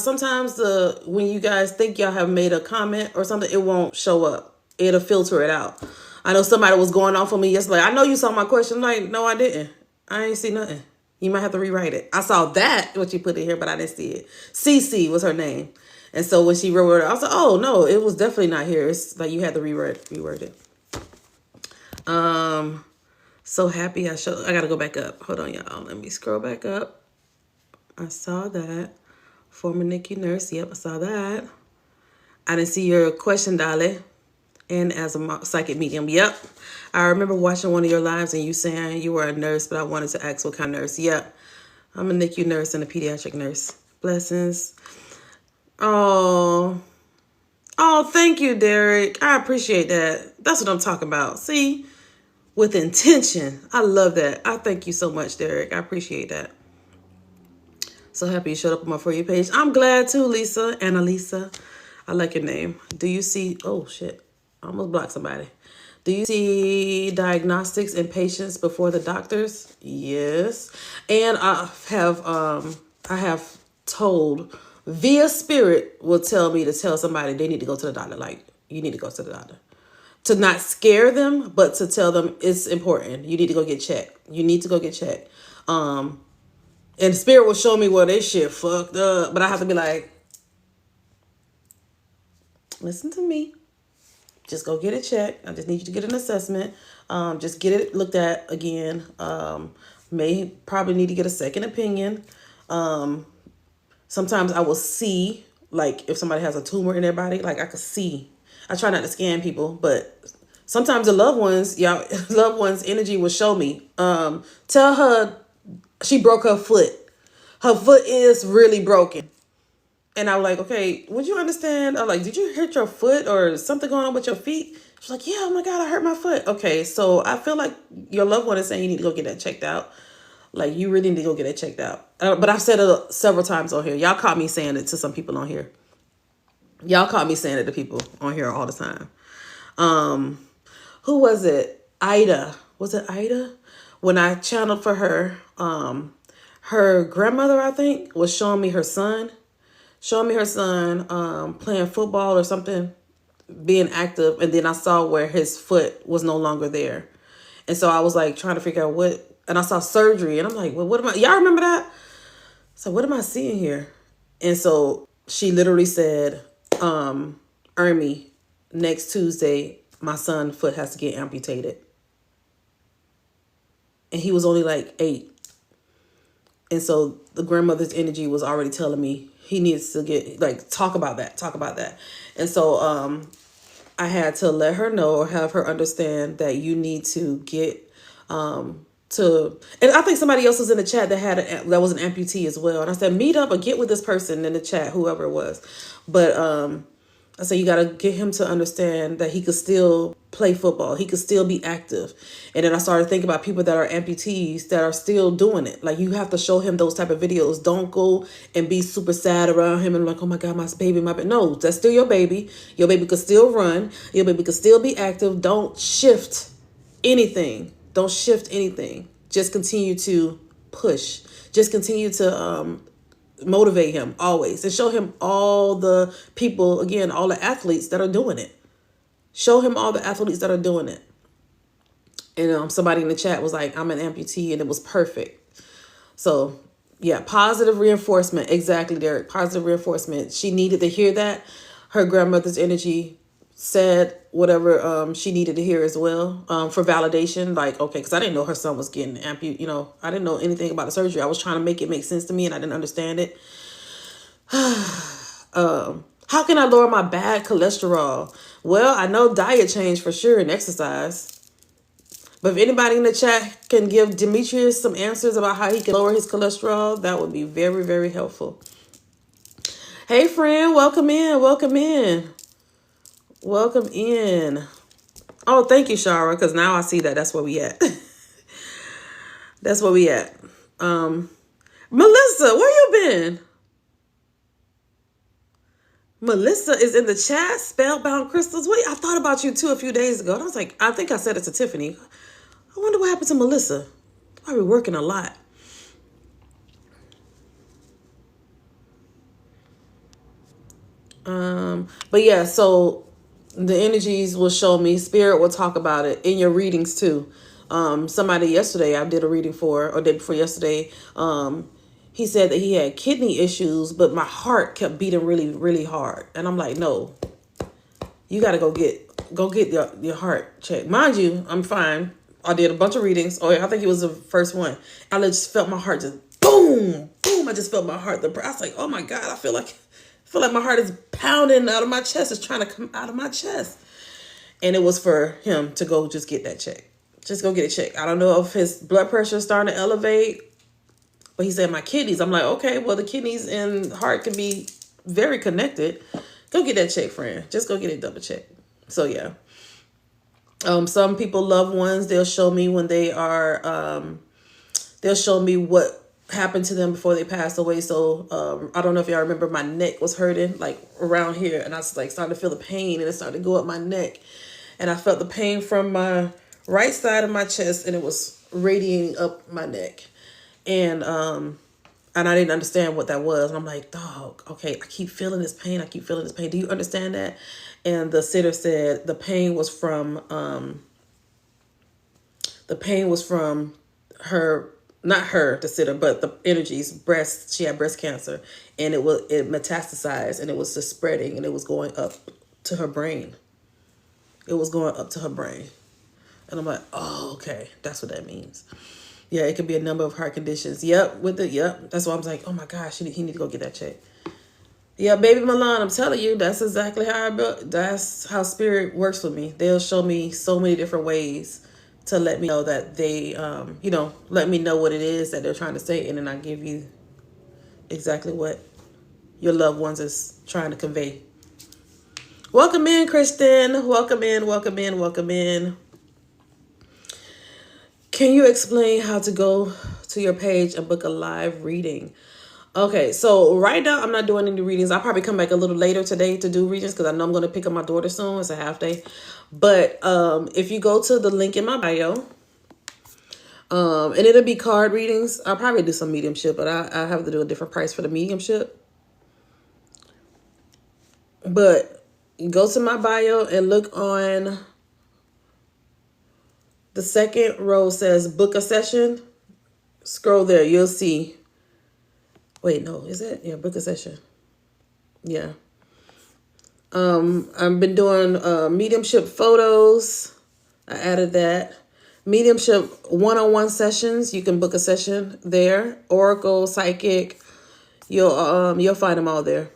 sometimes when you guys think y'all have made a comment or something, it won't show up. It'll filter it out. I know somebody was going off on me yesterday. I know you saw my question. I'm like, no, I didn't. I ain't see nothing. You might have to rewrite it. I saw what you put in here, but I didn't see it. Cece was her name. And so when she wrote it, I was like, oh, no, it was definitely not here. It's like you had to reword it. So happy I got to go back up. Hold on, y'all. Let me scroll back up. I saw that. Former NICU nurse. Yep, I saw that. I didn't see your question, Dolly. And as a psychic medium. Yep. I remember watching one of your lives and you saying you were a nurse, but I wanted to ask what kind of nurse. Yep. I'm a NICU nurse and a pediatric nurse. Blessings. Oh, thank you, Derek. I appreciate that. That's what I'm talking about. See, with intention. I love that. I thank you so much, Derek. I appreciate that. So happy you showed up on my For You page. I'm glad too, Lisa. Annalisa. I like your name. Do you see... Oh, shit. I almost blocked somebody. Do you see diagnostics in patients before the doctors? Yes. And I have told... Via spirit will tell me to tell somebody they need to go to the doctor. Like, you need to go to the doctor. To not scare them, but to tell them it's important. You need to go get checked. And spirit will show me where this shit fucked up. But I have to be like, listen to me. Just go get it checked. I just need you to get an assessment. Just get it looked at again. May probably need to get a second opinion. Sometimes I will see, like, if somebody has a tumor in their body, like, I could see. I try not to scam people, but sometimes the loved ones, y'all, loved ones' energy will show me. Tell her she broke her foot. Her foot is really broken. And I was like, okay, would you understand? I'm like, did you hurt your foot or something going on with your feet? She's like, yeah, oh my God, I hurt my foot. Okay, so I feel like your loved one is saying you need to go get that checked out. Like, you really need to go get it checked out. But I've said it several times on here. Y'all caught me saying it to some people on here. Y'all caught me saying it to people on here all the time. Who was it? Ida. Was it Ida? When I channeled for her, her grandmother, I think, was showing me her son. Playing football or something, being active. And then I saw where his foot was no longer there. And so I was like trying to figure out what, and I saw surgery, and I'm like, well, what am I, y'all remember that? So what am I seeing here? And so she literally said, Ermi, next Tuesday, my son's foot has to get amputated. And he was only like 8. And so the grandmother's energy was already telling me he needs to get, like, talk about that. And so I had to let her know or have her understand that you need to get and I think somebody else was in the chat that was an amputee as well. And I said, meet up or get with this person in the chat, whoever it was. But I said, you got to get him to understand that he could still play football. He could still be active. And then I started thinking about people that are amputees that are still doing it. Like, you have to show him those type of videos. Don't go and be super sad around him and like, oh my God, my baby. No, that's still your baby. Your baby could still run. Your baby could still be active. Don't shift anything. Just continue to push. Just continue to motivate him always, and show him all the people, again, all the athletes that are doing it. Show him all the athletes that are doing it. And somebody in the chat was like, I'm an amputee, and it was perfect. So yeah, positive reinforcement. Exactly, Derek. Positive reinforcement. She needed to hear that. Her grandmother's energy said whatever she needed to hear as well, for validation. Like, okay, because I didn't know her son was getting amputated. I didn't know anything about the surgery. I was trying to make it make sense to me, and I didn't understand it. How can I lower my bad cholesterol? Well, I know diet change for sure and exercise. But if anybody in the chat can give Demetrius some answers about how he can lower his cholesterol, that would be very, very helpful. Hey, friend, welcome in. Oh, thank you, Shara, because now I see that that's where we at. That's where we at. Melissa, where you been? Melissa is in the chat. Spellbound Crystals. Wait, I thought about you too a few days ago. And I was like, I think I said it to Tiffany. I wonder what happened to Melissa. Probably working a lot. But yeah, so the energies will show me. Spirit will talk about it in your readings too. Somebody yesterday I did a reading for, or day before yesterday, he said that he had kidney issues, but my heart kept beating really, really hard. And I'm like, no, you got to go get your heart checked. Mind you, I'm fine. I did a bunch of readings. Oh, I think it was the first one. I just felt my heart just boom, boom. I just felt my heart. I was like, oh my God, I feel like my heart is pounding out of my chest. It's trying to come out of my chest. And it was for him to go just get that check. Just go get it checked. I don't know if his blood pressure is starting to elevate, but he said my kidneys. I'm like, okay, well, the kidneys and heart can be very connected. Go get that check, friend. Just go get it double checked. So yeah. Some people, loved ones, they'll show me when they are, they'll show me what happened to them before they passed away. So I don't know if y'all remember, my neck was hurting like around here, and I was like starting to feel the pain, and it started to go up my neck, and I felt the pain from my right side of my chest, and it was radiating up my neck, and I didn't understand what that was. And I'm like, dog, okay, I keep feeling this pain. Do you understand that? And the sitter said the pain was from her, not her, the sitter, but the energies, breast. She had breast cancer, and it metastasized, and it was just spreading, and it was going up to her brain. And I'm like, oh, okay, that's what that means. Yeah, it could be a number of heart conditions. Yep, with the yep. That's why I was like, oh my gosh, he need to go get that checked. Yeah, baby Milan, I'm telling you, that's exactly how I built. That's how spirit works with me. They'll show me so many different ways to let me know that they, let me know what it is that they're trying to say, and then I give you exactly what your loved ones is trying to convey. Welcome in, Kristen. Welcome in. Welcome in. Welcome in. Can you explain how to go to your page and book a live reading? Okay, so right now I'm not doing any readings. I'll probably come back a little later today to do readings because I know I'm going to pick up my daughter soon. It's a half day. But if you go to the link in my bio, and it'll be card readings. I'll probably do some mediumship, but I have to do a different price for the mediumship. But you go to my bio and look on the second row says book a session. Scroll there, you'll see. Wait, no, is it? Yeah, book a session. Yeah. I've been doing mediumship photos. I added that. Mediumship one-on-one sessions. You can book a session there. Oracle, psychic. You'll find them all there.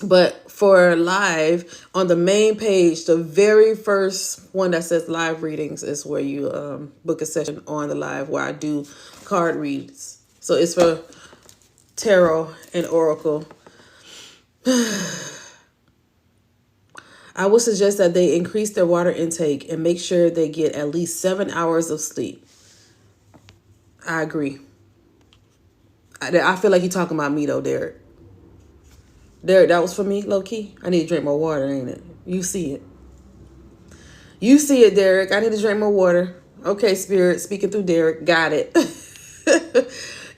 But for live, on the main page, the very first one that says live readings is where you book a session on the live where I do card reads. So it's for tarot and oracle. I would suggest that they increase their water intake and make sure they get at least 7 hours of sleep. I agree. I feel like you're talking about me though, Derek. Derek, that was for me, low key. I need to drink more water, ain't it? You see it. You see it, Derek. I need to drink more water. Okay, Spirit, speaking through Derek. Got it.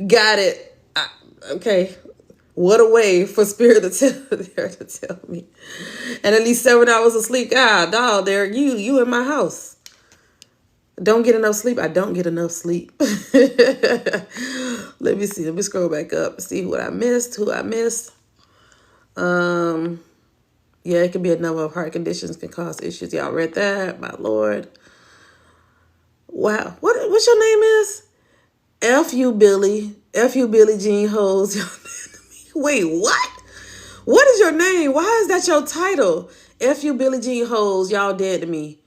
Got it. Okay. What a way for Spirit to tell me. And at least 7 hours of sleep. God, dog, Derek, you in my house. Don't get enough sleep. I don't get enough sleep. Let me see. Let me scroll back up. See what I missed, who I missed. Yeah, it could be a number of heart conditions can cause issues. Y'all read that? My Lord. Wow. What's your name is? F.U. Billy. F.U. Billy Jean Hoes. Wait, what? What is your name? Why is that your title? F.U. Billy Jean Hoes. Y'all dead to me.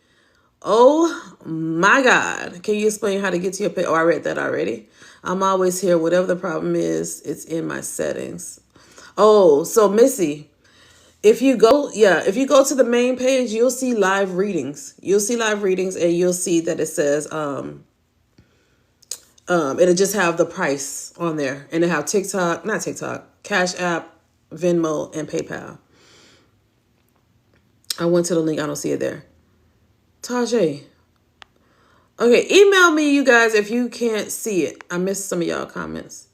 Oh my God. Can you explain how to get to your page? Oh, I read that already. I'm always here. Whatever the problem is, it's in my settings. Oh, so Missy, if you go to the main page, you'll see live readings. You'll see live readings and you'll see that it says, it'll just have the price on there. And it'll have not TikTok, Cash App, Venmo, and PayPal. I went to the link. I don't see it there. Tajay. Okay, email me, you guys, if you can't see it. I missed some of y'all comments.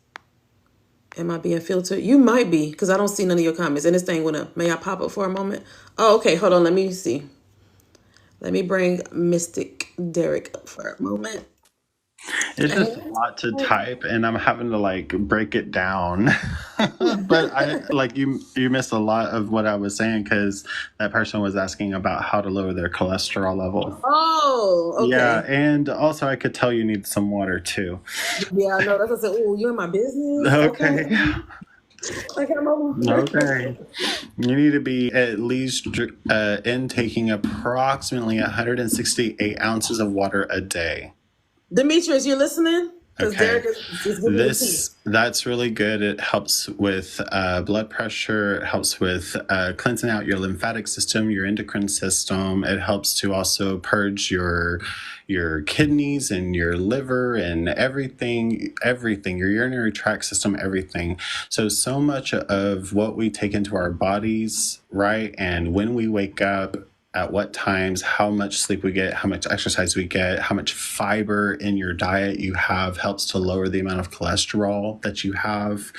Am I being filtered? You might be, because I don't see none of your comments. And this thing went up. May I pop up for a moment? Oh, okay. Hold on. Let me see. Let me bring Mystic Derek up for a moment. It's just a lot to type, and I'm having to like break it down. But I like you missed a lot of what I was saying because that person was asking about how to lower their cholesterol level. Oh, okay. Yeah, and also I could tell you need some water too. Yeah, I know. That's what I said. Oh, you're in my business. Okay. I got my Okay. You need to be at least intaking approximately 168 ounces of water a day. Demetrius, you listening? Because Okay. Derek is giving me the tea. That's really good. It helps with blood pressure. It helps with cleansing out your lymphatic system, your endocrine system. It helps to also purge your kidneys and your liver and everything, your urinary tract system, everything. So much of what we take into our bodies, right? And when we wake up, at what times, how much sleep we get, how much exercise we get, how much fiber in your diet you have helps to lower the amount of cholesterol that you have,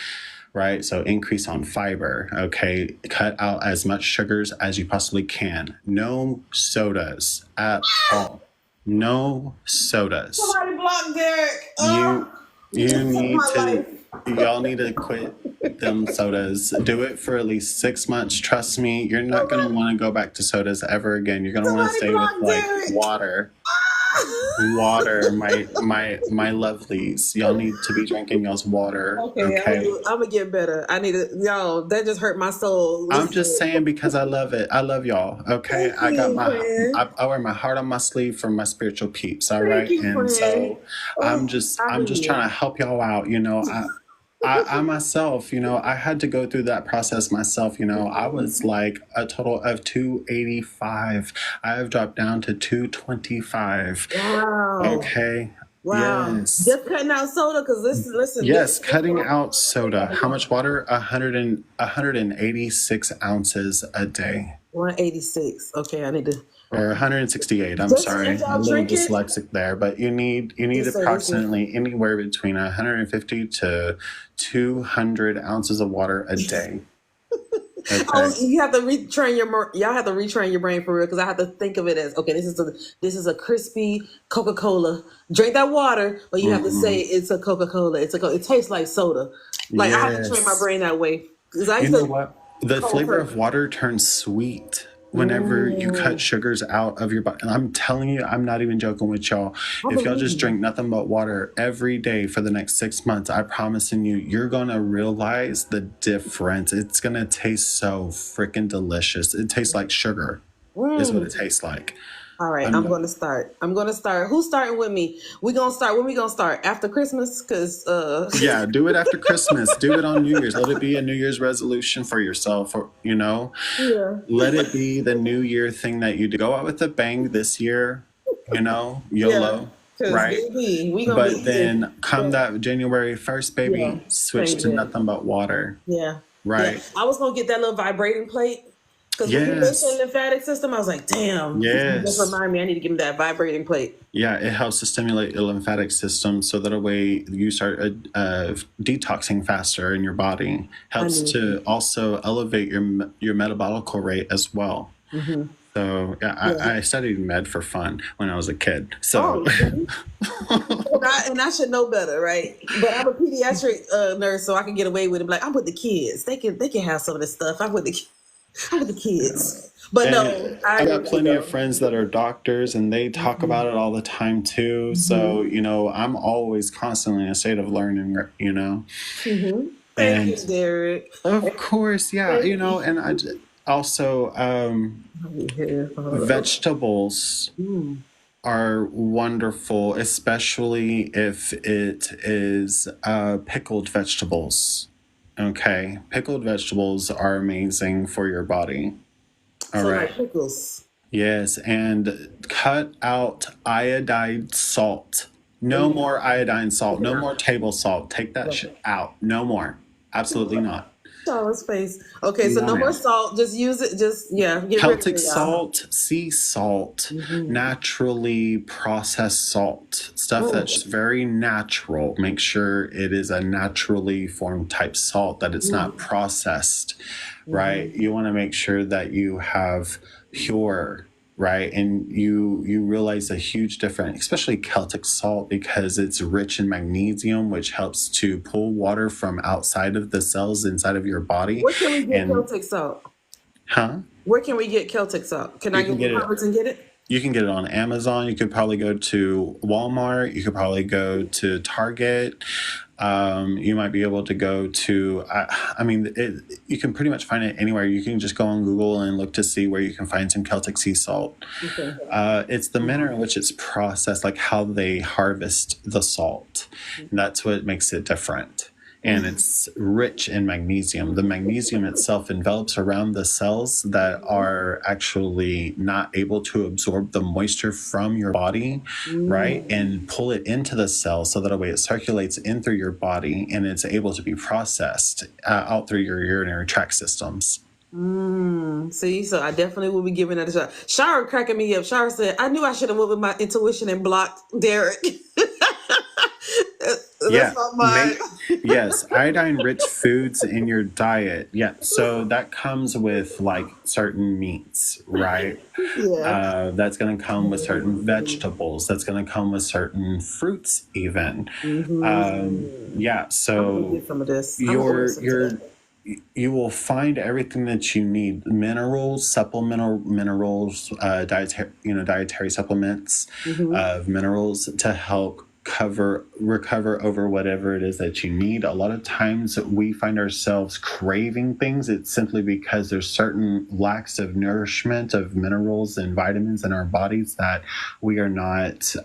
right? So increase on fiber, okay? Cut out as much sugars as you possibly can. No sodas at all. No sodas. Somebody block Derek. Y'all need to quit them sodas. Do it for at least 6 months. Trust me, you're not going to want to go back to sodas ever again. You're going to want to stay with like water. Water, my lovelies. Y'all need to be drinking y'all's water, Okay, okay? I'm gonna get better. I need to, y'all. That just hurt my soul. I'm just Listen, saying because I love it. I love y'all, okay? thank you, friend. I wear my heart on my sleeve for my spiritual peeps, all Thank right? you, And friend. so Oh, I I'm hear just you. trying to help y'all out, you know. I myself, you know, I had to go through that process myself. You know, I was like a total of 285. I have dropped down to 225. Wow. Okay. Wow. Yes. Just cutting out soda because listen, Yes. this Cutting out soda. How much water? 186 ounces a day. 186. Okay, I need to Or 168. I'm just sorry. as A y'all little drink it. dyslexic there, but you need Just say this is. approximately anywhere between 150 to 200 ounces of water a day. Oh, Okay. you have to retrain y'all have to retrain your brain for real because I have to think of it as okay. This is a crispy Coca-Cola. Drink that water, but you have to say Hmm. it's a Coca-Cola. It tastes like soda. Like I have to train my Yes. brain that way because I You used know to what? The cold flavor turkey. of water turns sweet whenever you cut Mm, sugars out of your body. And I'm telling you, I'm not even joking with y'all. I If y'all believe just you. drink nothing but water every day for the next 6 months, I promising you, you're gonna realize the difference. It's gonna taste so freaking delicious. It tastes like sugar, is what it Mm. tastes like. All right, I'm I'm not, going to start. I'm going to start. Who's starting with me? We gonna start. When we gonna start? After Christmas? Cause yeah, do it after Christmas. Do it on New Year's. Let it be a New Year's resolution for yourself, or you know. yeah, Let it be the new year thing that you do. Go out with a bang this year, you know, yeah. YOLO, Cause right? baby, we gonna But be then come yeah, that January 1st, yeah. baby, switch Change to it. nothing but water, Yeah, yeah. right? I was gonna get that little vibrating plate because when you mentioned Yes, lymphatic system, I was like, damn. You just yes. remind me. I need to give him that vibrating plate. Yeah, it helps to stimulate your lymphatic system so that a way you start detoxing faster in your body. I Helps need to. to also elevate your metabolic rate as well. Mm-hmm. So yeah, Yeah. I studied med for fun when I was a kid. So Oh, see? And I should know better, right? But I'm a pediatric nurse, so I can get away with it. Like I'm with the kids. They can have some of this stuff. I'm with the kids. But and no, I I agree got with you plenty of though. friends that are doctors and they talk Mm-hmm. about it all the time too. So, Mm-hmm. you know, I'm always constantly in a state of learning, you know. Mm-hmm. Thank And you, Derek. of course, yeah, Thank you know, you. and also Yeah. vegetables Mm. are wonderful, especially if it is pickled vegetables. Okay, pickled vegetables are amazing for your body. All So right. like pickles. Yes, and cut out iodine salt. No Oh, more iodine I salt. No cannot. more table salt. Take that shit out. No more. Absolutely not. Charlotte's face. Okay, so No, no more ma'am. salt. Just use it. Just yeah, get rid of Celtic it, y'all. salt, sea salt, Mm-hmm. naturally processed salt, stuff Mm. that's very natural. Make sure it is a naturally formed type salt, that it's not Mm. processed, right? Mm-hmm. You want to make sure that you have pure, right? And you realize a huge difference, especially Celtic salt, because it's rich in magnesium, which helps to pull water from outside of the cells inside of your body. Where can we get And Celtic salt? huh? Where can we get Celtic salt? Can I You go can to get it Publix and get it? You can get it on Amazon. You could probably go to Walmart. You could probably go to Target. You might be able to go to, I mean, you can pretty much find it anywhere. You can just go on Google and look to see where you can find some Celtic sea salt. Okay. It's the manner in which it's processed, like how they harvest the salt. And that's what makes it different. And it's rich in magnesium. The magnesium itself envelops around the cells that are actually not able to absorb the moisture from your body, right? Mm. And pull it into the cell so that a way it circulates in through your body and it's able to be processed out through your urinary tract systems. See, so I definitely will be giving that a shot. Shara cracking me up. Shara said, I knew I should have went with my intuition and blocked Derek. That's Yeah, not mine. make yes, iodine rich foods in your diet. Yeah, so that comes with like certain meats, right? Yeah. That's going to come with certain vegetables. That's going to come with certain fruits, even. Mm-hmm. Yeah, I'm gonna so get some of this. I'm gonna order your some your today. you will find everything that you need: minerals, supplemental minerals, dietary supplements of minerals to help recover over whatever it is that you need. A lot of times we find ourselves craving things. It's simply because there's certain lacks of nourishment of minerals and vitamins in our bodies that we are not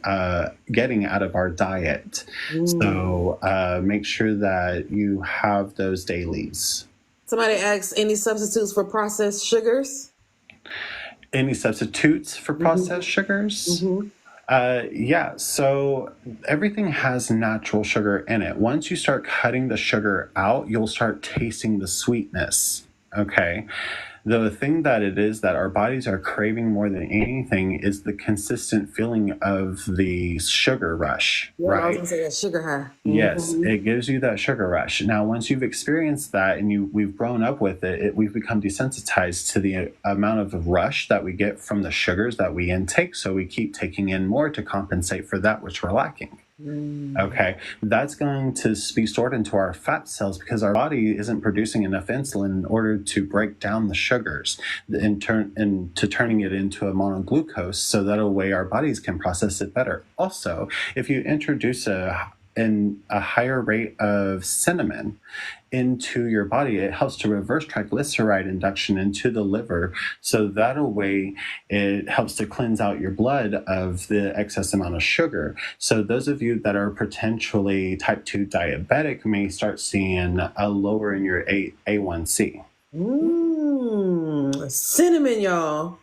getting out of our diet. So make sure that you have those dailies. Somebody asks, any substitutes for processed sugars? Any substitutes for processed sugars? Yeah, so everything has natural sugar in it. Once you start cutting the sugar out, you'll start tasting the sweetness. Okay. The thing that it is that our bodies are craving more than anything is the consistent feeling of the sugar rush, Yeah, right? I was gonna say that sugar high. Yes, it gives you that sugar rush. Now, once you've experienced that and we've grown up with it, we've become desensitized to the amount of rush that we get from the sugars that we intake. So we keep taking in more to compensate for that which we're lacking. Okay, that's going to be stored into our fat cells because our body isn't producing enough insulin in order to break down the sugars and turning it into a monoglucose, so that way our bodies can process it better. Also, if you introduce a higher rate of cinnamon into your body, it helps to reverse triglyceride induction into the liver. So that way it helps to cleanse out your blood of the excess amount of sugar. So those of you that are potentially type 2 diabetic may start seeing a lower in your A1C. Cinnamon, y'all.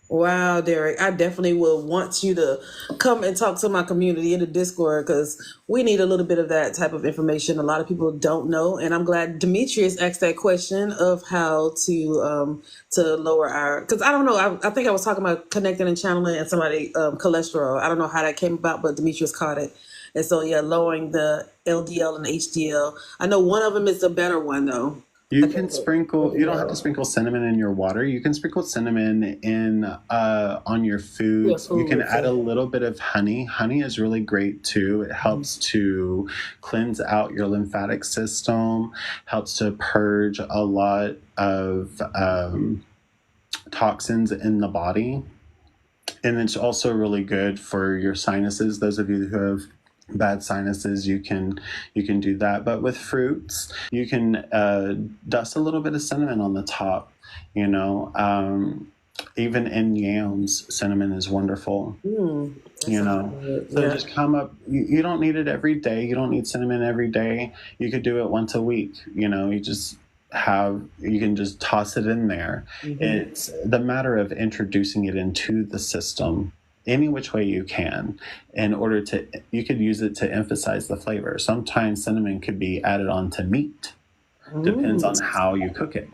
Wow, Derek, I definitely will want you to come and talk to my community in the Discord because we need a little bit of that type of information. A lot of people don't know, and I'm glad Demetrius asked that question of how to lower our. Because I don't know, I think I was talking about connecting and channeling and somebody cholesterol. I don't know how that came about, but Demetrius caught it, and so yeah, lowering the LDL and HDL. I know one of them is the better one though. You can sprinkle. You don't have to sprinkle cinnamon in your water. You can sprinkle cinnamon in on your foods. You can add a little bit of honey. Honey is really great too. It helps to cleanse out your lymphatic system. Helps to purge a lot of toxins in the body, and it's also really good for your sinuses. Those of you who have bad sinuses, you can do that. But with fruits, you can dust a little bit of cinnamon on the top. Even in yams, cinnamon is wonderful. So just come up. You don't need it every day. You don't need cinnamon every day. You could do it once a week. You can just toss it in there. It's the matter of introducing it into the system any which way you can you could use it to emphasize the flavor. Sometimes cinnamon could be added onto meat. Depends on how you cook it.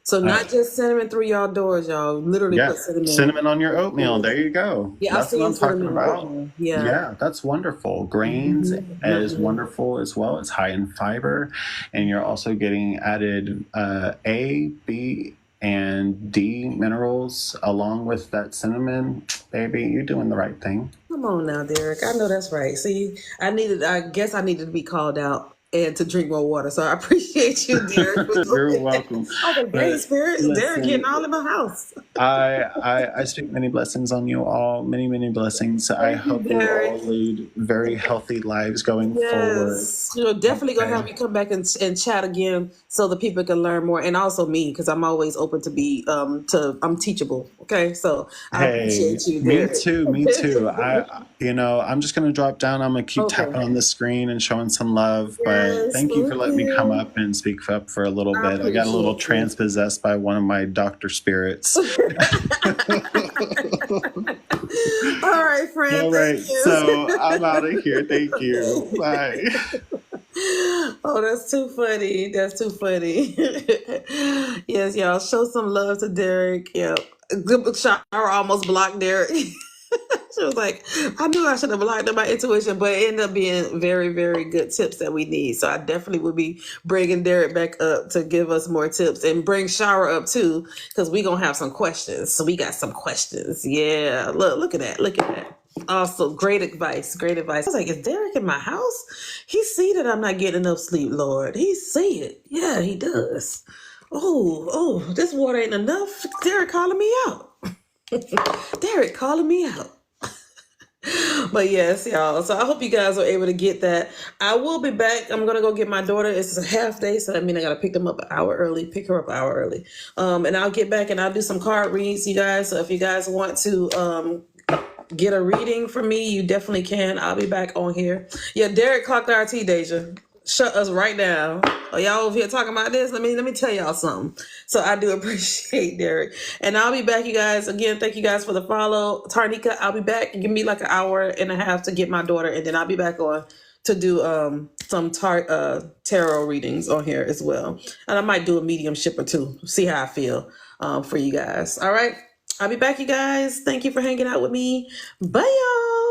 So not just cinnamon through y'all doors, y'all. Literally put cinnamon on your oatmeal. There you go. Yeah, that's what I'm talking about. Yeah, that's wonderful. Grains is wonderful as well. It's high in fiber, and you're also getting added A, B, and D minerals along with that cinnamon. Baby, you're doing the right thing. Come on now, Derek. I know that's right. See, I guess I needed to be called out and to drink more water. So I appreciate you, Derek. You're welcome. Great spirit. Derek getting all in my house. I speak many blessings on you all. Many, many blessings. I hope you all lead very healthy lives going forward. You're definitely going to have me come back and chat again so the people can learn more. And also me, because I'm always open to be, I'm teachable. Okay. So I appreciate you, Derek. Me too. I'm just going to drop down. I'm going to keep tapping on the screen and showing some love. But thank you for letting me come up and speak up for a little bit. I got a little transpossessed by one of my doctor spirits. All right, friend. All right. So I'm out of here. Thank you. Bye. Oh, that's too funny. That's too funny. Yes, y'all. Show some love to Derek. Yep. Shower almost blocked Derek. She was like, I knew I should have blocked my intuition, but it ended up being very, very good tips that we need. So I definitely would be bringing Derek back up to give us more tips and bring Shower up too, because we're going to have some questions. So we got some questions. Yeah. Look at that. Look at that. Also, great advice. Great advice. I was like, is Derek in my house? He see that I'm not getting enough sleep, Lord. He see it. Yeah, he does. Oh, this water ain't enough. Derek calling me out. Derek calling me out. But yes, y'all. So I hope you guys are able to get that. I will be back. I'm gonna go get my daughter. It's a half day, so that means I gotta pick them up an hour early. Pick her up an hour early. And I'll get back and I'll do some card reads, you guys. So if you guys want to get a reading from me, you definitely can. I'll be back on here. Yeah, Derek clocked RT, Deja. Shut us right down. Oh, y'all over here talking about this? Let me tell y'all something. So I do appreciate Derek. And I'll be back, you guys. Again, thank you guys for the follow. Tarnika, I'll be back. Give me like an hour and a half to get my daughter, and then I'll be back on to do some tarot readings on here as well. And I might do a mediumship or two. See how I feel for you guys. All right. I'll be back, you guys. Thank you for hanging out with me. Bye, y'all.